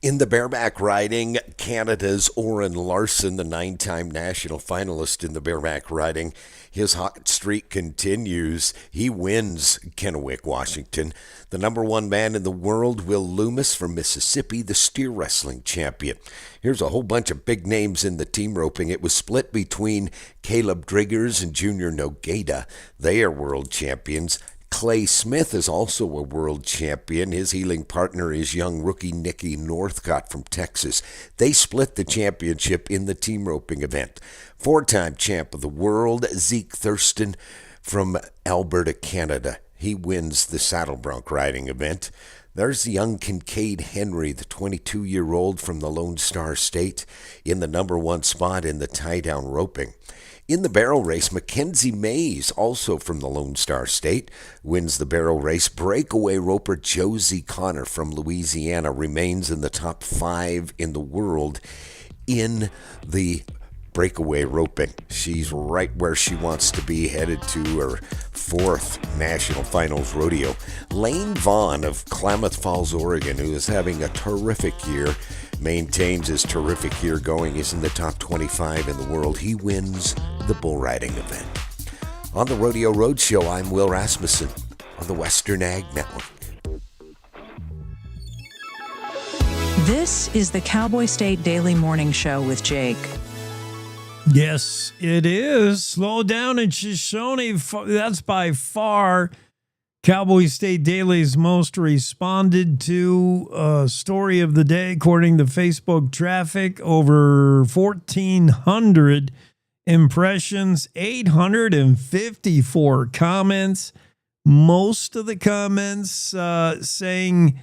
In the bareback riding, Canada's Oren Larson, the 9-time national finalist in the bareback riding, his hot streak continues. He wins Kennewick, Washington. The number one man in the world, Will Loomis from Mississippi, the steer wrestling champion. Here's a whole bunch of big names in the team roping. It was split between Caleb Driggers and Junior Nogueira. They are world champions. Clay Smith is also a world champion. His healing partner is young rookie Nikki Northcott from Texas. They split the championship in the team roping event. 4-time champ of the world, Zeke Thurston from Alberta, Canada. He wins the saddle bronc riding event. There's the young Kincaid Henry, the 22-year-old from the Lone Star State, in the number one spot in the tie-down roping. In the barrel race, Mackenzie Mays, also from the Lone Star State, wins the barrel race. Breakaway roper Josie Connor from Louisiana remains in the top 5 in the world in the breakaway roping. She's right where she wants to be, headed to her 4th National Finals rodeo. Lane Vaughn of Klamath Falls, Oregon, who is having a terrific year, maintains his terrific year going. He's in the top 25 in the world. He wins the bull riding event. On the Rodeo Roadshow, I'm Will Rasmussen on the Western Ag Network. This is the Cowboy State Daily Morning Show with Jake. Yes, it is. Slow down in Shoshone. That's by far Cowboy State Daily's most responded to story of the day, according to Facebook traffic. Over 1,400 impressions, 854 comments. Most of the comments saying,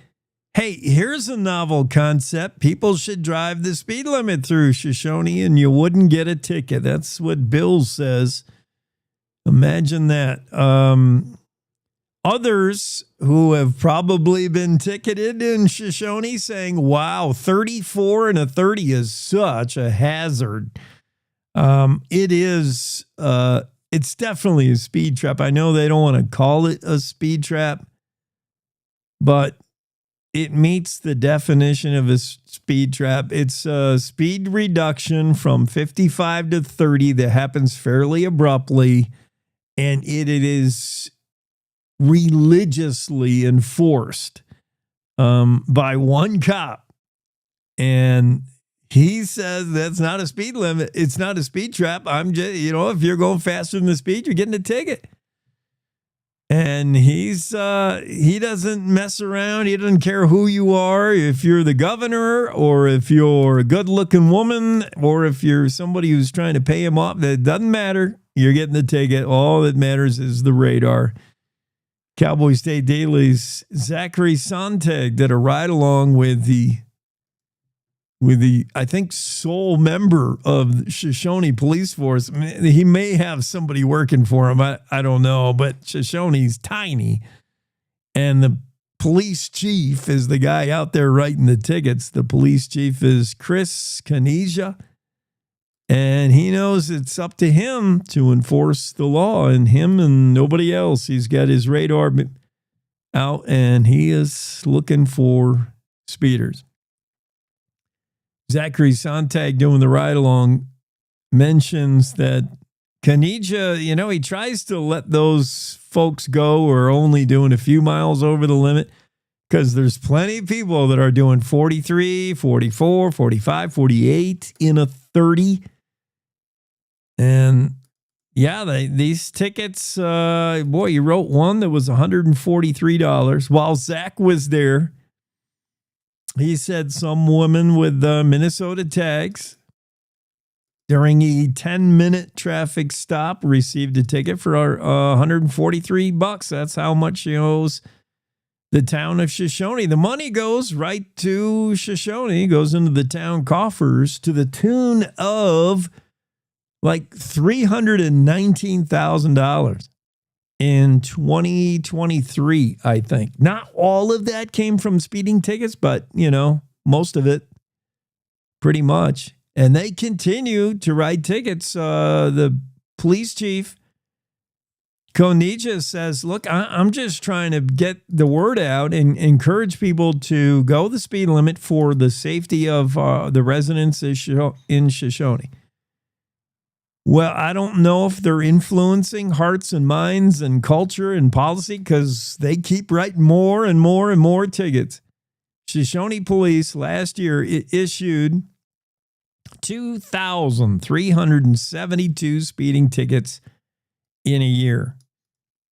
hey, here's a novel concept. People should drive the speed limit through Shoshone and you wouldn't get a ticket. That's what Bill says. Imagine that. Others who have probably been ticketed in Shoshone saying, wow, 34 and a 30 is such a hazard. It is, it's definitely a speed trap. I know they don't want to call it a speed trap, but it meets the definition of a speed trap. It's a speed reduction from 55 to 30 that happens fairly abruptly, and it is religiously enforced by one cop. And he says that's not a speed limit. It's not a speed trap. I'm just, if you're going faster than the speed, you're getting a ticket. And he doesn't mess around. He doesn't care who you are, if you're the governor or if you're a good-looking woman or if you're somebody who's trying to pay him off. That doesn't matter. You're getting the ticket. All that matters is the radar. Cowboy State Daily's Zachary Sontag did a ride-along with the I think sole member of the Shoshone Police Force. I mean, he may have somebody working for him. I don't know, but Shoshone's tiny. And the police chief is the guy out there writing the tickets. The police chief is Chris Kanesia. And he knows it's up to him to enforce the law, and him and nobody else. He's got his radar out, and he is looking for speeders. Zachary Sontag doing the ride-along mentions that Kaneja, he tries to let those folks go who are only doing a few miles over the limit because there's plenty of people that are doing 43, 44, 45, 48 in a 30. And yeah, these tickets, you wrote one that was $143 while Zach was there. He said some woman with Minnesota tags during a 10-minute traffic stop received a ticket for $143. That's how much she owes the town of Shoshone. The money goes right to Shoshone, goes into the town coffers to the tune of like $319,000 in 2023, I think. Not all of that came from speeding tickets, but, most of it pretty much. And they continue to write tickets. The police chief, Konija, says, look, I'm just trying to get the word out and encourage people to go the speed limit for the safety of the residents in Shoshone. Well, I don't know if they're influencing hearts and minds and culture and policy because they keep writing more and more and more tickets. Shoshone Police last year issued 2,372 speeding tickets in a year.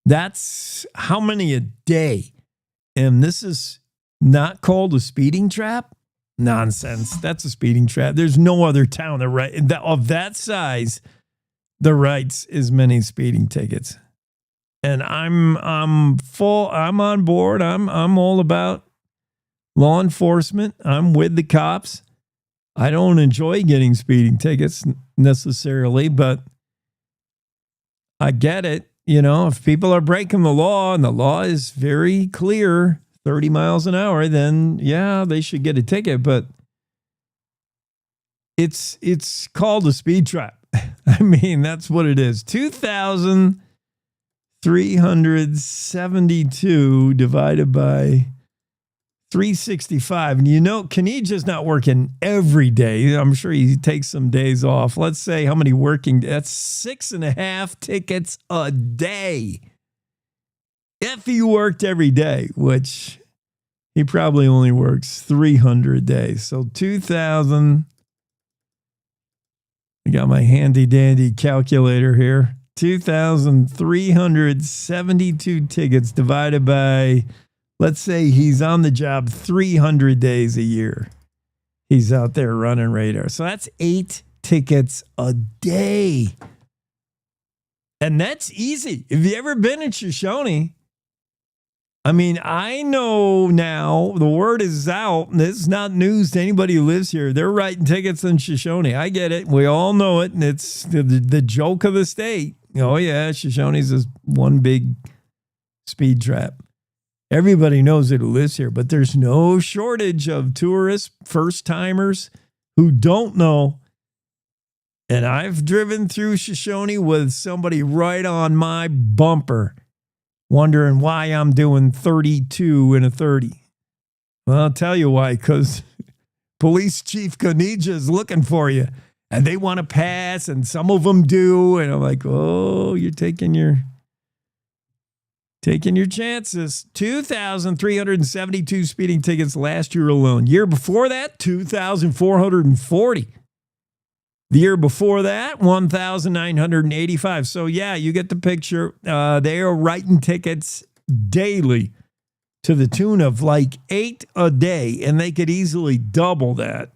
That's how many a day? And this is not called a speeding trap? Nonsense. That's a speeding trap. There's no other town of that size that writes as many speeding tickets. And I'm on board. I'm all about law enforcement. I'm with the cops. I don't enjoy getting speeding tickets necessarily, but I get it. If people are breaking the law and the law is very clear, 30 miles an hour, then yeah, they should get a ticket. But it's called a speed trap. I mean, that's what it is. 2,372 divided by 365. And Kaneja's not working every day. I'm sure he takes some days off. Let's say how many working days. That's 6.5 tickets a day. If he worked every day, which he probably only works 300 days. So 2,000. I got my handy dandy calculator here. 2,372 tickets divided by, let's say he's on the job 300 days a year. He's out there running radar. So that's 8 tickets a day. And that's easy. Have you ever been in Shoshone? I mean, I know now the word is out, and it's not news to anybody who lives here. They're writing tickets in Shoshone. I get it. We all know it, and it's the joke of the state. Oh, yeah, Shoshone's is one big speed trap. Everybody knows it who lives here, but there's no shortage of tourists, first-timers who don't know. And I've driven through Shoshone with somebody right on my bumper, wondering why I'm doing 32 in a 30. Well, I'll tell you why, because Police Chief Kaneja is looking for you, and they want to pass, and some of them do, and I'm like, oh, you're taking your chances. 2,372 speeding tickets last year alone. Year before that, 2,440. The year before that, 1,985. So, yeah, you get the picture. They are writing tickets daily to the tune of like 8 a day, and they could easily double that.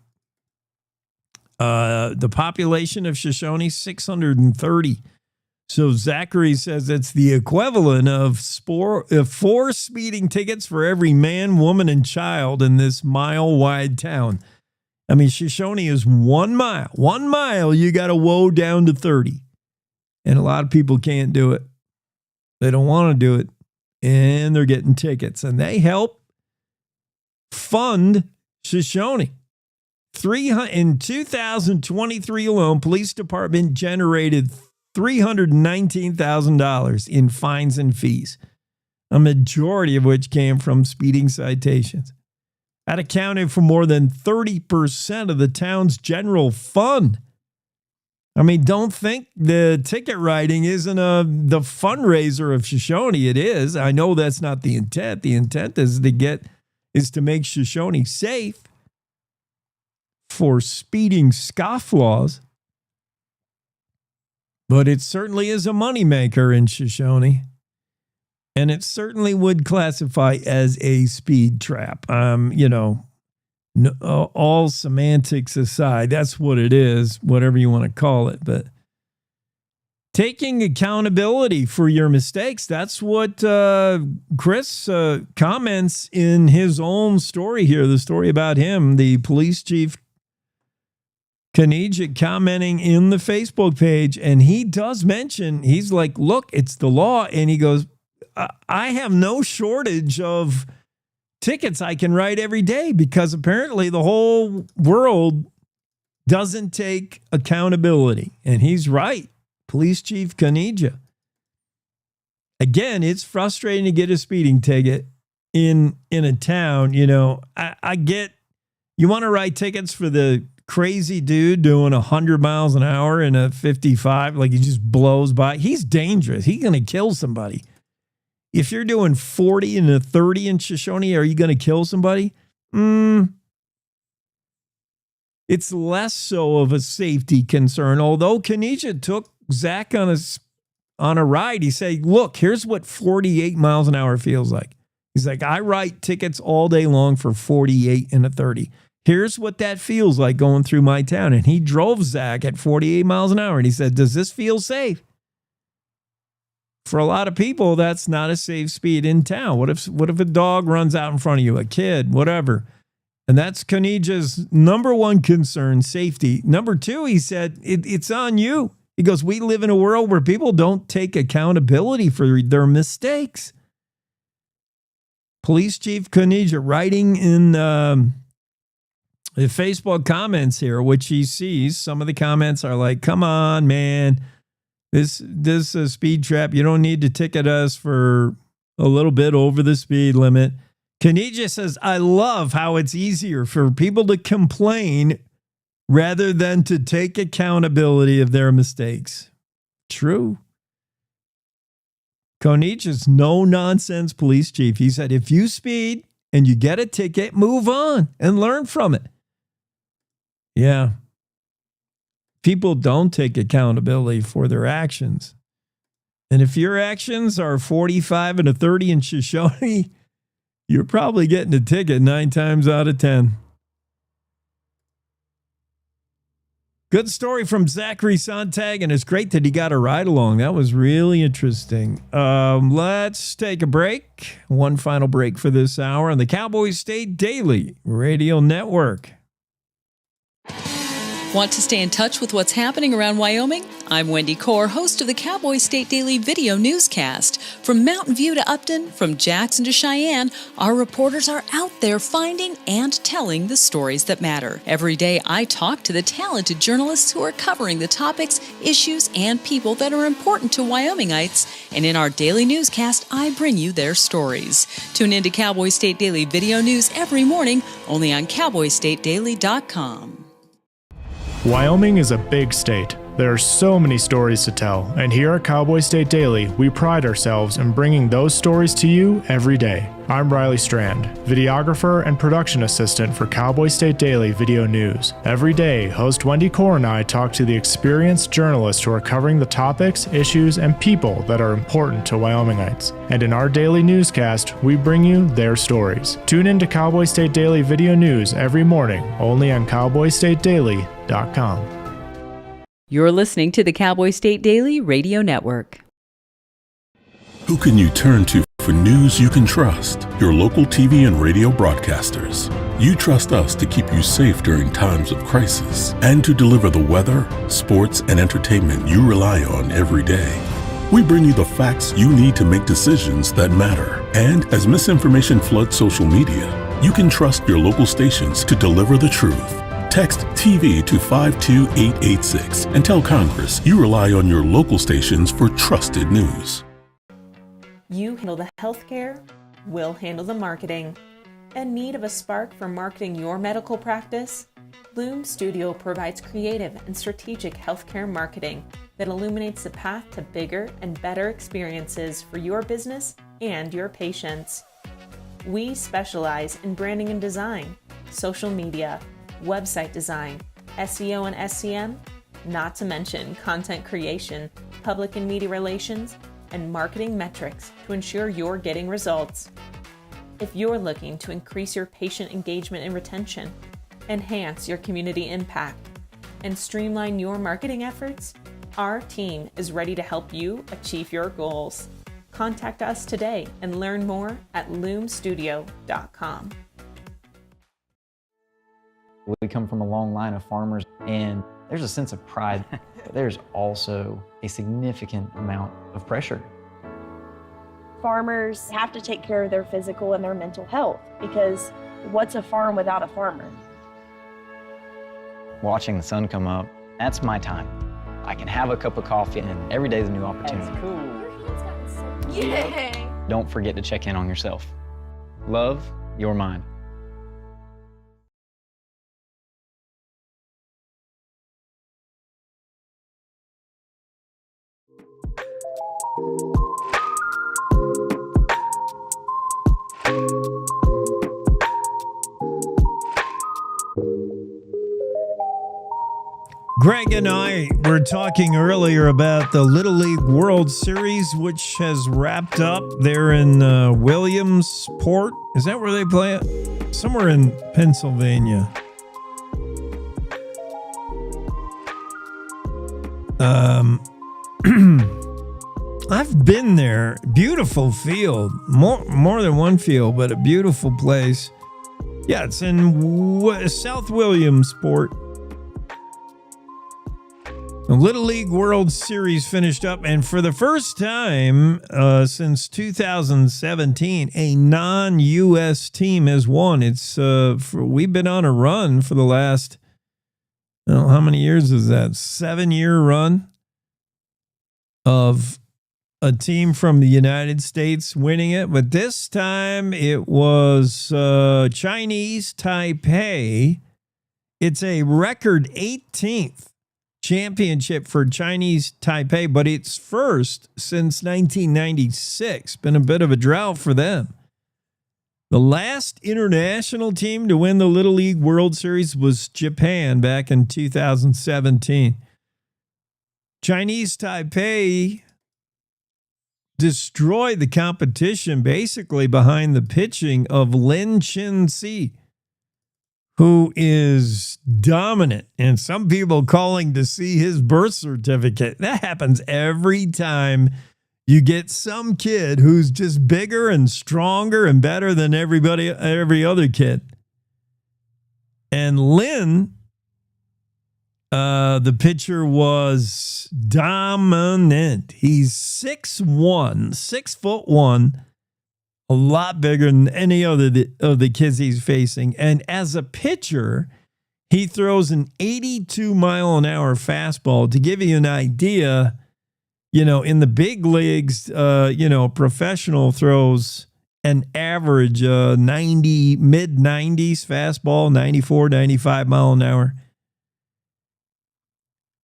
The population of Shoshone, 630. So Zachary says it's the equivalent of 4 speeding tickets for every man, woman, and child in this mile-wide town. I mean, Shoshone is 1 mile. 1 mile, you got to woe down to 30. And a lot of people can't do it. They don't want to do it. And they're getting tickets. And they help fund Shoshone. In 2023 alone, police department generated $319,000 in fines and fees, a majority of which came from speeding citations. That accounted for more than 30% of the town's general fund. I mean, don't think the ticket writing isn't the fundraiser of Shoshone. It is. I know that's not the intent. The intent is to make Shoshone safe for speeding scofflaws. But it certainly is a moneymaker in Shoshone. And it certainly would classify as a speed trap. All semantics aside, that's what it is, whatever you want to call it. But taking accountability for your mistakes, that's what Chris comments in his own story here, the story about him, the police chief Kanijic commenting in the Facebook page. And he does mention, he's like, look, it's the law. And he goes, I have no shortage of tickets I can write every day because apparently the whole world doesn't take accountability. And he's right. Police Chief Kanija. Again, it's frustrating to get a speeding ticket in a town. I get you want to write tickets for the crazy dude doing 100 miles an hour in a 55, like he just blows by. He's dangerous. He's going to kill somebody. If you're doing 40 and a 30 in Shoshone, are you going to kill somebody? It's less so of a safety concern. Although Kanija took Zach on a ride, he said, look, here's what 48 miles an hour feels like. He's like, I write tickets all day long for 48 and a 30. Here's what that feels like going through my town. And he drove Zach at 48 miles an hour. And he said, does this feel safe? For a lot of people, that's not a safe speed in town. What if a dog runs out in front of you, a kid, whatever? And that's Kanija's number one concern, safety. Number two, he said, it's on you. He goes, we live in a world where people don't take accountability for their mistakes. Police Chief Kanija writing in the Facebook comments here, which he sees, some of the comments are like, come on, man. This is a speed trap. You don't need to ticket us for a little bit over the speed limit. Kanija says, I love how it's easier for people to complain rather than to take accountability of their mistakes. True. Kanija's no-nonsense police chief. He said, if you speed and you get a ticket, move on and learn from it. Yeah. People don't take accountability for their actions. And if your actions are 45 and a 30 in Shoshone, you're probably getting a ticket 9 times out of 10. Good story from Zachary Sontag, and it's great that he got a ride along. That was really interesting. Let's take a break. One final break for this hour on the Cowboy State Daily Radio Network. Want to stay in touch with what's happening around Wyoming? I'm Wendy Core, host of the Cowboy State Daily video newscast. From Mountain View to Upton, from Jackson to Cheyenne, our reporters are out there finding and telling the stories that matter. Every day, I talk to the talented journalists who are covering the topics, issues, and people that are important to Wyomingites. And in our daily newscast, I bring you their stories. Tune in to Cowboy State Daily video news every morning, only on CowboyStateDaily.com. Wyoming is a big state, There are so many stories to tell, and here at Cowboy State Daily, we pride ourselves in bringing those stories to you every day. I'm Riley Strand, videographer and production assistant for Cowboy State Daily Video News. Every day, host Wendy Core and I talk to the experienced journalists who are covering the topics, issues, and people that are important to Wyomingites. And in our daily newscast, we bring you their stories. Tune in to Cowboy State Daily Video News every morning, only on cowboystatedaily.com. You're listening to the Cowboy State Daily Radio Network. Who can you turn to for news you can trust? Your local TV and radio broadcasters. You trust us to keep you safe during times of crisis and to deliver the weather, sports, and entertainment you rely on every day. We bring you the facts you need to make decisions that matter. And as misinformation floods social media, you can trust your local stations to deliver the truth. Text TV to 52886 and tell Congress you rely on your local stations for trusted news. You handle the healthcare, we'll handle the marketing. In need of a spark for marketing your medical practice? Loom Studio provides creative and strategic healthcare marketing that illuminates the path to bigger and better experiences for your business and your patients. We specialize in branding and design, social media, website design, SEO and SEM, not to mention content creation, public and media relations, and marketing metrics to ensure you're getting results. If you're looking to increase your patient engagement and retention, enhance your community impact, and streamline your marketing efforts, our team is ready to help you achieve your goals. Contact us today and learn more at loomstudio.com. We come from a long line of farmers, and there's a sense of pride, but there's also a significant amount of pressure. Farmers have to take care of their physical and their mental health, because what's a farm without a farmer? Watching the sun come up, that's my time. I can have a cup of coffee, and every day is a new opportunity. That's cool. Yay! Don't forget to check in on yourself. Love your mind. Greg and I were talking earlier about the Little League World Series, which has wrapped up there in Williamsport. Is that where they play it? Somewhere in Pennsylvania. I've been there. Beautiful field. More than one field, but a beautiful place. Yeah, it's in South Williamsport. The Little League World Series finished up, and for the first time since 2017, a non-U.S. team has won. We've been on a run for the last, how many years is that? 7-year run of a team from the United States winning it, but this time it was Chinese Taipei. It's a record 18th championship for Chinese Taipei, but it's first since 1996. Been a bit of a drought for them. The last international team to win the Little League World Series was Japan back in 2017. Chinese Taipei destroyed the competition basically behind the pitching of Lin Chin-si, who is dominant, and some people calling to see his birth certificate. That happens every time you get some kid who's just bigger and stronger and better than every other kid. And Lin, the pitcher, was dominant. He's 6'1", 6'1", a lot bigger than any other of the kids he's facing. And as a pitcher, he throws an 82-mile-an-hour fastball. To give you an idea, in the big leagues, professional throws an average mid-90s fastball, 94, 95 mile an hour.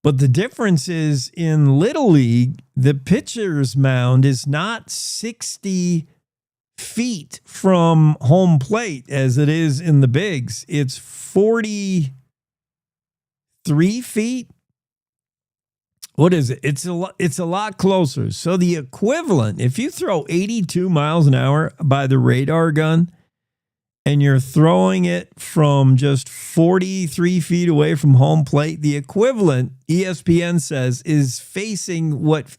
But the difference is in Little League, the pitcher's mound is not 60 feet from home plate as it is in the bigs. It's 43 feet. What is it? It's a lot closer. So the equivalent, if you throw 82 miles an hour by the radar gun and you're throwing it from just 43 feet away from home plate, the equivalent, ESPN says, is facing what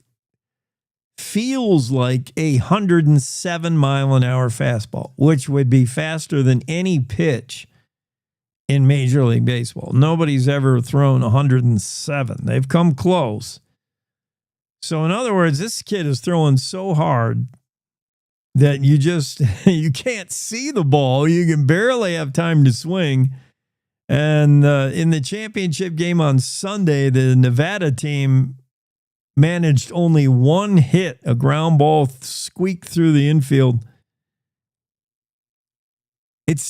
feels like a 107 mile an hour fastball, which would be faster than any pitch in Major League Baseball. Nobody's ever thrown 107. They've come close. So in other words, this kid is throwing so hard that you can't see the ball. You can barely have time to swing. And in the championship game on Sunday, the Nevada team managed only one hit, a ground ball squeaked through the infield. It's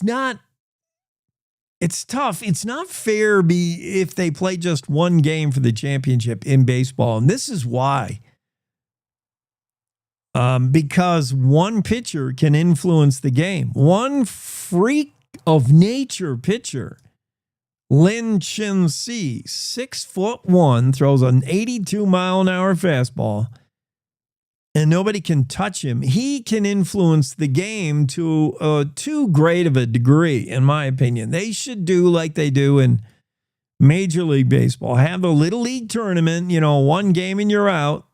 tough. It's not fair if they play just one game for the championship in baseball. And this is why. Because one pitcher can influence the game. One freak of nature pitcher, Lin Chin-si, 6'1", throws an 82 mile an hour fastball, and nobody can touch him. He can influence the game to too great of a degree, in my opinion. They should do like they do in Major League Baseball. Have a Little League tournament, one game and you're out.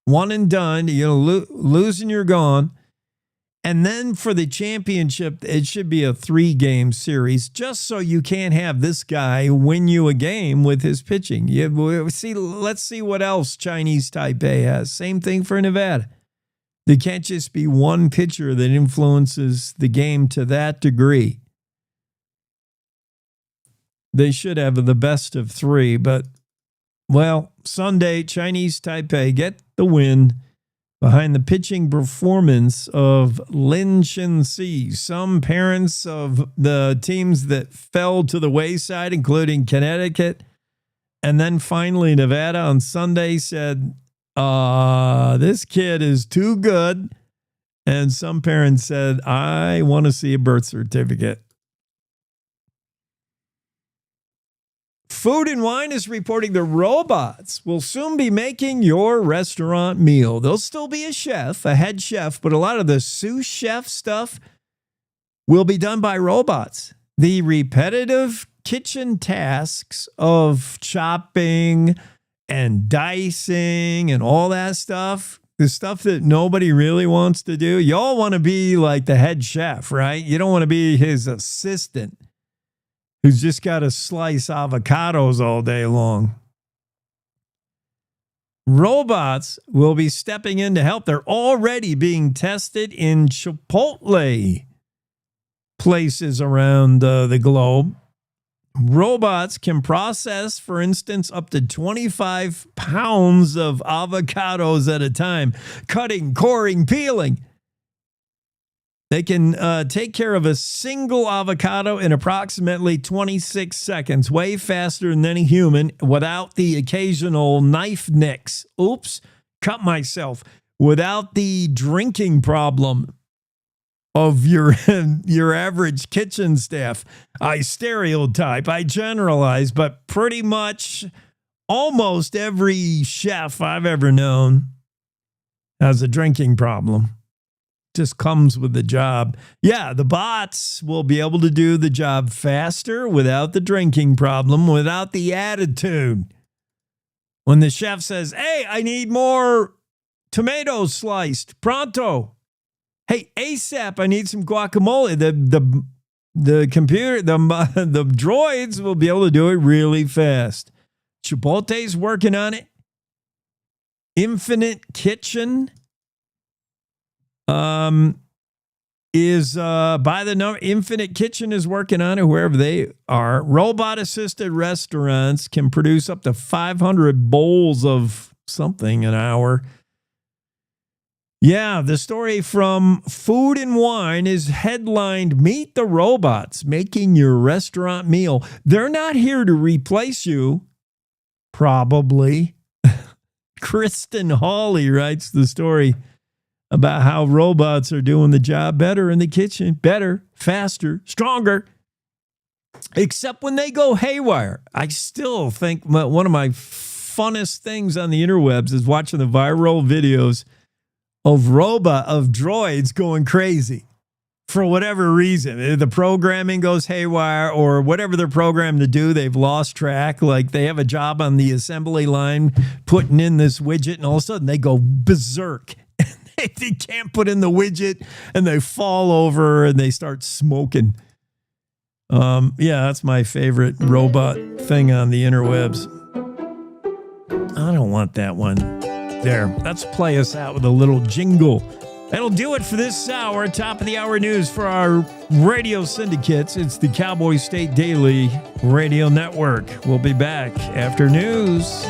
One and done. You lose and you're gone. And then for the championship, it should be a 3-game series, just so you can't have this guy win you a game with his pitching. Let's see what else Chinese Taipei has. Same thing for Nevada. There can't just be one pitcher that influences the game to that degree. They should have the best of 3, but, well, Sunday, Chinese Taipei get the win behind the pitching performance of Lin Chin-si. Some parents of the teams that fell to the wayside, including Connecticut, and then finally Nevada on Sunday, said, this kid is too good. And some parents said, I want to see a birth certificate. Food and Wine is reporting the robots will soon be making your restaurant meal. There'll still be a head chef, but a lot of the sous chef stuff will be done by robots. The repetitive kitchen tasks of chopping and dicing and all that stuff, the stuff that nobody really wants to do. You all want to be like the head chef, right? You don't want to be his assistant who's just got to slice avocados all day long. Robots will be stepping in to help. They're already being tested in Chipotle places around the globe. Robots can process, for instance, up to 25 pounds of avocados at a time, cutting, coring, peeling. They can take care of a single avocado in approximately 26 seconds, way faster than any human, without the occasional knife nicks. Oops, cut myself. Without the drinking problem of your average kitchen staff. I stereotype, I generalize, but pretty much almost every chef I've ever known has a drinking problem. Just comes with the job. Yeah, the bots will be able to do the job faster without the drinking problem, without the attitude. When the chef says, hey, I need more tomatoes sliced, pronto. Hey, ASAP, I need some guacamole. The computer, the droids will be able to do it really fast. Chipotle's working on it. Infinite Kitchen is by the number. Infinite Kitchen is working on it wherever they are. Robot-assisted restaurants can produce up to 500 bowls of something an hour. Yeah, the story from Food and Wine is headlined, Meet the Robots Making Your Restaurant Meal. They're not here to replace you Probably. Kristen Hawley writes the story about how robots are doing the job better in the kitchen. Better, faster, stronger. Except when they go haywire. I still think one of my funnest things on the interwebs is watching the viral videos of droids going crazy for whatever reason. The programming goes haywire or whatever they're programmed to do, they've lost track. Like they have a job on the assembly line putting in this widget and all of a sudden they go berserk. They can't put in the widget and they fall over and they start smoking. Yeah, that's my favorite robot thing on the interwebs. I don't want that one. There, let's play us out with a little jingle. That'll do it for this hour. Top of the hour news for our radio syndicates. It's the Cowboy State Daily Radio Network. We'll be back after news.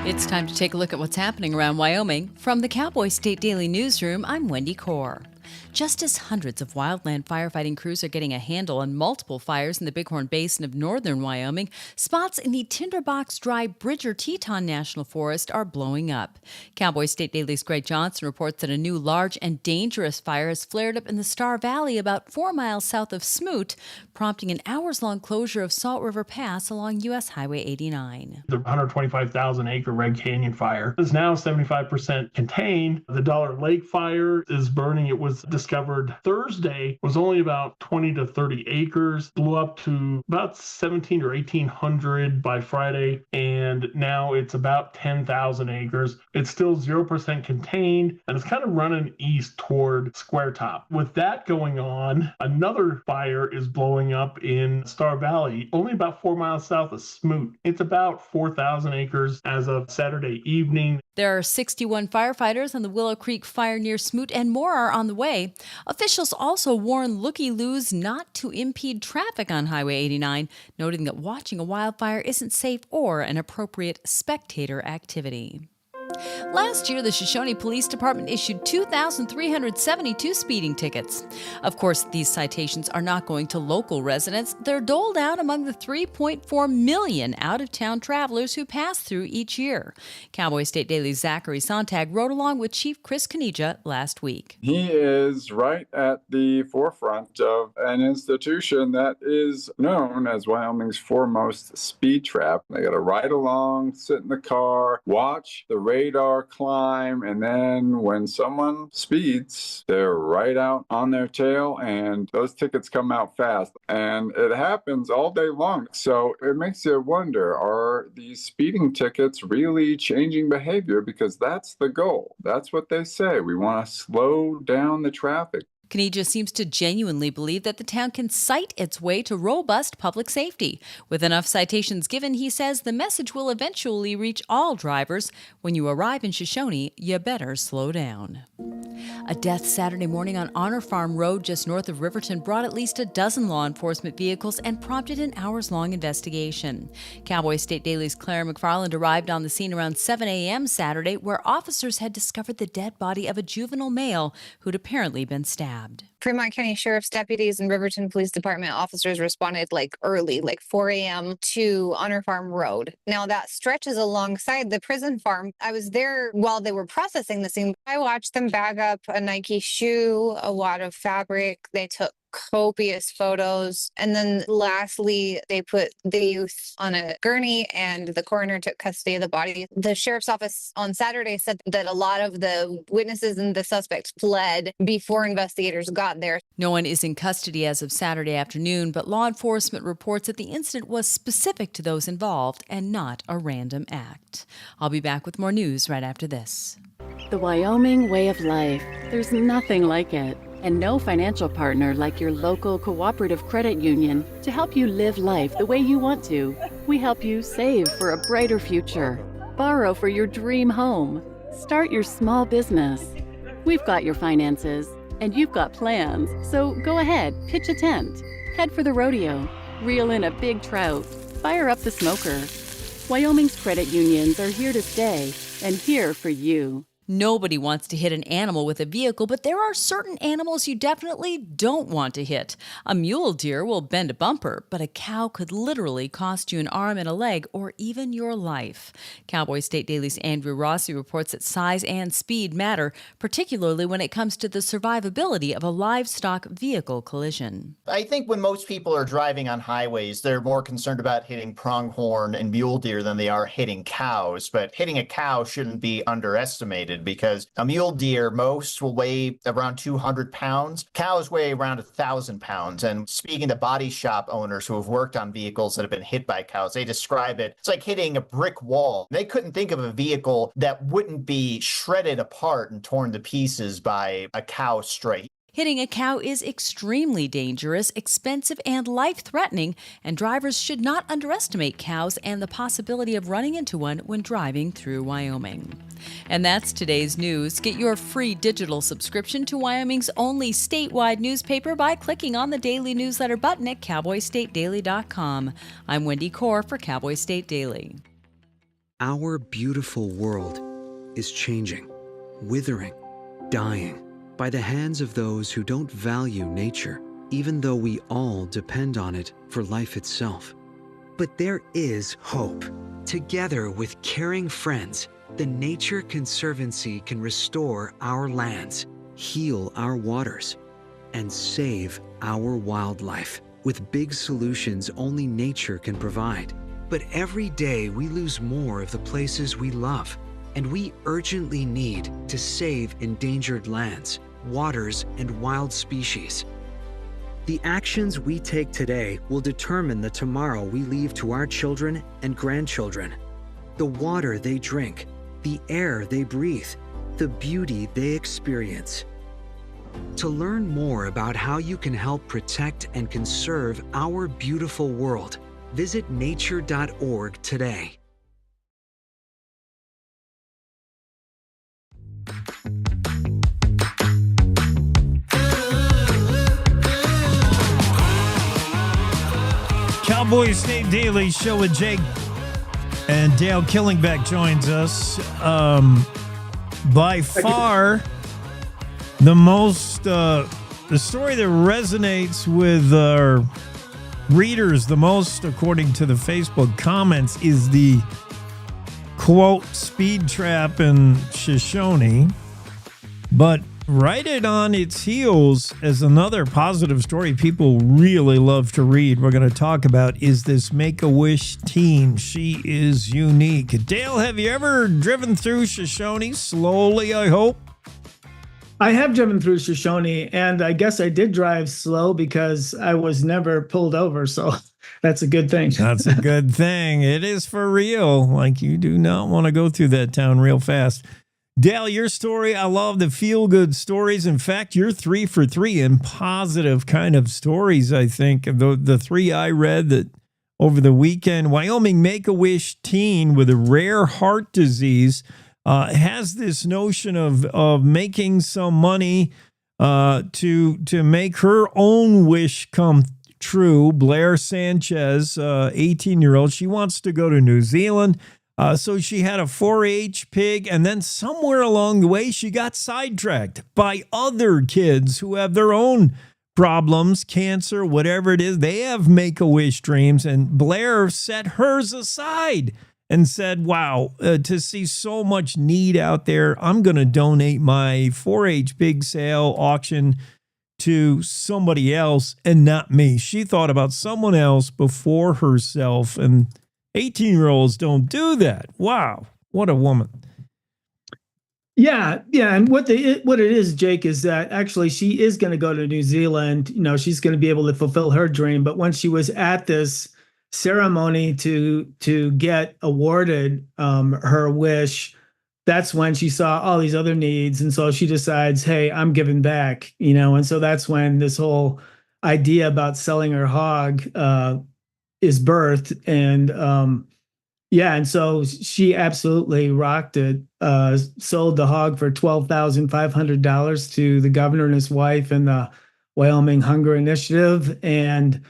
It's time to take a look at what's happening around Wyoming. From the Cowboy State Daily Newsroom, I'm Wendy Kaur. Just as hundreds of wildland firefighting crews are getting a handle on multiple fires in the Bighorn Basin of northern Wyoming, spots in the Tinderbox Dry Bridger-Teton National Forest are blowing up. Cowboy State Daily's Greg Johnson reports that a new large and dangerous fire has flared up in the Star Valley about 4 miles south of Smoot, prompting an hours-long closure of Salt River Pass along U.S. Highway 89. The 125,000-acre Red Canyon fire is now 75% contained. The Dollar Lake fire is burning. It was discovered Thursday, was only about 20 to 30 acres, blew up to about 17 or 1,800 by Friday, and now it's about 10,000 acres. It's still 0% contained, and it's kind of running east toward Square Top. With that going on, another fire is blowing up in Star Valley, only about 4 miles south of Smoot. It's about 4,000 acres as of Saturday evening. There are 61 firefighters on the Willow Creek fire near Smoot, and more are on the way. Officials also warn looky-loos not to impede traffic on Highway 89, noting that watching a wildfire isn't safe or an appropriate spectator activity. Last year, the Shoshone Police Department issued 2,372 speeding tickets. Of course, these citations are not going to local residents. They're doled out among the 3.4 million out-of-town travelers who pass through each year. Cowboy State Daily's Zachary Sontag rode along with Chief Chris Kanija last week. He is right at the forefront of an institution that is known as Wyoming's foremost speed trap. They got to ride along, sit in the car, watch the radar climb, and then when someone speeds, they're right out on their tail, and those tickets come out fast. And it happens all day long. So it makes you wonder, are these speeding tickets really changing behavior? Because that's the goal. That's what they say. We want to slow down the traffic. Kanija seems to genuinely believe that the town can cite its way to robust public safety. With enough citations given, he says the message will eventually reach all drivers. When you arrive in Shoshone, you better slow down. A death Saturday morning on Honor Farm Road just north of Riverton brought at least a dozen law enforcement vehicles and prompted an hours-long investigation. Cowboy State Daily's Claire McFarland arrived on the scene around 7 a.m. Saturday, where officers had discovered the dead body of a juvenile male who'd apparently been stabbed. Fremont County Sheriff's deputies and Riverton Police Department officers responded early, 4 a.m. to Honor Farm Road. Now that stretches alongside the prison farm. I was there while they were processing the scene. I watched them bag up a Nike shoe, a wad of fabric. They took copious photos. And then lastly, they put the youth on a gurney and the coroner took custody of the body. The sheriff's office on Saturday said that a lot of the witnesses and the suspects fled before investigators got there. No one is in custody as of Saturday afternoon, but law enforcement reports that the incident was specific to those involved and not a random act. I'll be back with more news right after this. The Wyoming way of life. There's nothing like it. And no financial partner like your local cooperative credit union to help you live life the way you want to. We help you save for a brighter future, borrow for your dream home, start your small business. We've got your finances, and you've got plans, so go ahead, pitch a tent, head for the rodeo, reel in a big trout, fire up the smoker. Wyoming's credit unions are here to stay and here for you. Nobody wants to hit an animal with a vehicle, but there are certain animals you definitely don't want to hit. A mule deer will bend a bumper, but a cow could literally cost you an arm and a leg or even your life. Cowboy State Daily's Andrew Rossi reports that size and speed matter, particularly when it comes to the survivability of a livestock vehicle collision. I think when most people are driving on highways, they're more concerned about hitting pronghorn and mule deer than they are hitting cows. But hitting a cow shouldn't be underestimated because a mule deer, most will weigh around 200 pounds. Cows weigh around 1,000 pounds. And speaking to body shop owners who have worked on vehicles that have been hit by cows, they describe it's like hitting a brick wall. They couldn't think of a vehicle that wouldn't be shredded apart and torn to pieces by a cow stray. Hitting a cow is extremely dangerous, expensive, and life-threatening, and drivers should not underestimate cows and the possibility of running into one when driving through Wyoming. And that's today's news. Get your free digital subscription to Wyoming's only statewide newspaper by clicking on the daily newsletter button at cowboystatedaily.com. I'm Wendy Core for Cowboy State Daily. Our beautiful world is changing, withering, dying by the hands of those who don't value nature, even though we all depend on it for life itself. But there is hope. Together with caring friends, the Nature Conservancy can restore our lands, heal our waters, and save our wildlife with big solutions only nature can provide. But every day we lose more of the places we love, and we urgently need to save endangered lands, waters, and wild species. The actions we take today will determine the tomorrow we leave to our children and grandchildren. The water they drink, the air they breathe, the beauty they experience. To learn more about how you can help protect and conserve our beautiful world, visit nature.org today. Cowboy State Daily Show with Jake and Dale Killingbeck joins us. By far, the most, the story that resonates with our readers the most, according to the Facebook comments, is the quote speed trap in Shoshone. But right it on its heels as another positive story people really love to read, we're going to talk about, is this Make-A-Wish teen. She is unique. Dale, have you ever driven through Shoshone slowly, I hope? I have driven through Shoshone, and I guess I did drive slow because I was never pulled over, so that's a good thing. That's a good thing. It is for real. Like, you do not want to go through that town real fast. Dale, your story, I love the feel-good stories. In fact, you're 3 for 3 in positive kind of stories, I think. The 3 I read that over the weekend, Wyoming Make-A-Wish teen with a rare heart disease has this notion of making some money to make her own wish come true. Blair Sanchez, 18-year-old, she wants to go to New Zealand. So she had a 4-H pig, and then somewhere along the way, she got sidetracked by other kids who have their own problems, cancer, whatever it is. They have Make-A-Wish dreams, and Blair set hers aside and said, wow, to see so much need out there, I'm going to donate my 4-H pig sale auction to somebody else and not me. She thought about someone else before herself, and 18-year-olds don't do that. Wow, what a woman. Yeah, and what it is, Jake, is that actually she is going to go to New Zealand. You know, she's going to be able to fulfill her dream. But when she was at this ceremony to get awarded her wish, that's when she saw all these other needs, and so she decides, hey, I'm giving back. You know, and so that's when this whole idea about selling her hog is birthed, and and so she absolutely rocked it. Sold the hog for $12,500 to the governor and his wife and the Wyoming Hunger Initiative, and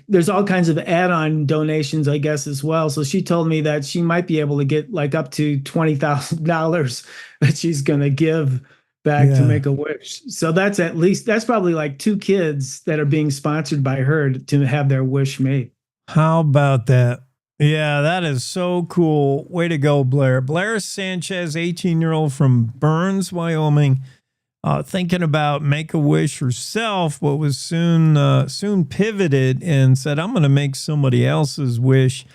there's all kinds of add-on donations, I guess, as well. So she told me that she might be able to get like up to $20,000 that she's going to give back to Make a Wish. So that's probably like 2 kids that are being sponsored by her to have their wish made. How about that? Yeah, that is so cool. Way to go, Blair. Blair Sanchez, 18-year-old from Burns, Wyoming, thinking about Make-A-Wish herself, but was soon pivoted and said, I'm going to make somebody else's wish.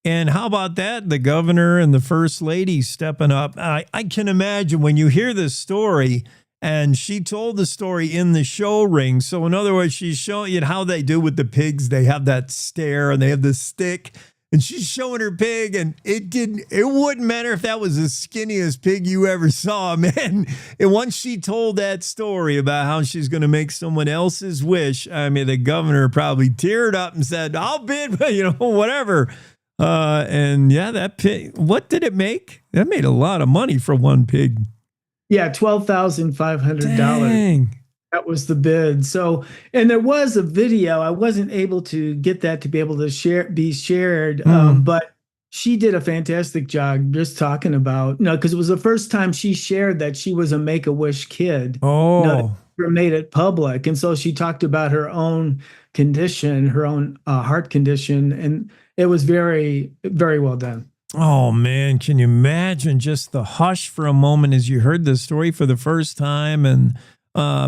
And how about that? The governor and the first lady stepping up. I can imagine when you hear this story, and she told the story in the show ring. So in other words, she's showing you how they do with the pigs. They have that stare and they have the stick. And she's showing her pig, and it wouldn't matter if that was the skinniest pig you ever saw, man. And once she told that story about how she's going to make someone else's wish, I mean, the governor probably teared up and said, I'll bid, whatever. And yeah, that pig, what did it make? That made a lot of money for one pig. Yeah, $12,500. Dang. That was the bid. So, and there was a video. I wasn't able to get that to be able to be shared, but she did a fantastic job just talking about, because it was the first time she shared that she was a Make-A-Wish kid. Oh. Never made it public. And so she talked about her own condition, her own heart condition, and it was very, very well done. Oh, man, can you imagine just the hush for a moment as you heard this story for the first time and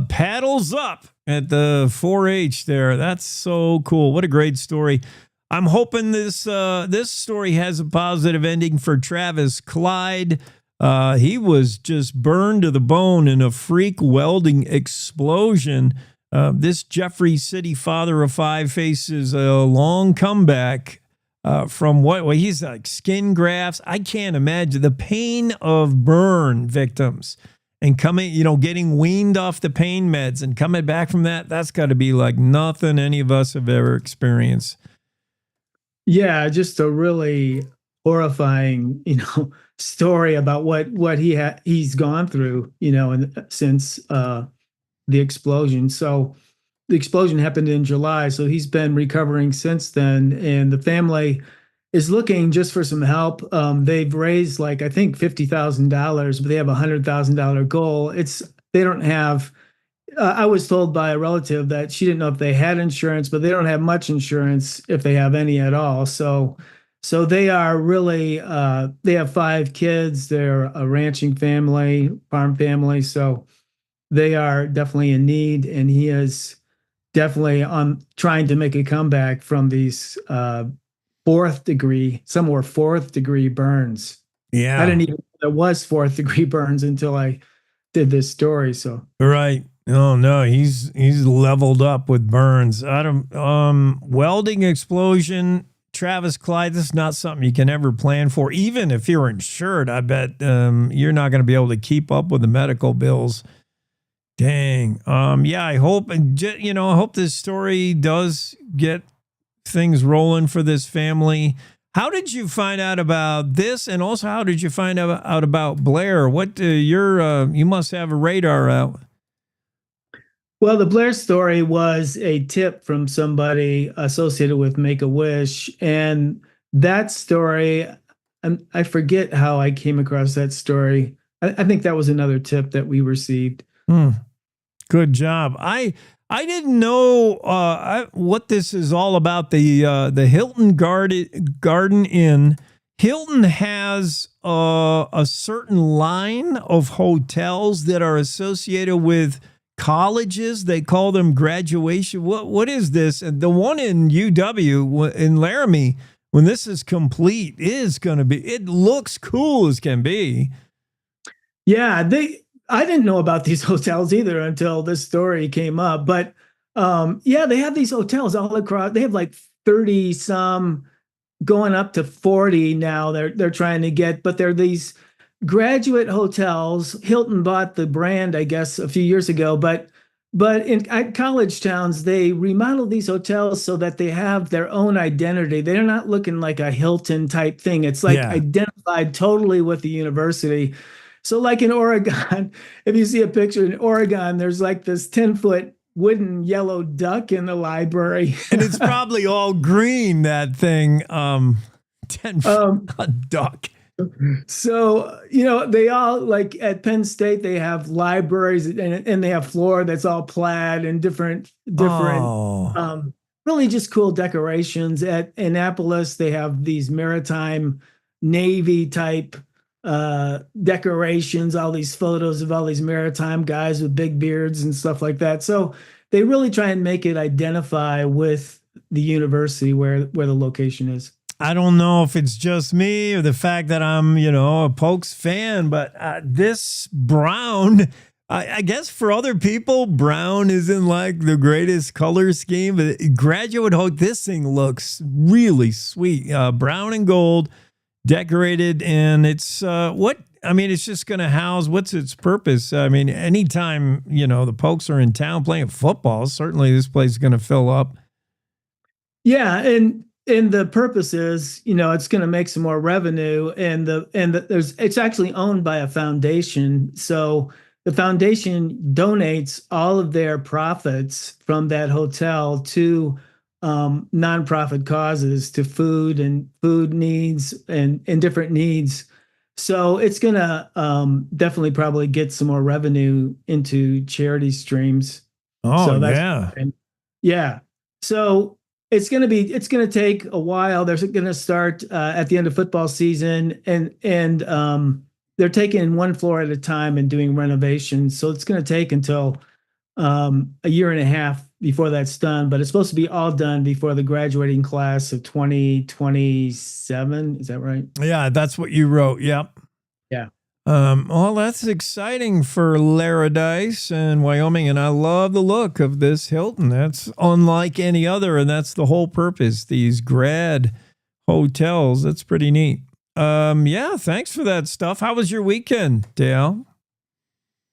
paddles up at the 4-H there. That's so cool. What a great story. I'm hoping this story has a positive ending for Travis Clyde. He was just burned to the bone in a freak welding explosion. This Jeffrey City father of 5 faces a long comeback from he's like skin grafts. I can't imagine the pain of burn victims. And coming, getting weaned off the pain meds and coming back from that's got to be like nothing any of us have ever experienced. Yeah, just a really horrifying, story about what he's gone through, since the explosion. So the explosion happened in July, so he's been recovering since then, and the family is looking just for some help. They've raised I think $50,000, but they have a $100,000 goal. They don't have. I was told by a relative that she didn't know if they had insurance, but they don't have much insurance if they have any at all. So they are really. They have 5 kids. They're a ranching family, farm family. So they are definitely in need, and he is definitely on trying to make a comeback from these. 4th degree, some were 4th degree burns. Yeah. I didn't even know there was 4th degree burns until I did this story. So right. Oh no, he's leveled up with burns. Welding explosion, Travis Clyde, this is not something you can ever plan for. Even if you're insured, I bet you're not going to be able to keep up with the medical bills. Dang. Yeah, I hope I hope this story does get things rolling for this family. How did you find out about this, and also how did you find out about Blair? What you must have a radar out. Well, the Blair story was a tip from somebody associated with Make-A-Wish, and that story, I forget how I came across that story. I think that was another tip that we received. Good job. I didn't know what this is all about. The Hilton Garden Inn. Hilton has a certain line of hotels that are associated with colleges. They call them graduation. What is this? And the one in UW in Laramie, when this is complete, is going to be. It looks cool as can be. Yeah, I didn't know about these hotels either until this story came up. But yeah, they have these hotels all across. They have like 30 some, going up to 40 now. They're trying to get, but they're these graduate hotels. Hilton bought the brand, I guess, a few years ago. But at college towns, they remodel these hotels so that they have their own identity. They're not looking like a Hilton type thing. It's like identified totally with the university. So like in Oregon, if you see a picture in Oregon, there's like this 10-foot wooden yellow duck in the library. And it's probably all green, that thing. 10 a duck. So, they all, like at Penn State, they have libraries and they have floor that's all plaid and different, really just cool decorations. At Annapolis, they have these maritime Navy type decorations, all these photos of all these maritime guys with big beards and stuff like that. So they really try and make it identify with the university where the location is. I don't know if it's just me or the fact that I'm, a Pokes fan, but this brown, I guess for other people, brown isn't like the greatest color scheme. But Graduate Hotel, this thing looks really sweet. Brown and gold, decorated, and it's it's just going to house, what's its purpose? I mean, anytime, the Pokes are in town playing football, certainly this place is going to fill up. Yeah, and the purpose is, it's going to make some more revenue, it's actually owned by a foundation. So the foundation donates all of their profits from that hotel to nonprofit causes, to food needs and different needs. So it's going to definitely probably get some more revenue into charity streams. Oh, so yeah. Yeah. So it's going to take a while. They're going to start at the end of football season, and they're taking one floor at a time and doing renovations. So it's going to take until a year and a half before that's done, but it's supposed to be all done before the graduating class of 2027. Is that right? Yeah, that's what you wrote. Yep. Yeah. Well, that's exciting for Laradice and Wyoming, and I love the look of this Hilton. That's unlike any other, and that's the whole purpose, these grad hotels. That's pretty neat. Yeah, thanks for that stuff. How was your weekend, Dale?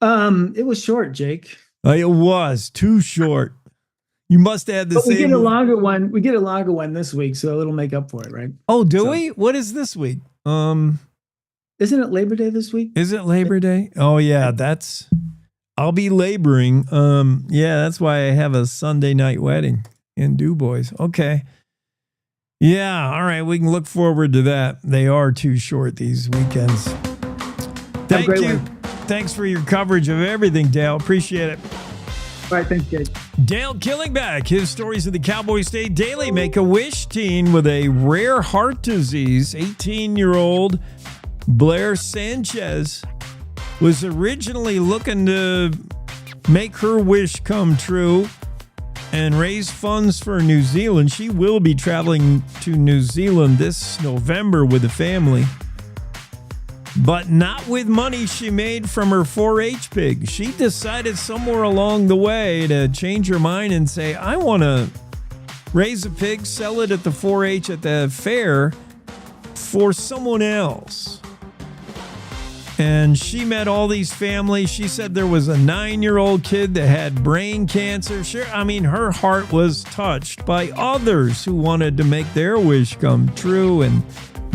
It was short, Jake. It was too short. You must have the same. We get a longer one. We get a longer one this week, so it'll make up for it, right? Oh, do we? What is this week? Isn't it Labor Day this week? Is it Labor Day? Oh yeah, I'll be laboring. Yeah, that's why I have a Sunday night wedding in Du Bois. Okay. Yeah, all right. We can look forward to that. They are too short, these weekends. Thank you. Thanks for your coverage of everything, Dale. Appreciate it. All right, thanks, Jake. Dale Killingback, his stories of the Cowboy State Daily. Make-A-Wish teen with a rare heart disease, 18-year-old Blair Sanchez, was originally looking to make her wish come true and raise funds for New Zealand. She will be traveling to New Zealand this November with the family, but not with money she made from her 4-H pig. She decided somewhere along the way to change her mind and say, I want to raise a pig, sell it at the 4-H at the fair for someone else. And she met all these families. She said there was a 9-year-old kid that had brain cancer. Sure, I mean, her heart was touched by others who wanted to make their wish come true. And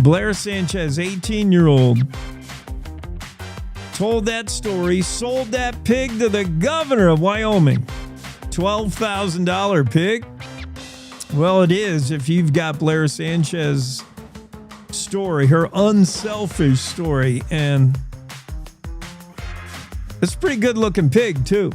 Blair Sanchez, 18-year-old, told that story, sold that pig to the governor of Wyoming. $12,000 pig. Well, it is if you've got Blair Sanchez's story, her unselfish story, and it's a pretty good looking pig too.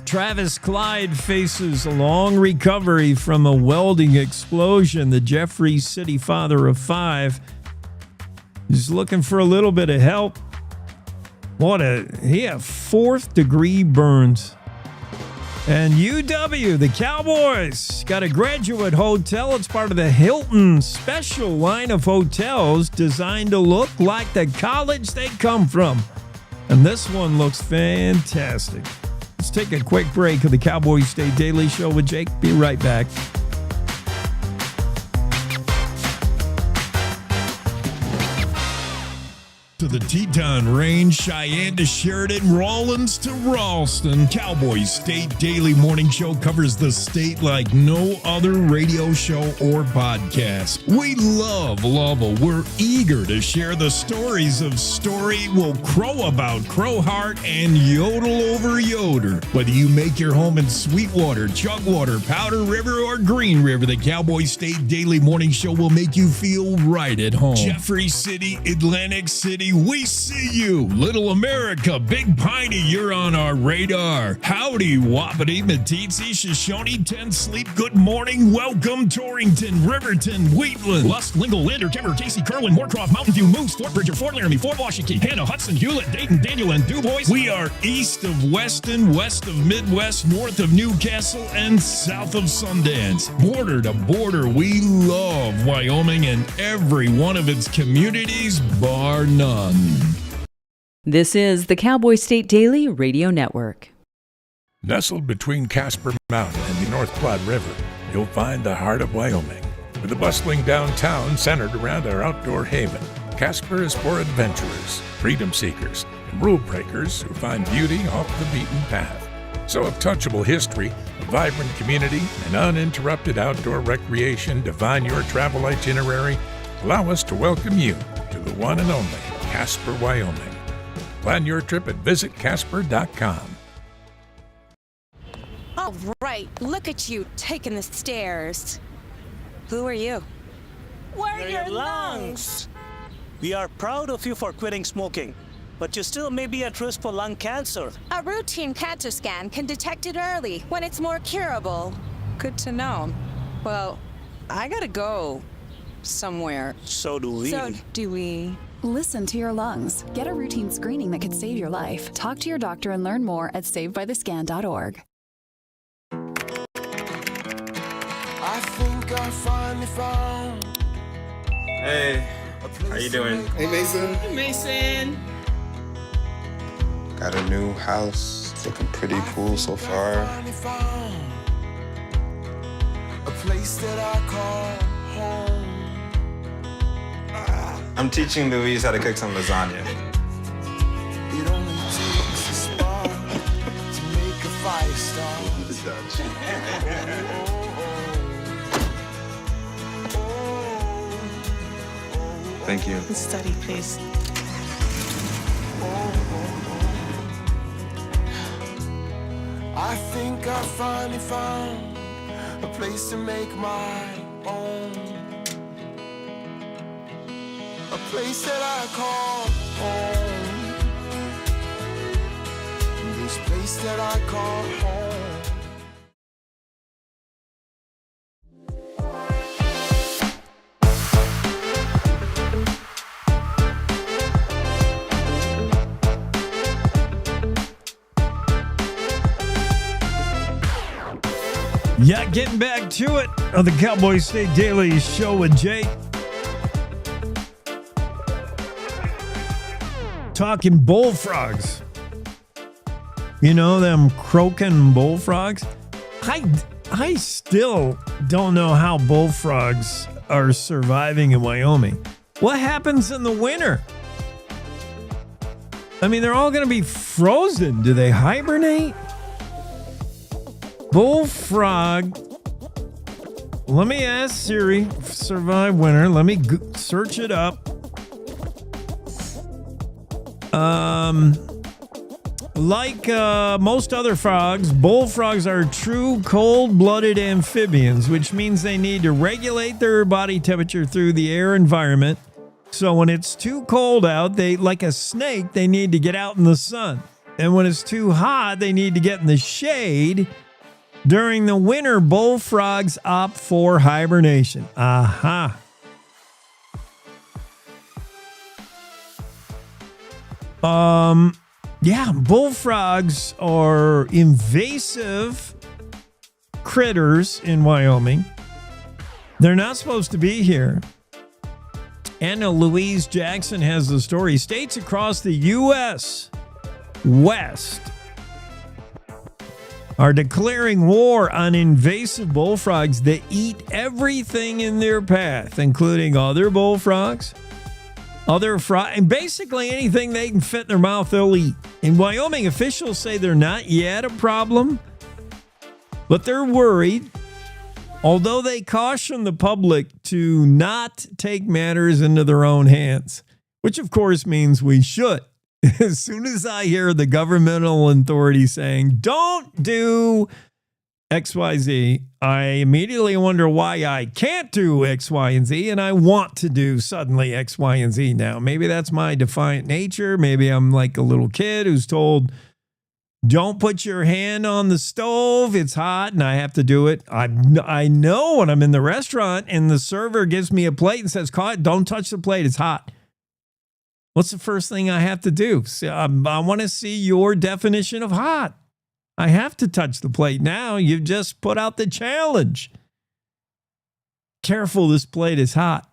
Travis Clyde faces a long recovery from a welding explosion. The Jeffrey City father of 5 is looking for a little bit of help. He had 4th degree burns. And UW, the Cowboys, got a graduate hotel. It's part of the Hilton special line of hotels designed to look like the college they come from. And this one looks fantastic. Let's take a quick break of the Cowboy State Daily Show with Jake. Be right back. To the Teton Range, Cheyenne to Sheridan, Rawlins to Ralston, Cowboy State Daily Morning Show covers the state like no other radio show or podcast. We love Lovell. We're eager to share the stories of Story will crow about Crowheart and yodel over Yoder. Whether you make your home in Sweetwater, Chugwater, Powder River, or Green River, the Cowboy State Daily Morning Show will make you feel right at home. Jeffrey City, Atlantic City, we see you. Little America, Big Piney, you're on our radar. Howdy, Wapiti, Meeteetse, Shoshone, 10 Sleep, good morning, welcome, Torrington, Riverton, Wheatland, Lusk, Lingle, Lander, Timber, Casey, Kerwin, Moorcroft, Mountain View, Moose, Fort Bridger, Fort Laramie, Fort Washakie, Hannah, Hudson, Hewlett, Dayton, Daniel, and DuBois. We are east of Weston, west of Midwest, north of Newcastle, and south of Sundance. Border to border, we love Wyoming and every one of its communities, bar none. This is the Cowboy State Daily Radio Network. Nestled between Casper Mountain and the North Platte River, you'll find the heart of Wyoming. With a bustling downtown centered around our outdoor haven, Casper is for adventurers, freedom seekers, and rule breakers who find beauty off the beaten path. So if touchable history, a vibrant community, and uninterrupted outdoor recreation define your travel itinerary, allow us to welcome you to the one and only Casper, Wyoming. Plan your trip at visitcasper.com. All right, look at you taking the stairs. Who are you? We're your lungs. We are proud of you for quitting smoking, but you still may be at risk for lung cancer. A routine cancer scan can detect it early when it's more curable. Good to know. Well, I gotta go somewhere. So do we. Listen to your lungs. Get a routine screening that could save your life. Talk to your doctor and learn more at savedbythescan.org. I think I finally found. Hey, how you doing? Hey, Mason. Hey, Mason. Got a new house. It's looking pretty cool so far. A place that I call home. I'm teaching Louise how to cook some lasagna. It only takes a spark to make a fire start. Thank you. Study, please. I think I finally found a place to make my own. A place that I call home. This place that I call home. Yeah, getting back to it on the Cowboy State Daily Show with Jake. Talking bullfrogs. You know them croaking bullfrogs? I still don't know how bullfrogs are surviving in Wyoming. What happens in the winter? I mean, they're all going to be frozen. Do they hibernate? Bullfrog. Let me ask Siri, survive winter. Let me search it up. Like most other frogs, bullfrogs are true cold-blooded amphibians, which means they need to regulate their body temperature through the air environment. So when it's too cold out, they, like a snake, they need to get out in the sun. And when it's too hot, they need to get in the shade. During the winter, bullfrogs opt for hibernation. Aha. Yeah, bullfrogs are invasive critters in Wyoming. They're not supposed to be here. Anna Louise Jackson has the story. States across the U.S. West are declaring war on invasive bullfrogs that eat everything in their path, including other bullfrogs, other and basically anything they can fit in their mouth, they'll eat. In Wyoming, officials say they're not yet a problem, but they're worried. Although they caution the public to not take matters into their own hands, which of course means we should. As soon as I hear the governmental authority saying, don't do XYZ, I immediately wonder why I can't do X, Y, and Z, and I want to do suddenly X, Y, and Z now. Maybe that's my defiant nature. Maybe I'm like a little kid who's told, don't put your hand on the stove. It's hot, and I have to do it. I know when I'm in the restaurant and the server gives me a plate and says, don't touch the plate. It's hot. What's the first thing I have to do? I want to see your definition of hot. I have to touch the plate now. You've just put out the challenge. Careful, this plate is hot.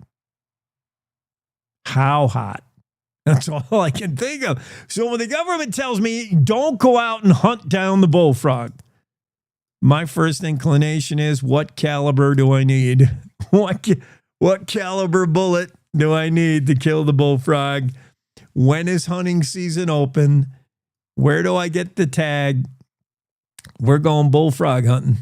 How hot? That's all I can think of. So when the government tells me, don't go out and hunt down the bullfrog, my first inclination is, what caliber do I need? What caliber bullet do I need to kill the bullfrog? When is hunting season open? Where do I get the tag? We're going bullfrog hunting.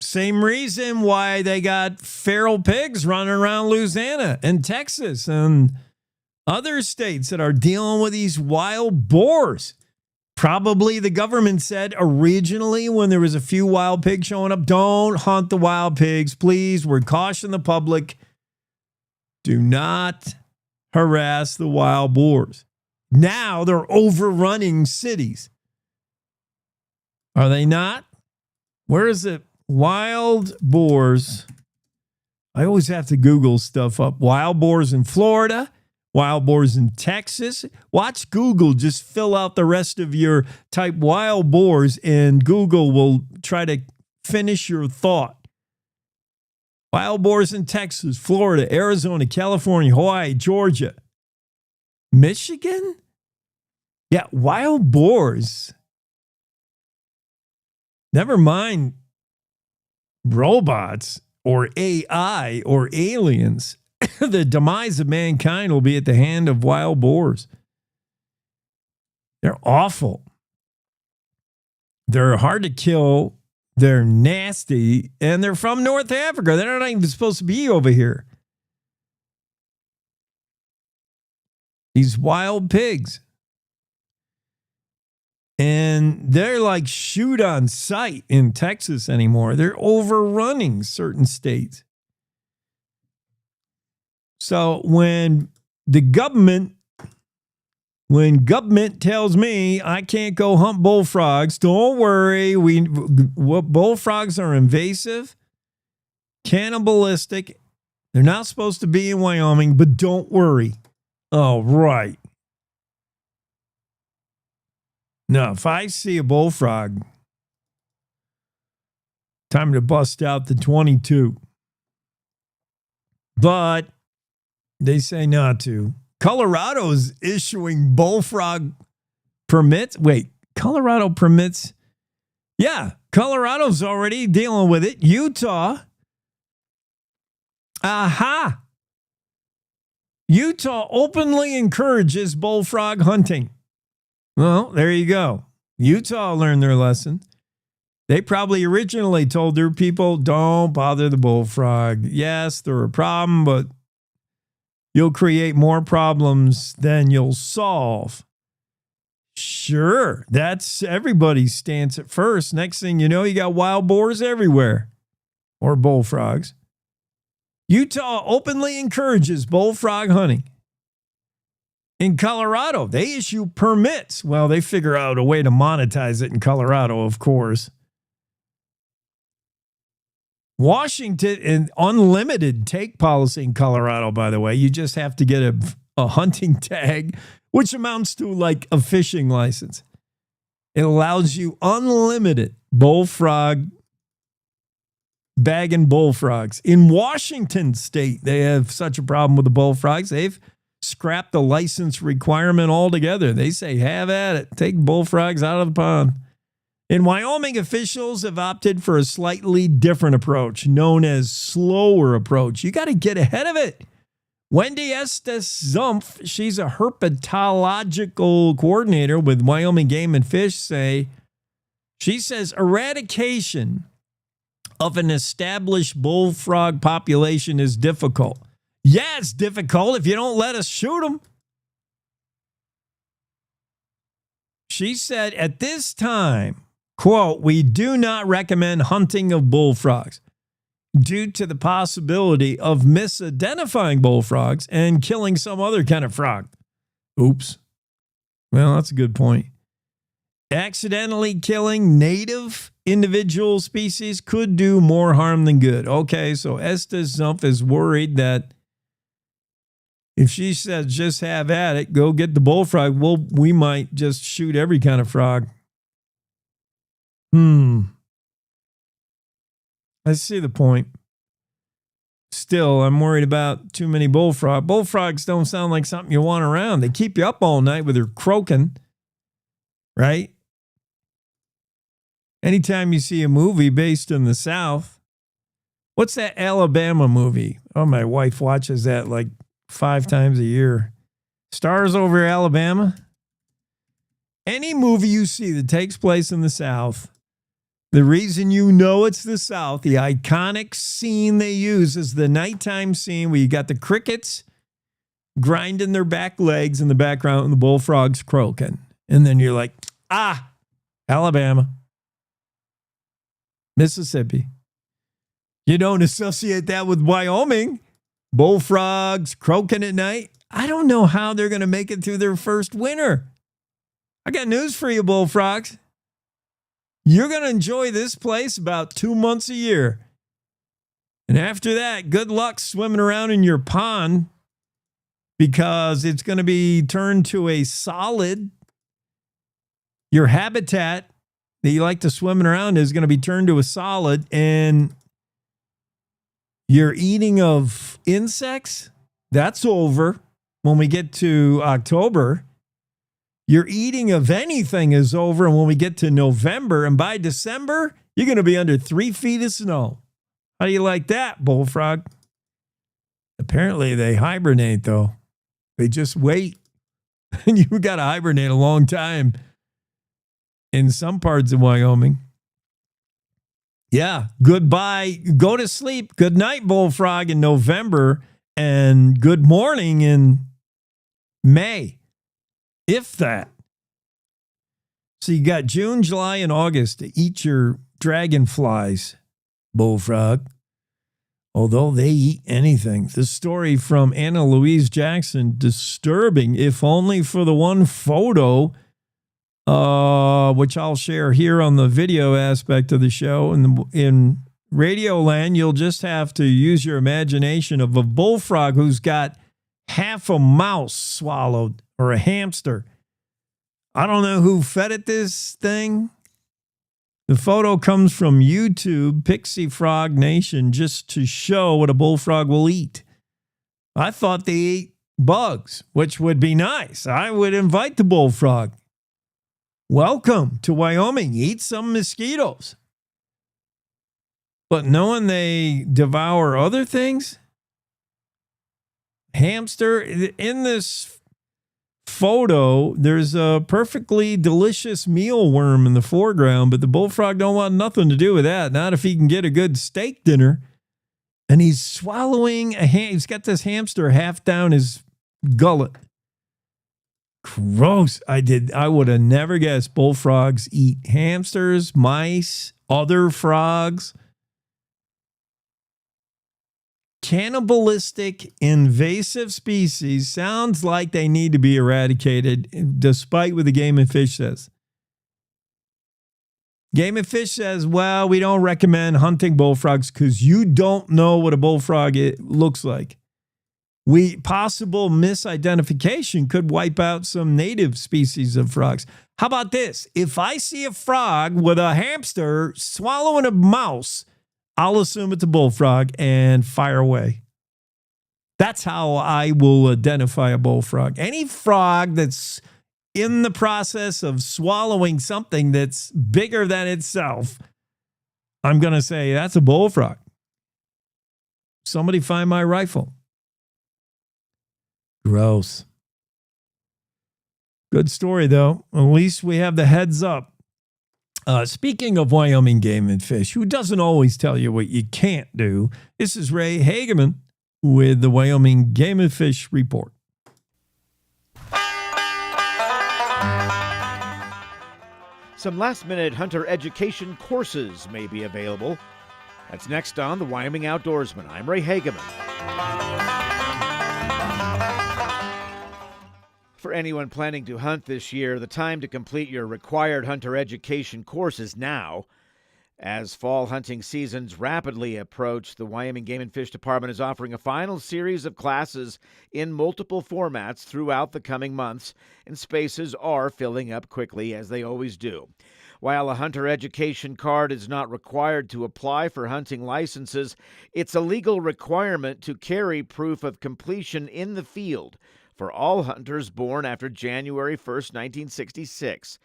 Same reason why they got feral pigs running around Louisiana and Texas and other states that are dealing with these wild boars. Probably the government said originally when there was a few wild pigs showing up, don't hunt the wild pigs, please. We're cautioning the public. Do not harass the wild boars. Now they're overrunning cities. Are they not? Where is it? Wild boars. I always have to Google stuff up. Wild boars in Florida. Wild boars in Texas. Watch Google just fill out the rest of your type wild boars and Google will try to finish your thought. Wild boars in Texas, Florida, Arizona, California, Hawaii, Georgia, Michigan? Yeah, wild boars. Never mind robots or AI or aliens. The demise of mankind will be at the hand of wild boars. They're awful. They're hard to kill. They're nasty. And they're from North Africa. They're not even supposed to be over here. These wild pigs. And they're like shoot on sight in Texas anymore. They're overrunning certain states. So when government tells me I can't go hunt bullfrogs, don't worry. Bullfrogs are invasive, cannibalistic. They're not supposed to be in Wyoming, but don't worry. Oh, right. Now, if I see a bullfrog, time to bust out the 22. But they say not to. Colorado's issuing bullfrog permits. Wait, Colorado permits? Yeah, Colorado's already dealing with it. Utah. Aha. Utah openly encourages bullfrog hunting. Well, there you go. Utah learned their lesson. They probably originally told their people, don't bother the bullfrog. Yes, they're a problem, but you'll create more problems than you'll solve. Sure, that's everybody's stance at first. Next thing you know, you got wild boars everywhere. Or bullfrogs. Utah openly encourages bullfrog hunting. In Colorado, they issue permits. Well, they figure out a way to monetize it in Colorado, of course. Washington, an unlimited take policy in Colorado, by the way. You just have to get a hunting tag, which amounts to like a fishing license. It allows you unlimited bullfrog, bagging bullfrogs. In Washington state, they have such a problem with the bullfrogs. They've scrapped the license requirement altogether. They say, have at it. Take bullfrogs out of the pond. In Wyoming, officials have opted for a slightly different approach, known as slower approach. You got to get ahead of it. Wendy Estes Zumpf, she's a herpetological coordinator with Wyoming Game and Fish, she says eradication of an established bullfrog population is difficult. Yeah, it's difficult if you don't let us shoot them. She said, at this time, quote, we do not recommend hunting of bullfrogs due to the possibility of misidentifying bullfrogs and killing some other kind of frog. Oops. Well, that's a good point. Accidentally killing native individual species could do more harm than good. Okay, so Estes Zumpf is worried that if she says just have at it, go get the bullfrog, we might just shoot every kind of frog. I see the point. Still, I'm worried about too many bullfrogs. Bullfrogs don't sound like something you want around. They keep you up all night with their croaking, right? Anytime you see a movie based in the South, what's that Alabama movie? Oh, my wife watches that like 5 times a year. Stars Over Alabama. Any movie you see that takes place in the South, the reason you know it's the South, the iconic scene they use is the nighttime scene where you got the crickets grinding their back legs in the background and the bullfrogs croaking. And then you're like, Alabama, Mississippi. You don't associate that with Wyoming. Bullfrogs croaking at night. I don't know how they're going to make it through their first winter. I got news for you, bullfrogs. You're going to enjoy this place about 2 months a year. And after that, good luck swimming around in your pond because it's going to be turned to a solid. Your habitat that you like to swim around is going to be turned to a solid, and your eating of insects, that's over when we get to October. Your eating of anything is over when we get to November. And by December, you're going to be under 3 feet of snow. How do you like that, bullfrog? Apparently, they hibernate, though. They just wait. And you've got to hibernate a long time in some parts of Wyoming. Yeah, goodbye. Go to sleep. Good night, bullfrog, in November. And good morning in May. If that. So you got June, July, and August to eat your dragonflies, bullfrog. Although they eat anything. The story from Anna Louise Jackson, disturbing, if only for the one photo, which I'll share here on the video aspect of the show. In Radio Land, you'll just have to use your imagination of a bullfrog who's got half a mouse swallowed, or a hamster. I don't know who fed it this thing. The photo comes from YouTube, Pixie Frog Nation, just to show what a bullfrog will eat. I thought they ate bugs, which would be nice. I would invite the bullfrog. Welcome to Wyoming. Eat some mosquitoes. But knowing they devour other things? Hamster, in this photo, there's a perfectly delicious mealworm in the foreground, but the bullfrog don't want nothing to do with that. Not if he can get a good steak dinner. And he's swallowing he's got this hamster half down his gullet. Gross. I would have never guessed bullfrogs eat hamsters, mice, other frogs. Cannibalistic, invasive species sounds like they need to be eradicated, despite what the Game and Fish says. Game and Fish says, well, we don't recommend hunting bullfrogs because you don't know what a bullfrog looks like. Possible misidentification could wipe out some native species of frogs. How about this? If I see a frog with a hamster swallowing a mouse, I'll assume it's a bullfrog and fire away. That's how I will identify a bullfrog. Any frog that's in the process of swallowing something that's bigger than itself, I'm going to say that's a bullfrog. Somebody find my rifle. Gross. Good story, though. At least we have the heads up. Speaking of Wyoming Game and Fish, who doesn't always tell you what you can't do, this is Ray Hageman with the Wyoming Game and Fish Report. Some last-minute hunter education courses may be available. That's next on the Wyoming Outdoorsman. I'm Ray Hageman. For anyone planning to hunt this year, the time to complete your required hunter education course is now. As fall hunting seasons rapidly approach, the Wyoming Game and Fish Department is offering a final series of classes in multiple formats throughout the coming months, and spaces are filling up quickly, as they always do. While a hunter education card is not required to apply for hunting licenses, it's a legal requirement to carry proof of completion in the field for all hunters born after January 1st, 1966.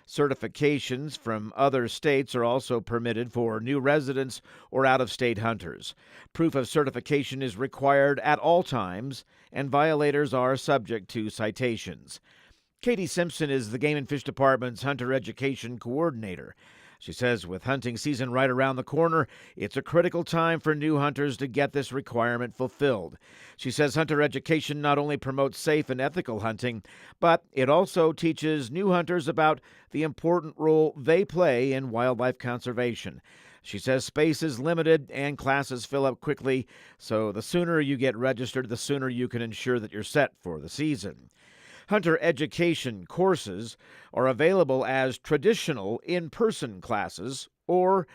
Certifications from other states are also permitted for new residents or out-of-state hunters. Proof of certification is required at all times, and violators are subject to citations. Katie Simpson is the Game and Fish Department's Hunter Education Coordinator. She says with hunting season right around the corner, it's a critical time for new hunters to get this requirement fulfilled. She says hunter education not only promotes safe and ethical hunting, but it also teaches new hunters about the important role they play in wildlife conservation. She says space is limited and classes fill up quickly, so the sooner you get registered, the sooner you can ensure that you're set for the season. Hunter education courses are available as traditional in-person classes or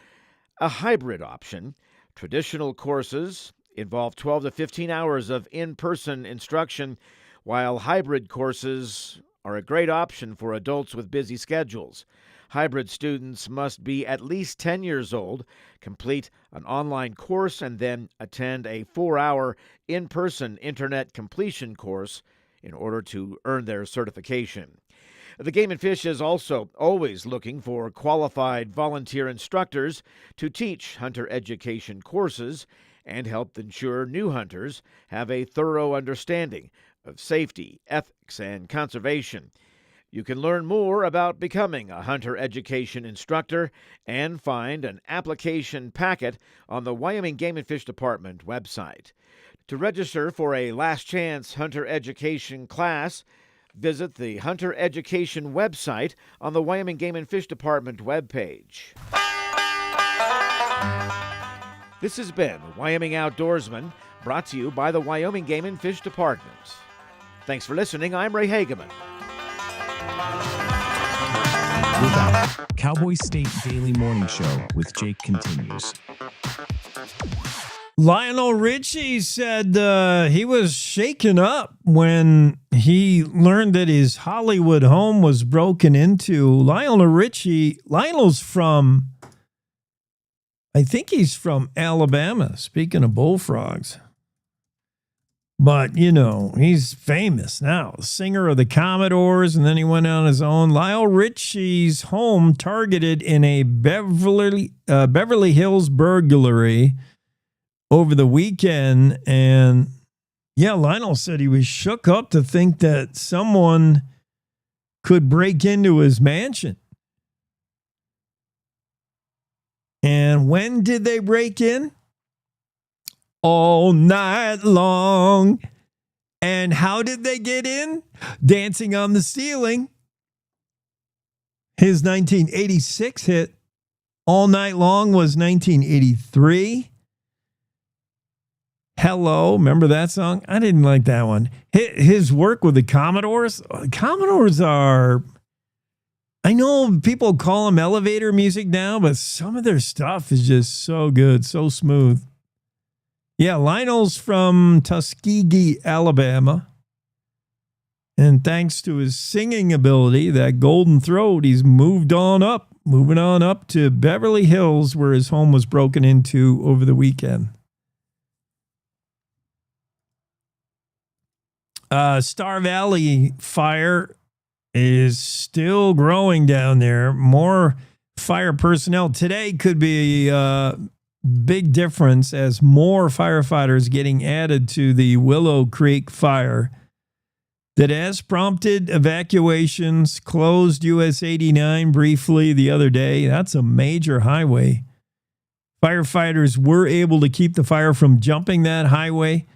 a hybrid option. Traditional courses involve 12 to 15 hours of in-person instruction, while hybrid courses are a great option for adults with busy schedules. Hybrid students must be at least 10 years old, complete an online course, and then attend a 4-hour in-person internet completion course in order to earn their certification. The Game and Fish is also always looking for qualified volunteer instructors to teach hunter education courses and help ensure new hunters have a thorough understanding of safety, ethics, and conservation. You can learn more about becoming a hunter education instructor and find an application packet on the Wyoming Game and Fish Department website. To register for a last chance hunter education class, visit the Hunter Education website on the Wyoming Game and Fish Department webpage. This has been the Wyoming Outdoorsman, brought to you by the Wyoming Game and Fish Department. Thanks for listening. I'm Ray Hageman. Cowboy State Daily Morning Show with Jake continues. Lionel Richie said he was shaken up when he learned that his Hollywood home was broken into. Lionel's from, I think he's from Alabama, speaking of bullfrogs. But, you know, he's famous now, singer of the Commodores, and then he went on his own. Lionel Richie's home targeted in a Beverly Hills burglary over the weekend, and yeah, Lionel said he was shook up to think that someone could break into his mansion. And when did they break in? All night long. And how did they get in? Dancing on the Ceiling. His 1986 hit, All Night Long, was 1983. Hello, remember that song? I didn't like that one. His work with the Commodores are, I know people call them elevator music now, but some of their stuff is just so good, so smooth. Yeah, Lionel's from Tuskegee, Alabama. And thanks to his singing ability, that golden throat, he's moving on up to Beverly Hills, where his home was broken into over the weekend. Star Valley fire is still growing down there. More fire personnel. Today could be a big difference as more firefighters getting added to the Willow Creek fire that has prompted evacuations, closed US 89 briefly the other day. That's a major highway. Firefighters were able to keep the fire from jumping that highway.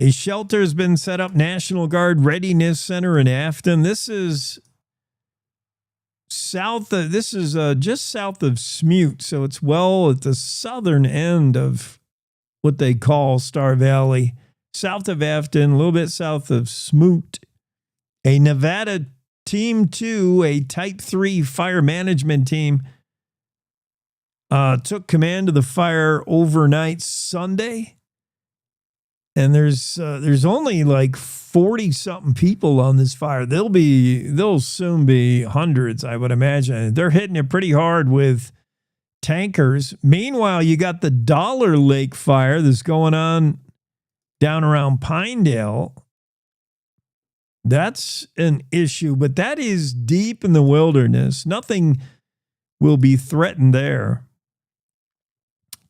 A shelter has been set up, National Guard Readiness Center in Afton. This is just south of Smoot, so it's well at the southern end of what they call Star Valley. South of Afton, a little bit south of Smoot. A Nevada Team 2, a Type 3 fire management team, took command of the fire overnight Sunday. And there's only like 40-something people on this fire. There'll soon be hundreds, I would imagine. They're hitting it pretty hard with tankers. Meanwhile, you got the Dollar Lake fire that's going on down around Pinedale. That's an issue, but that is deep in the wilderness. Nothing will be threatened there.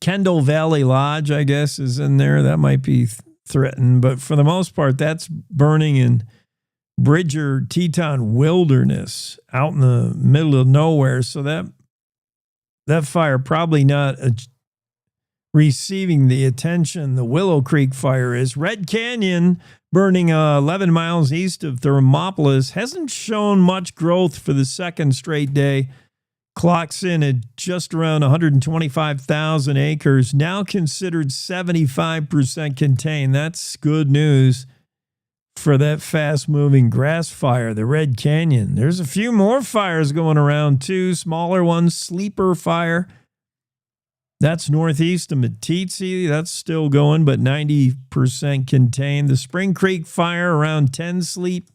Kendall Valley Lodge, I guess, is in there. That might be threatened, but for the most part, that's burning in Bridger Teton Wilderness out in the middle of nowhere. So that fire probably not receiving the attention the Willow Creek fire is. Red Canyon, burning 11 miles east of Thermopolis, hasn't shown much growth for the second straight day. Clocks in at just around 125,000 acres, now considered 75% contained. That's good news for that fast-moving grass fire, the Red Canyon. There's a few more fires going around, too. Smaller ones, Sleeper Fire. That's northeast of Meeteetse. That's still going, but 90% contained. The Spring Creek fire around 10 Sleep.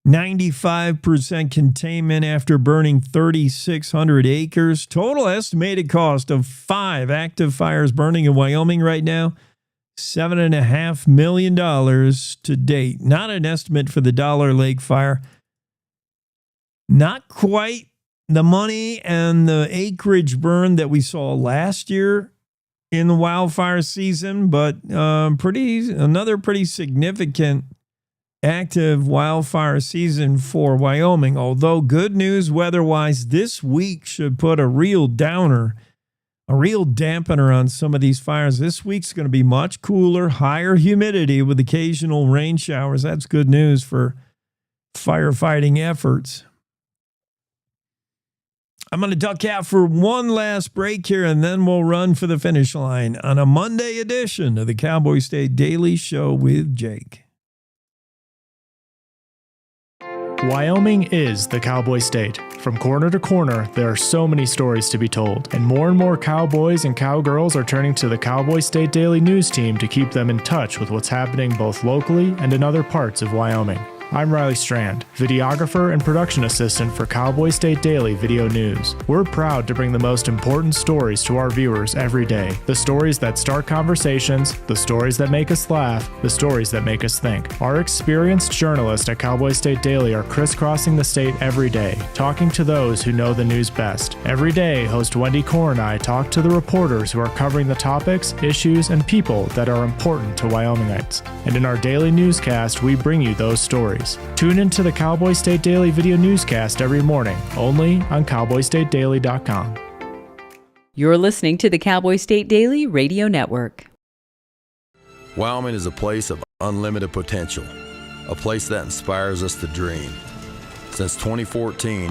95% containment after burning 3,600 acres. Total estimated cost of 5 active fires burning in Wyoming right now, $7.5 million to date. Not an estimate for the Dollar Lake fire. Not quite the money and the acreage burn that we saw last year in the wildfire season, but another pretty significant active wildfire season for Wyoming. Although good news weather-wise, this week should put a real downer, a real dampener on some of these fires. This week's going to be much cooler, higher humidity with occasional rain showers. That's good news for firefighting efforts. I'm going to duck out for one last break here, and then we'll run for the finish line on a Monday edition of the Cowboy State Daily Show with Jake. Wyoming is the Cowboy State. From corner to corner, there are so many stories to be told, and more cowboys and cowgirls are turning to the Cowboy State Daily News team to keep them in touch with what's happening both locally and in other parts of Wyoming. I'm Riley Strand, videographer and production assistant for Cowboy State Daily Video News. We're proud to bring the most important stories to our viewers every day. The stories that start conversations, the stories that make us laugh, the stories that make us think. Our experienced journalists at Cowboy State Daily are crisscrossing the state every day, talking to those who know the news best. Every day, host Wendy Core and I talk to the reporters who are covering the topics, issues, and people that are important to Wyomingites. And in our daily newscast, we bring you those stories. Tune into the Cowboy State Daily Video Newscast every morning, only on CowboyStateDaily.com. You're listening to the Cowboy State Daily Radio Network. Wyoming is a place of unlimited potential, a place that inspires us to dream. Since 2014,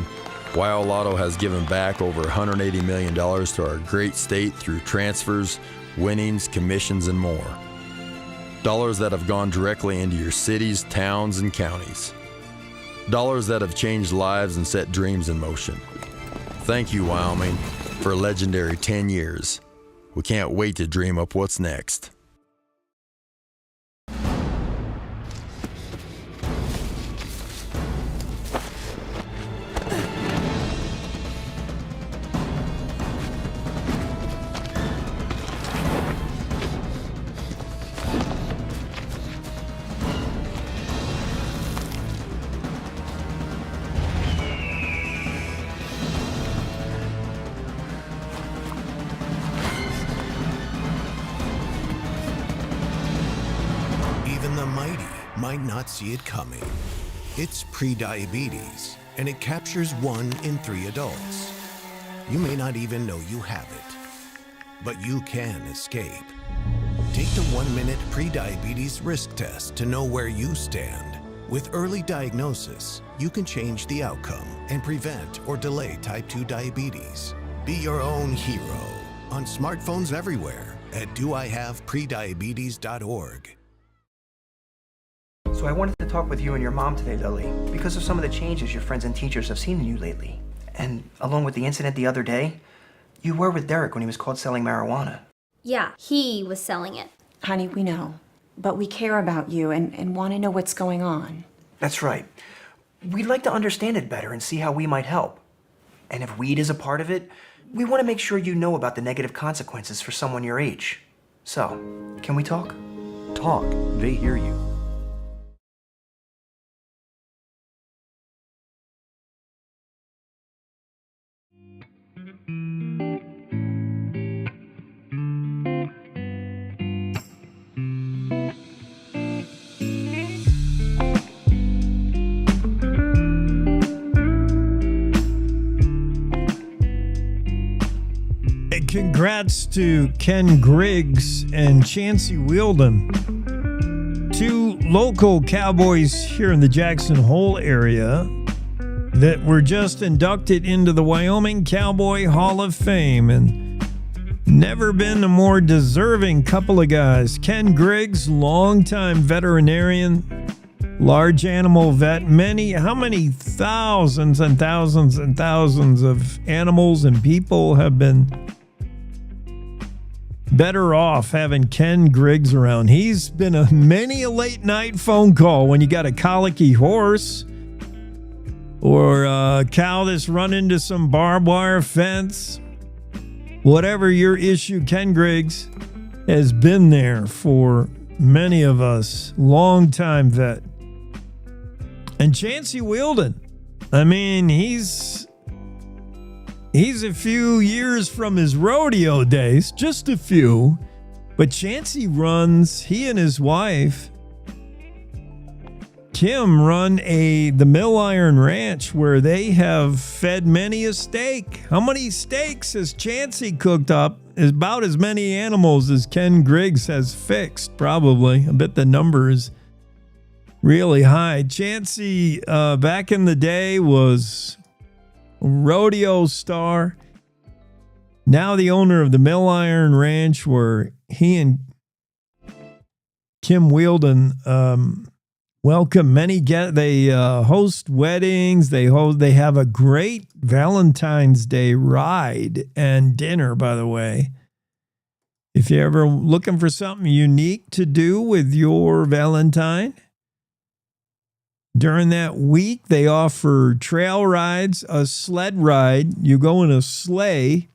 Wyo Lotto has given back over $180 million to our great state through transfers, winnings, commissions, and more. Dollars that have gone directly into your cities, towns, and counties. Dollars that have changed lives and set dreams in motion. Thank you, Wyoming, for a legendary 10 years. We can't wait to dream up what's next. might not see it coming. It's prediabetes, and it captures 1 in 3 adults. You may not even know you have it, but you can escape. Take the 1-minute prediabetes risk test to know where you stand. With early diagnosis, you can change the outcome and prevent or delay type 2 diabetes. Be your own hero on smartphones everywhere at doihaveprediabetes.org. So I wanted to talk with you and your mom today, Lily, because of some of the changes your friends and teachers have seen in you lately. And along with the incident the other day, you were with Derek when he was caught selling marijuana. Yeah, he was selling it. Honey, we know. But we care about you and want to know what's going on. That's right. We'd like to understand it better and see how we might help. And if weed is a part of it, we want to make sure you know about the negative consequences for someone your age. So, can we talk? Talk. They hear you. Congrats to Ken Griggs and Chancey Wielden, 2 local Cowboys here in the Jackson Hole area that were just inducted into the Wyoming Cowboy Hall of Fame, and never been a more deserving couple of guys. Ken Griggs, longtime veterinarian, large animal vet. How many thousands and thousands and thousands of animals and people have been better off having Ken Griggs around. He's been many a late night phone call when you got a colicky horse or a cow that's run into some barbed wire fence. Whatever your issue, Ken Griggs has been there for many of us. Long-time vet. And Chancey Wielden, I mean, he's a few years from his rodeo days, just a few. But Chancey he and his wife, Kim, run the Mill Iron Ranch where they have fed many a steak. How many steaks has Chancey cooked up? Is about as many animals as Ken Griggs has fixed, probably. I bet the number is really high. Chancey, back in the day, was rodeo star. Now the owner of the Mill Iron Ranch, where he and Kim Wielden welcome many guests. They host weddings. They have a great Valentine's Day ride and dinner, by the way. If you're ever looking for something unique to do with your Valentine, during that week, they offer trail rides, a sled ride. You go in a sleigh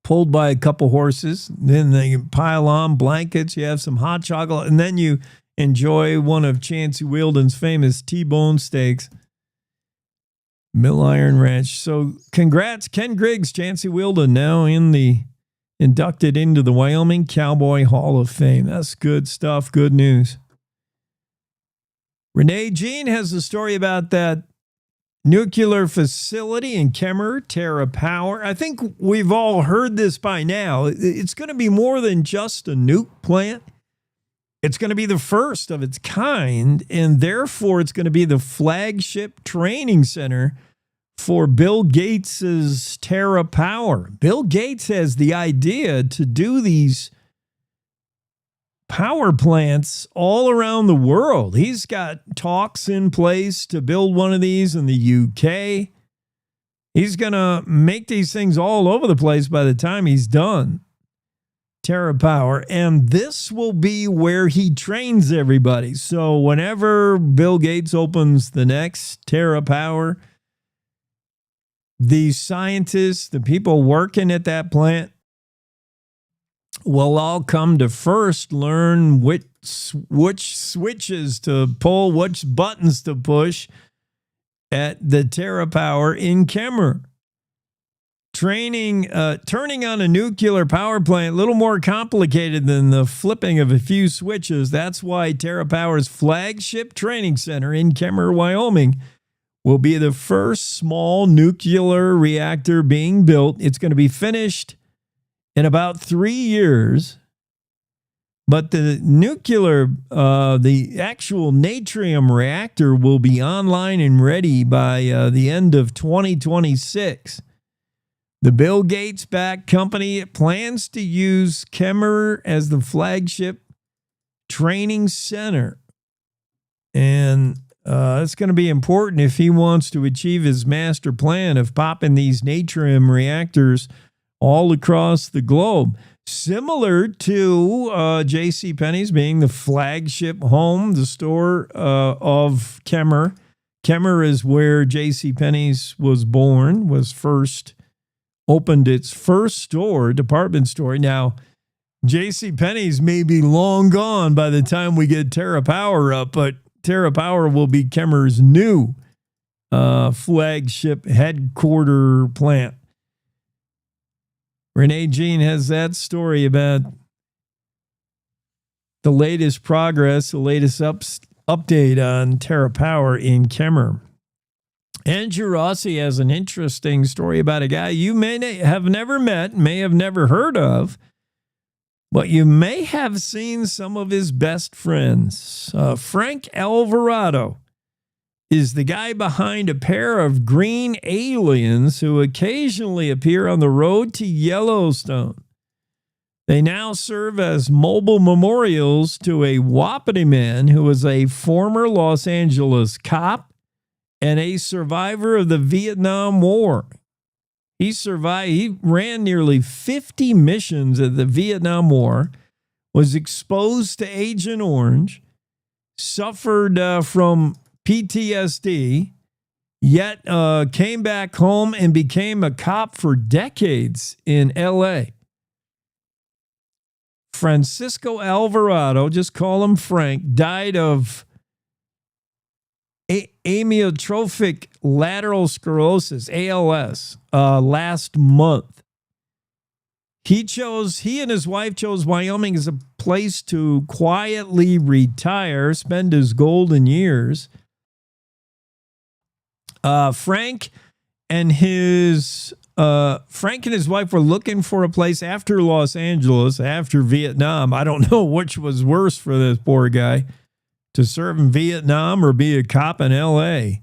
pulled by a couple horses. Then they pile on blankets. You have some hot chocolate. And then you enjoy one of Chancey Wielden's famous T-bone steaks. Mill Iron Ranch. So congrats, Ken Griggs, Chancey Wielden, now inducted into the Wyoming Cowboy Hall of Fame. That's good stuff. Good news. Renee Jean has a story about that nuclear facility in Kemmer, TerraPower. I think we've all heard this by now. It's going to be more than just a nuke plant. It's going to be the first of its kind, and therefore it's going to be the flagship training center for Bill Gates's TerraPower. Bill Gates has the idea to do these power plants all around the world. He's got talks in place to build one of these in the UK. He's going to make these things all over the place by the time he's done. TerraPower. And this will be where he trains everybody. So whenever Bill Gates opens the next TerraPower, the scientists, the people working at that plant, will all come to first learn which switches to pull, which buttons to push at the TerraPower in Kemmer. Turning on a nuclear power plant, a little more complicated than the flipping of a few switches. That's why TerraPower's flagship training center in Kemmer, Wyoming, will be the first small nuclear reactor being built. It's going to be finished in about 3 years. But the actual natrium reactor will be online and ready by the end of 2026. The Bill Gates-backed company plans to use Kemmer as the flagship training center. And it's going to be important if he wants to achieve his master plan of popping these natrium reactors all across the globe. Similar to JCPenney's being the flagship home, the store of Kemmer. Kemmer is where JCPenney's was born, opened its first department store. Now, JCPenney's may be long gone by the time we get TerraPower up, but TerraPower will be Kemmer's new flagship headquarter plant. Renee Jean has that story about the latest progress, the latest update on TerraPower in Kemmer. Andrew Rossi has an interesting story about a guy you may have never met, may have never heard of, but you may have seen some of his best friends. Frank Alvarado is the guy behind a pair of green aliens who occasionally appear on the road to Yellowstone. They now serve as mobile memorials to a Wapiti man who was a former Los Angeles cop and a survivor of the Vietnam War. He ran nearly 50 missions of the Vietnam War, was exposed to Agent Orange, suffered from PTSD, yet came back home and became a cop for decades in L.A. Francisco Alvarado, just call him Frank, died of amyotrophic lateral sclerosis, ALS, last month. He and his wife chose Wyoming as a place to quietly retire, spend his golden years. Frank and his wife were looking for a place after Los Angeles, after Vietnam. I don't know which was worse for this poor guy, to serve in Vietnam or be a cop in L.A.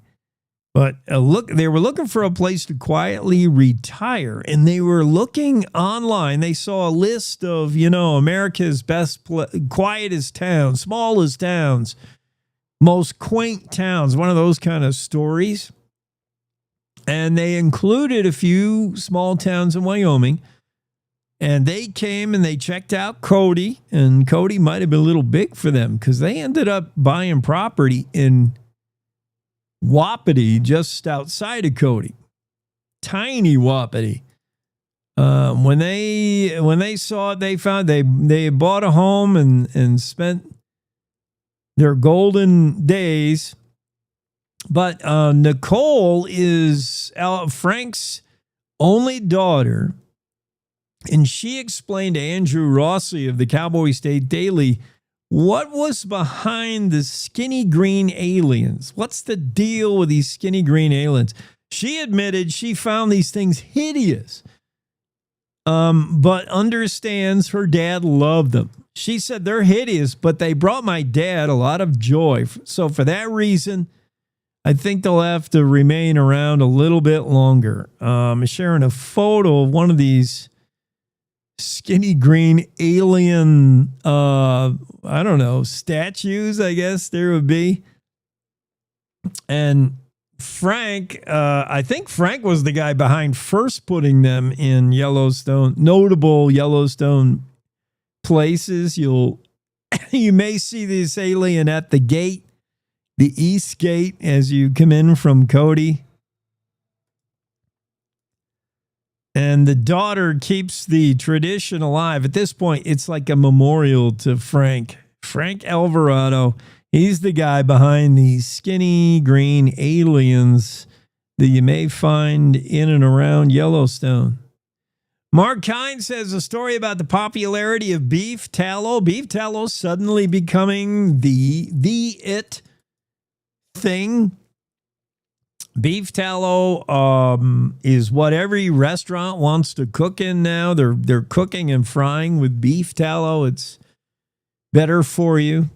But they were looking for a place to quietly retire, and they were looking online. They saw a list of, America's quietest towns, smallest towns, most quaint towns, one of those kind of stories. And they included a few small towns in Wyoming. And they came and they checked out Cody. And Cody might have been a little big for them because they ended up buying property in Wapiti, just outside of Cody. Tiny Wapiti. When they saw it, they found they bought a home and spent their golden days. But Nicole is Frank's only daughter, and she explained to Andrew Rossi of the Cowboy State Daily what was behind the skinny green aliens. What's the deal with these skinny green aliens? She admitted she found these things hideous, but understands her dad loved them. She said they're hideous, but they brought my dad a lot of joy. So for that reason, I think they'll have to remain around a little bit longer. I'm sharing a photo of one of these skinny green alien, statues, I guess there would be. And Frank, I think Frank was the guy behind first putting them in Yellowstone, notable Yellowstone places. You may see this alien at the gate, the east gate, as you come in from Cody. And the daughter keeps the tradition alive. At this point, it's like a memorial to Frank. Frank Alvarado. He's the guy behind these skinny green aliens that you may find in and around Yellowstone. Mark Kine says a story about the popularity of beef tallow. Beef tallow suddenly becoming the it thing. Beef tallow is what every restaurant wants to cook in now. They're cooking and frying with beef tallow. It's better for you,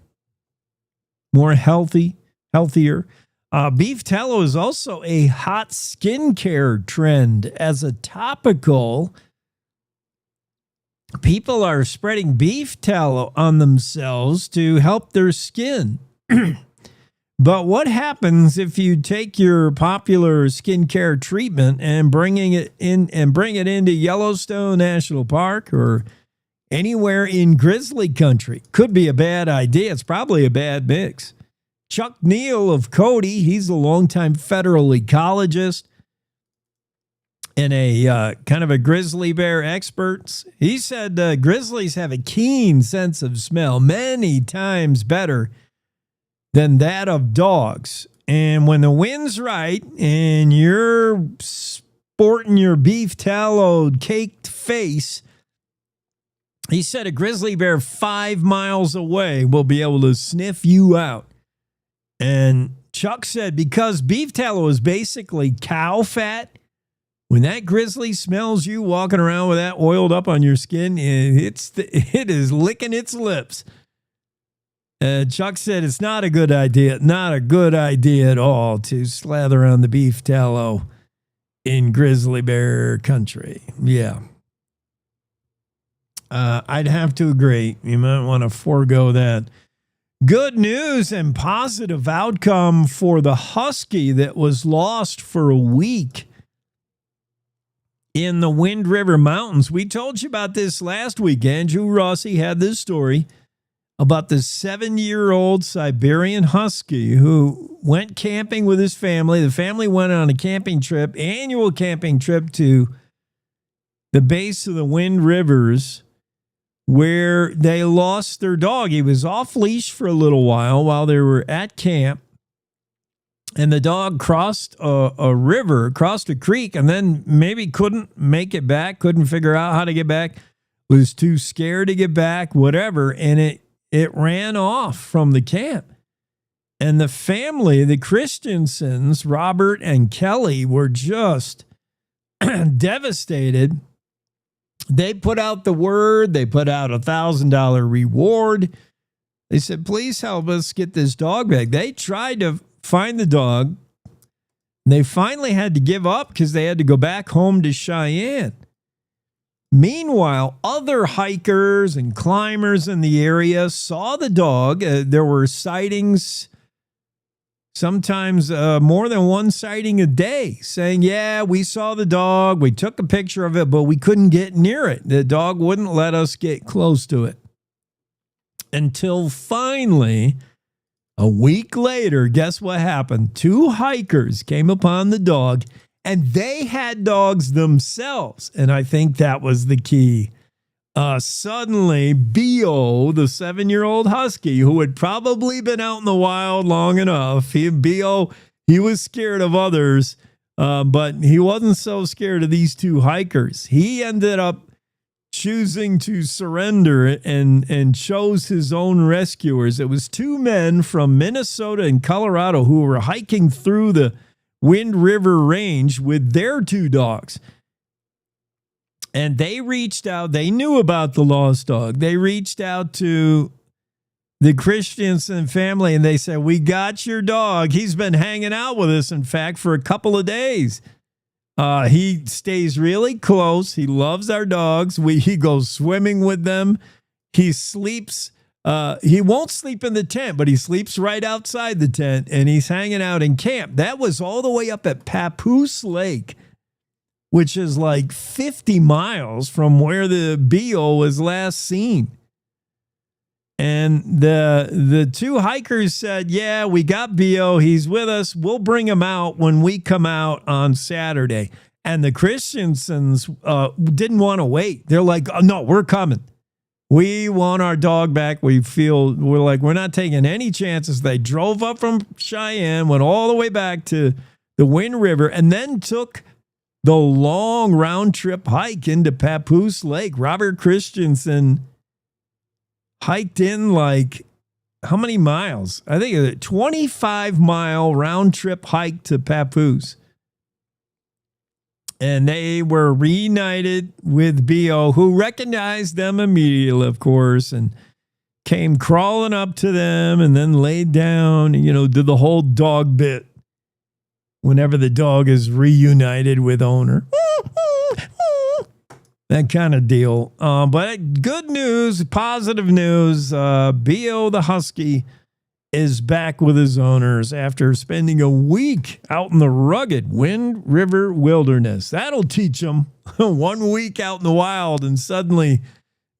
more healthier. Beef tallow is also a hot skincare trend as a topical. People are spreading beef tallow on themselves to help their skin. But what happens if you take your popular skincare treatment and bring it into Yellowstone National Park or anywhere in grizzly country? Could be a bad idea. It's probably a bad mix. Chuck Neal of Cody, he's a longtime federal ecologist and a kind of a grizzly bear expert. He said grizzlies have a keen sense of smell, many times better than that of dogs. And when the wind's right and you're sporting your beef tallow caked face, he said a grizzly bear 5 miles away will be able to sniff you out. And Chuck said because beef tallow is basically cow fat, when that grizzly smells you walking around with that oiled up on your skin, it is licking its lips. Chuck said it's not a good idea at all to slather on the beef tallow in grizzly bear country. Yeah. I'd have to agree. You might want to forego that. Good news and positive outcome for the husky that was lost for a week in the Wind River Mountains. We told you about this last week. Andrew Rossi had this story about the 7-year-old Siberian husky who went camping with his family. The family went on a camping trip, annual camping trip to the base of the Wind Rivers, where they lost their dog. He was off leash for a little while they were at camp. And the dog crossed a river, crossed a creek, and then maybe couldn't make it back, couldn't figure out how to get back, was too scared to get back, whatever. And it ran off from the camp. And the family, the Christiansens, Robert and Kelly, were just devastated. They put out the word. They put out $1,000 reward. They said, please help us get this dog back. They tried to find the dog. They finally had to give up because they had to go back home to Cheyenne. Meanwhile, other hikers and climbers in the area saw the dog. There were sightings, sometimes more than one sighting a day, saying, yeah, we saw the dog. We took a picture of it, but we couldn't get near it. The dog wouldn't let us get close to it. Until finally, a week later, guess what happened? 2 hikers came upon the dog, and they had dogs themselves. And I think that was the key. Suddenly, Bio, the 7-year-old husky, who had probably been out in the wild long enough, he was scared of others, but he wasn't so scared of these 2 hikers. He ended up choosing to surrender and chose his own rescuers. It was 2 men from Minnesota and Colorado who were hiking through the Wind River Range with their 2 dogs. And they reached out. They knew about the lost dog. They reached out to the Christiansen family and they said, we got your dog. He's been hanging out with us, in fact, for a couple of days. He stays really close. He loves our dogs. He goes swimming with them. He sleeps. He won't sleep in the tent, but he sleeps right outside the tent, and he's hanging out in camp. That was all the way up at Papoose Lake, which is like 50 miles from where the Bio was last seen. And the 2 hikers said, yeah, we got Bio. He's with us. We'll bring him out when we come out on Saturday. And the Christiansens didn't want to wait. They're like, oh, no, we're coming. We want our dog back. We're not taking any chances. They drove up from Cheyenne, went all the way back to the Wind River, and then took the long round trip hike into Papoose Lake. Robert Christensen hiked in like, how many miles? I think a 25-mile round trip hike to Papoose. And they were reunited with B.O., who recognized them immediately, of course, and came crawling up to them and then laid down and, did the whole dog bit whenever the dog is reunited with owner. That kind of deal. But good news, positive news. B.O. the Husky is back with his owners after spending a week out in the rugged Wind River wilderness. That'll teach them 1 week out in the wild, and suddenly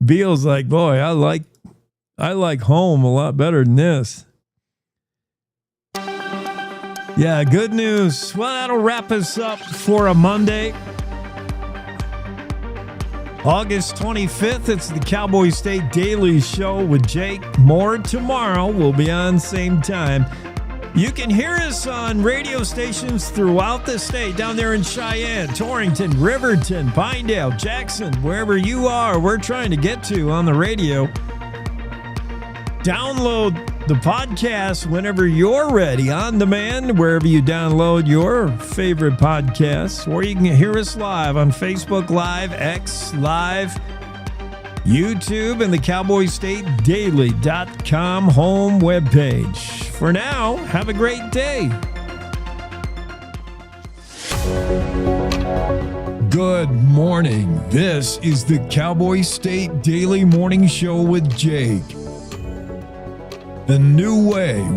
B.O.'s like, boy, I like home a lot better than this. Yeah, good news. Well, that'll wrap us up for a Monday. August 25th, it's the Cowboy State Daily Show with Jake. More tomorrow. We'll be on same time. You can hear us on radio stations throughout the state, down there in Cheyenne, Torrington, Riverton, Pinedale, Jackson, wherever you are, we're trying to get to on the radio. Download the podcast whenever you're ready, on demand, wherever you download your favorite podcasts, or you can hear us live on Facebook Live, X Live, YouTube, and the CowboyStateDaily.com home webpage. For now, have a great day. Good morning. This is the Cowboy State Daily Morning Show with Jake. The new way